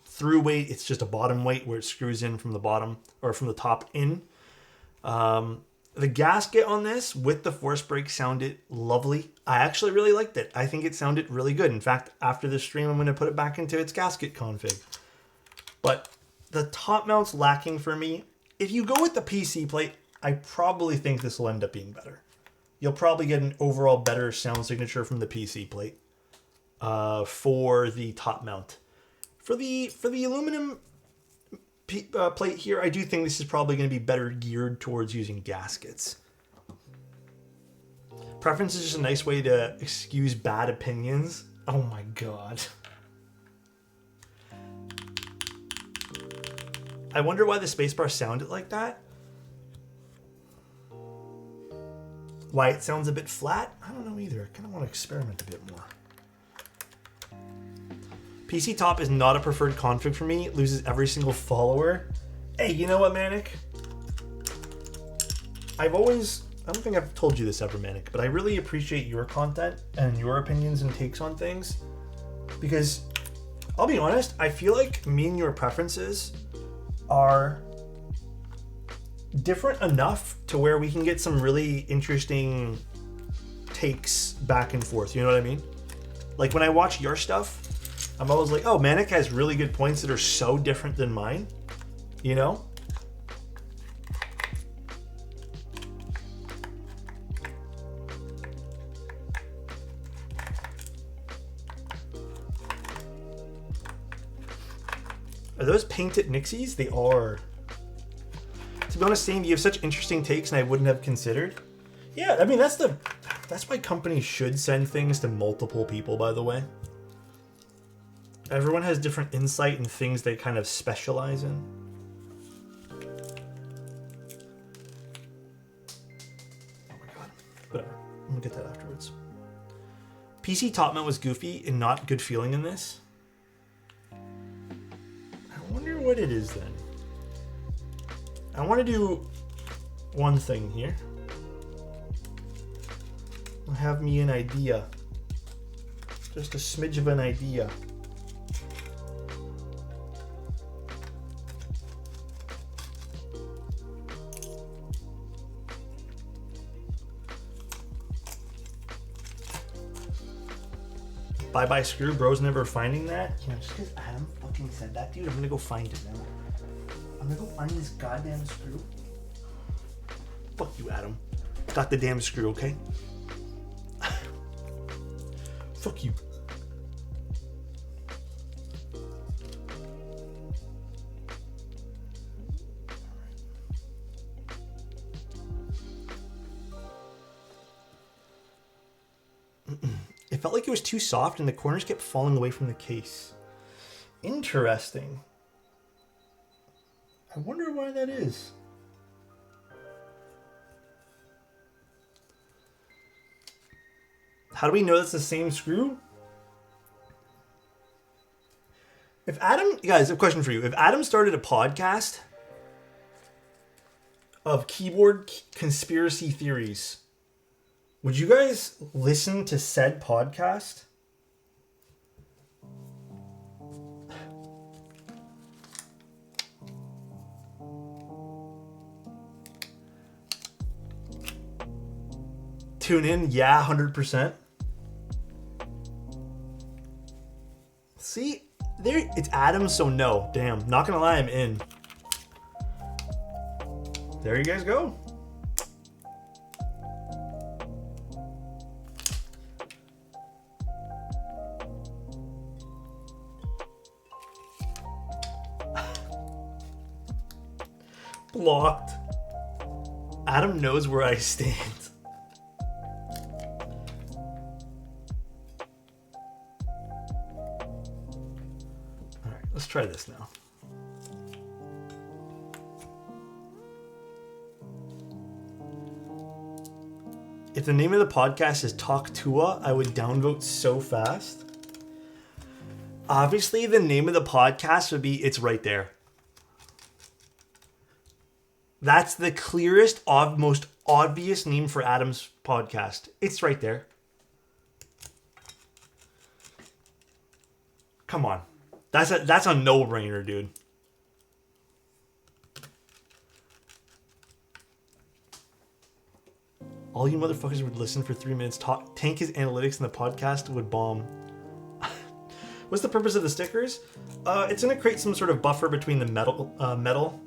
through weight. It's just a bottom weight where it screws in from the bottom or from the top in. The gasket on this with the force break sounded lovely. I actually really liked it. I think it sounded really good. In fact, after this stream, I'm going to put it back into its gasket config. But the top mount's lacking for me. If you go with the PC plate, I probably think this will end up being better. You'll probably get an overall better sound signature from the PC plate for the top mount. For the aluminum plate here, I do think this is probably going to be better geared towards using gaskets. Preference is just a nice way to excuse bad opinions. Oh my god. I wonder why the spacebar sounded like that. Why it sounds a bit flat? I don't know either. I kind of want to experiment a bit more. PC top is not a preferred config for me. It loses every single follower. Hey, you know what, Manic? I don't think I've told you this ever, Manic, but I really appreciate your content and your opinions and takes on things. Because, I'll be honest, I feel like me and your preferences are different enough to where we can get some really interesting takes back and forth. You know what I mean? Like, when I watch your stuff, I'm always like, oh, Manic has really good points that are so different than mine, you know? Are those painted Nixies? They are. To be honest, Sam, you have such interesting takes and I wouldn't have considered. Yeah, I mean, that's why companies should send things to multiple people, by the way. Everyone has different insight and things they kind of specialize in. Oh my god. Whatever. I'm gonna get that afterwards. PC top mount was goofy and not good feeling in this. I wonder what it is then. I want to do one thing here. I'll have me an idea. Just a smidge of an idea. Bye-bye screw, bro's never finding that. You know, just because Adam fucking said that, dude, I'm gonna go find it now. I'm gonna go find this goddamn screw. Fuck you, Adam. Got the damn screw, okay? Fuck you. It felt like it was too soft and the corners kept falling away from the case. Interesting. I wonder why that is. How do we know that's the same screw? If Adam, guys, a question for you. If Adam started a podcast of keyboard conspiracy theories, would you guys listen to said podcast? Tune in, yeah, 100%. See, there, it's Adam, so no. Damn, not gonna lie, I'm in. There you guys go. Blocked. Adam knows where I stand. Alright, let's try this now. If the name of the podcast is Talk Tua, I would downvote so fast. Obviously, the name of the podcast would be It's Right There. That's the clearest, most obvious name for Adam's podcast. It's right there. Come on. That's a no-brainer, dude. All you motherfuckers would listen for 3 minutes, tank his analytics, and the podcast would bomb. What's the purpose of the stickers? It's going to create some sort of buffer between the metal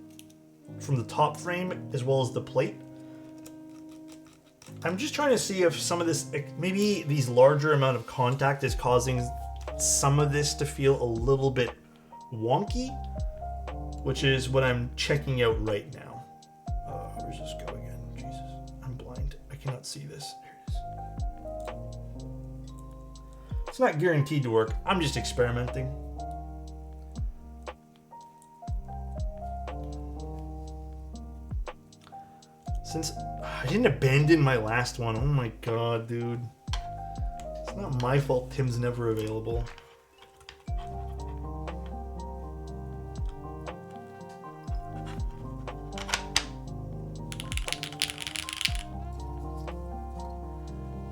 from the top frame as well as the plate. I'm just trying to see if some of this, maybe these larger amount of contact is causing some of this to feel a little bit wonky, which is what I'm checking out right now. Where's this go again? Jesus, I'm blind. I cannot see this. There it is. It's not guaranteed to work. I'm just experimenting. Since I didn't abandon my last one. Oh my god, dude. It's not my fault Tim's never available.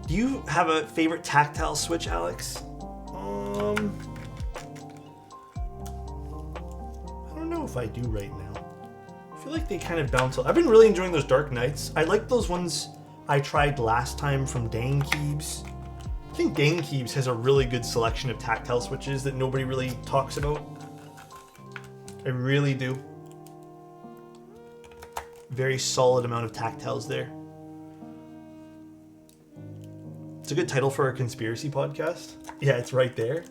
Do you have a favorite tactile switch, Alex? I don't know if I do right now. I feel like they kind of bounce. I've been really enjoying those Dark Knights. I like those ones I tried last time from Dane Keebs. I think Dane Keebs has a really good selection of tactile switches that nobody really talks about. I really do. Very solid amount of tactiles there. It's a good title for a conspiracy podcast. Yeah, it's right there.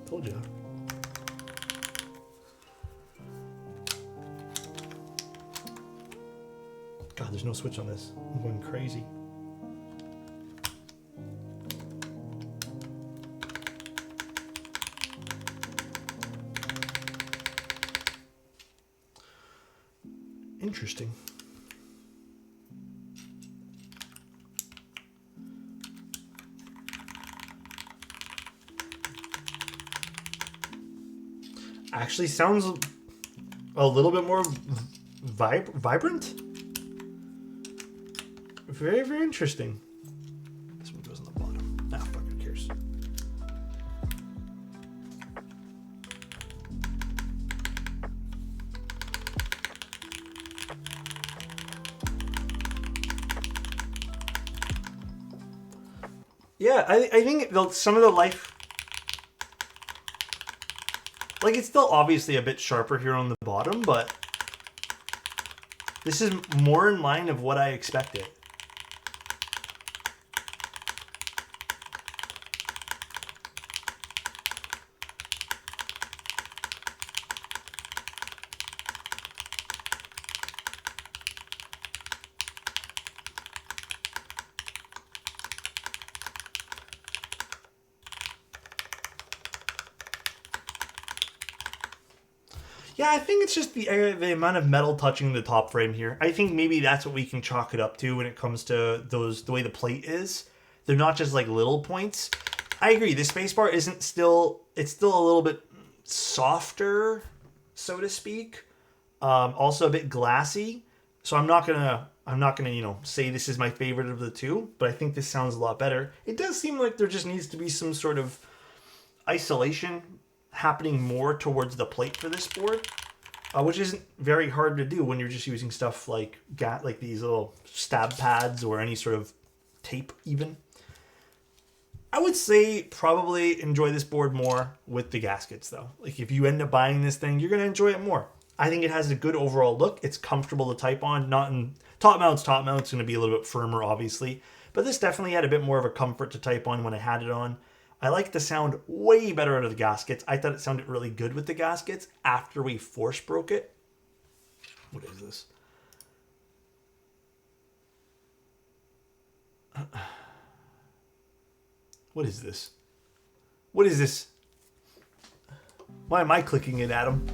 Told you. there's no switch on this. I'm going crazy. Interesting. Actually sounds a little bit more vibrant. Very, very interesting. This one goes on the bottom. Ah, fuck, who cares? Yeah, I think some of the life... Like, it's still obviously a bit sharper here on the bottom, but this is more in line of what I expected. Yeah, I think it's just the amount of metal touching the top frame here. I think maybe that's what we can chalk it up to when it comes to the way the plate is. They're not just like little points. I agree. The spacebar it's still a little bit softer, so to speak. Also a bit glassy. So I'm not gonna say this is my favorite of the two, but I think this sounds a lot better. It does seem like there just needs to be some sort of isolation happening more towards the plate for this board, which isn't very hard to do when you're just using stuff like these little stab pads or any sort of tape even. I would say probably enjoy this board more with the gaskets though. Like if you end up buying this thing, you're going to enjoy it more. I think it has a good overall look. It's comfortable to type on. Not in top mount's going to be a little bit firmer obviously, but this definitely had a bit more of a comfort to type on when I had it on. I like the sound way better out of the gaskets. I thought it sounded really good with the gaskets after we force broke it. What is this? What is this? What is this? Why am I clicking it, Adam?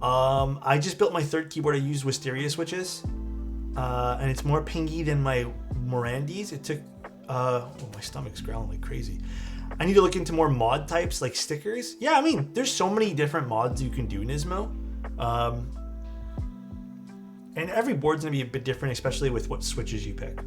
I just built my third keyboard. I used Wisteria switches. And it's more pingy than my Morandis. It took... oh, my stomach's growling like crazy. I need to look into more mod types like stickers. Yeah, I mean, there's so many different mods you can do, Nismo. And every board's gonna be a bit different, especially with what switches you pick.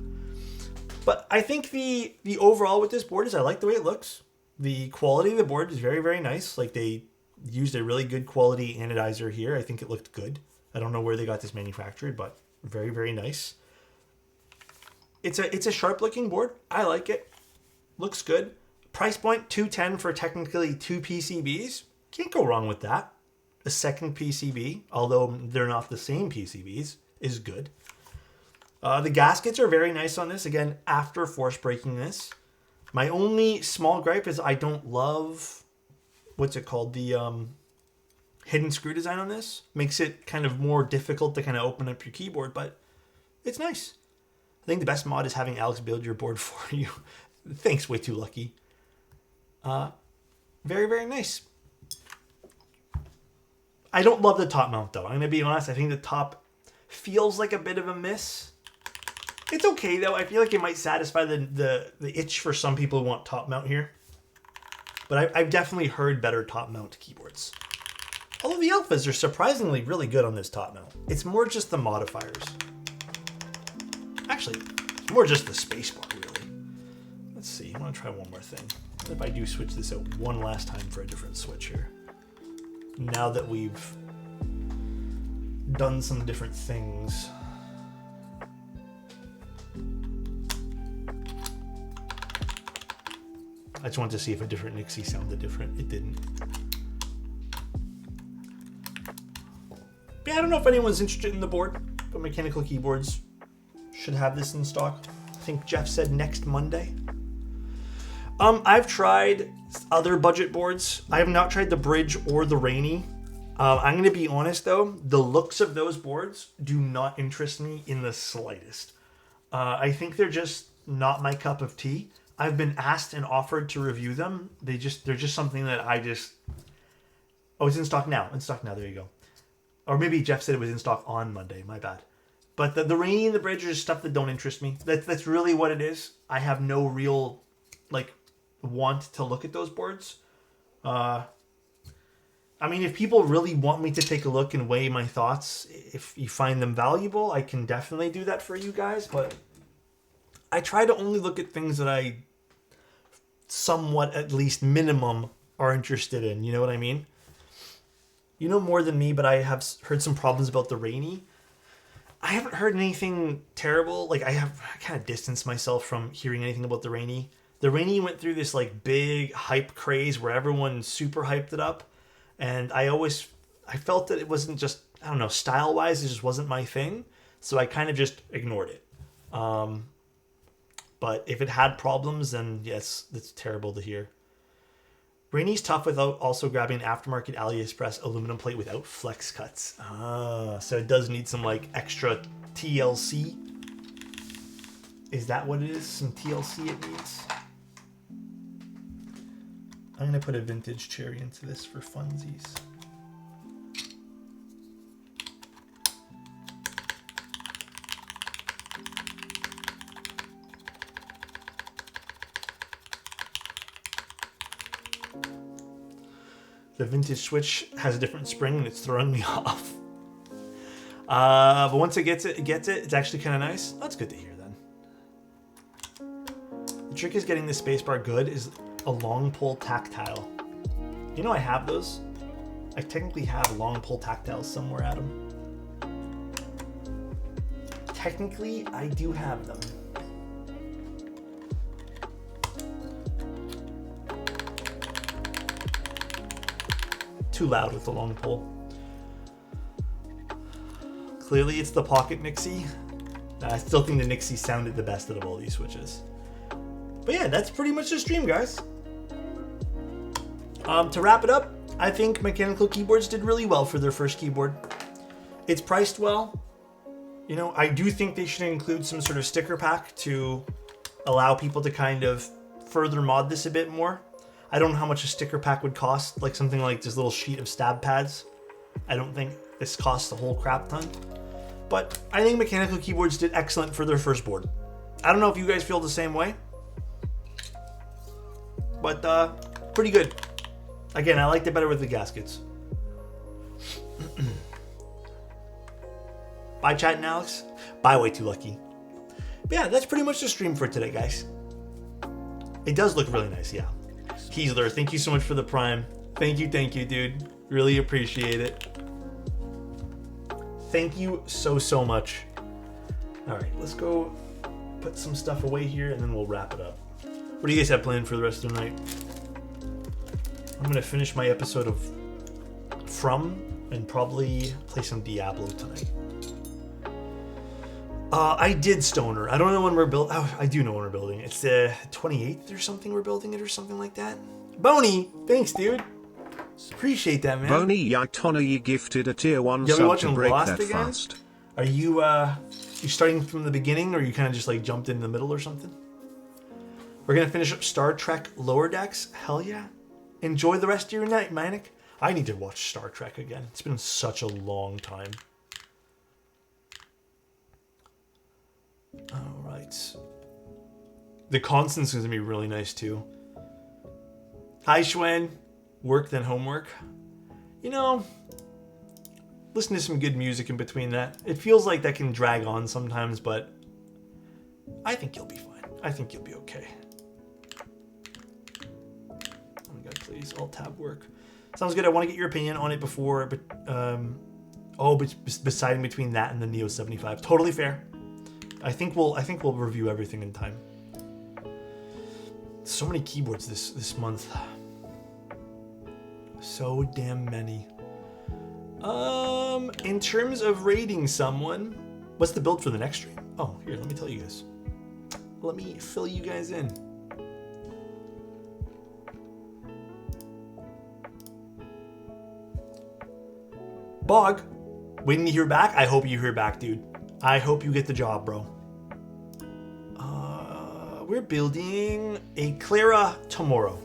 But I think the overall with this board is I like the way it looks. The quality of the board is very, very nice. Like they used a really good quality anodizer here. I think it looked good. I don't know where they got this manufactured, but very, very nice. It's a sharp looking board. I like it. Looks good. Price point $210 for technically two PCBs. Can't go wrong with that. A second PCB, although they're not the same PCBs, is good. The gaskets are very nice on this. Again, after force breaking this. My only small gripe is I don't love, what's it called? The hidden screw design on this. Makes it kind of more difficult to kind of open up your keyboard, but it's nice. I think the best mod is having Alex build your board for you. Thanks, way too lucky. Very, very nice. I don't love the top mount though. I'm going to be honest. I think the top feels like a bit of a miss. It's okay though. I feel like it might satisfy the itch for some people who want top mount here. But I've definitely heard better top mount keyboards. Although the alphas are surprisingly really good on this top mount. It's more just the modifiers. Actually, it's more just the spacebar, really. Let's see. I want to try one more thing. What if I do switch this out one last time for a different switch here? Now that we've done some different things. I just wanted to see if a different Nixie sounded different. It didn't. Yeah, I don't know if anyone's interested in the board, but mechanical keyboards should have this in stock. I think Jeff said next Monday. I've tried other budget boards. I have not tried the Bridge or the Rainy. I'm going to be honest, though. The looks of those boards do not interest me in the slightest. I think they're just not my cup of tea. I've been asked and offered to review them. They're just something that I just... Oh, it's in stock now. In stock now. There you go. Or maybe Jeff said it was in stock on Monday. My bad. But the Rainy and the Bridge are just stuff that don't interest me. That's really what it is. I have no real, like, want to look at those boards. I mean, if people really want me to take a look and weigh my thoughts, if you find them valuable, I can definitely do that for you guys. But I try to only look at things that I somewhat, at least minimum, are interested in. You know what I mean? You know more than me, but I have heard some problems about the Rainy. I haven't heard anything terrible. Like, I kind of distanced myself from hearing anything about the Rainy. The Rainy went through this, like, big hype craze where everyone super hyped it up. And I felt that it wasn't just, I don't know, style-wise, it just wasn't my thing. So I kind of just ignored it. But if it had problems, then yes, that's terrible to hear. Rainy's tough without also grabbing an aftermarket AliExpress aluminum plate without flex cuts. So it does need some, like, extra TLC. Is that what it is? Some TLC it needs? I'm going to put a vintage cherry into this for funsies. The vintage Switch has a different spring and it's throwing me off. But once it gets it, it's actually kind of nice. That's good to hear then. The trick is getting the spacebar good is a long pull tactile. You know I have those? I technically have long pull tactiles somewhere, Adam. Technically, I do have them. Too loud with the long pull. Clearly it's the Pocket Nixie. I still think the Nixie sounded the best out of all these switches. But yeah, that's pretty much the stream, guys. To wrap it up, I think Mechanical Keyboards did really well for their first keyboard. It's priced well. You know, I do think they should include some sort of sticker pack to allow people to kind of further mod this a bit more. I don't know how much a sticker pack would cost, like something like this little sheet of stab pads. I don't think this costs a whole crap ton. But I think Mechanical Keyboards did excellent for their first board. I don't know if you guys feel the same way. But pretty good. Again, I liked it better with the gaskets. Bye, Chat and Alex. Bye, way too lucky. But yeah, that's pretty much the stream for today, guys. It does look really nice, yeah. Keesler, thank you so much for the Prime. Thank you, dude. Really appreciate it. Thank you so much. All right, let's go put some stuff away here and then we'll wrap it up. What do you guys have planned for the rest of the night? I'm going to finish my episode of From and probably play some Diablo tonight. I did Stoner. I don't know when we're building. Oh, I do know when we're building. It's the 28th or something we're building it or something like that. Boney, thanks, dude. Appreciate that, man. Boney Yatona, you gifted a tier 1 sub to break Lost that again? fast. Are you starting from the beginning or you kind of just like jumped in the middle or something? We're going to finish up Star Trek Lower Decks. Hell yeah. Enjoy the rest of your night, Manic. I need to watch Star Trek again. It's been such a long time. All right. The Constant's going to be really nice too. Hi, Schwen. Work then homework. You know, listen to some good music in between that. It feels like that can drag on sometimes, but I think you'll be fine. I think you'll be okay. Oh my god, please. Alt-tab work. Sounds good. I want to get your opinion on it before, but deciding between that and the Neo 75. Totally fair. I think we'll review everything in time. So many keyboards this month. So damn many. In terms of rating someone, what's the build for the next stream? Oh, here, let me tell you guys. Let me fill you guys in. Bog, waiting to hear back. I hope you hear back, dude. I hope you get the job, bro. We're building a Clara tomorrow.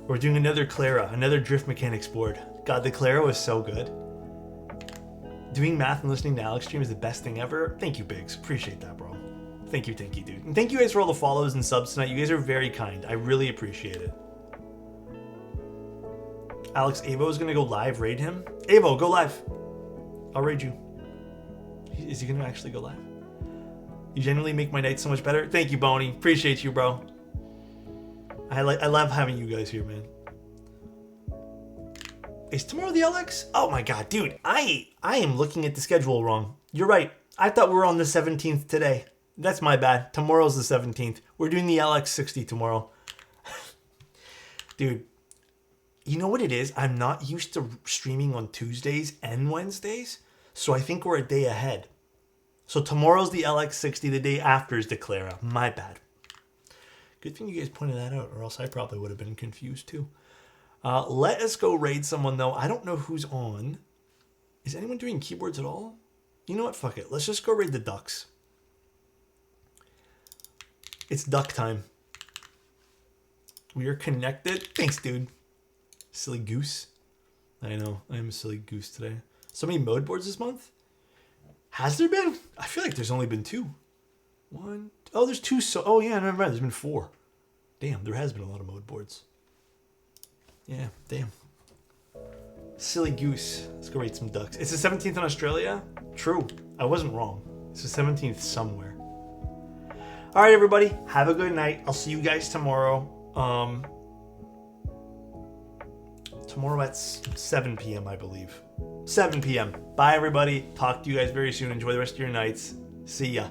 We're doing another Clara, another drift mechanics board. God, the Clara was so good. Doing math and listening to Alex stream is the best thing ever. Thank you, Biggs. Appreciate that, bro. Thank you, dude. And thank you guys for all the follows and subs tonight. You guys are very kind. I really appreciate it. Alex, Avo is going to go live. Raid him. Avo, go live. I'll raid you. Is he going to actually go live? You genuinely make my night so much better. Thank you, Boney. Appreciate you, bro. I love having you guys here, man. Is tomorrow the LX? Oh my god, dude. I am looking at the schedule wrong. You're right. I thought we were on the 17th today. That's my bad. Tomorrow's the 17th. We're doing the LX60 tomorrow. Dude, you know what it is? I'm not used to streaming on Tuesdays and Wednesdays, so I think we're a day ahead. So tomorrow's the LX60, the day after is the Clara. My bad. Good thing you guys pointed that out, or else I probably would have been confused too. Let us go raid someone, though. I don't know who's on. Is anyone doing keyboards at all? You know what? Fuck it. Let's just go raid the ducks. It's duck time. We are connected. Thanks, dude. Silly goose. I know. I am a silly goose today. So many mode boards this month? Has there been? I feel like there's only been 2. 1. Oh, there's 2. So, oh, yeah, never mind. There's been 4. Damn, there has been a lot of mode boards. Yeah, damn. Silly goose. Let's go raid some ducks. It's the 17th in Australia? True. I wasn't wrong. It's the 17th somewhere. All right, everybody. Have a good night. I'll see you guys tomorrow. Tomorrow at 7 p.m., I believe. 7 p.m. Bye, everybody. Talk to you guys very soon. Enjoy the rest of your nights. See ya.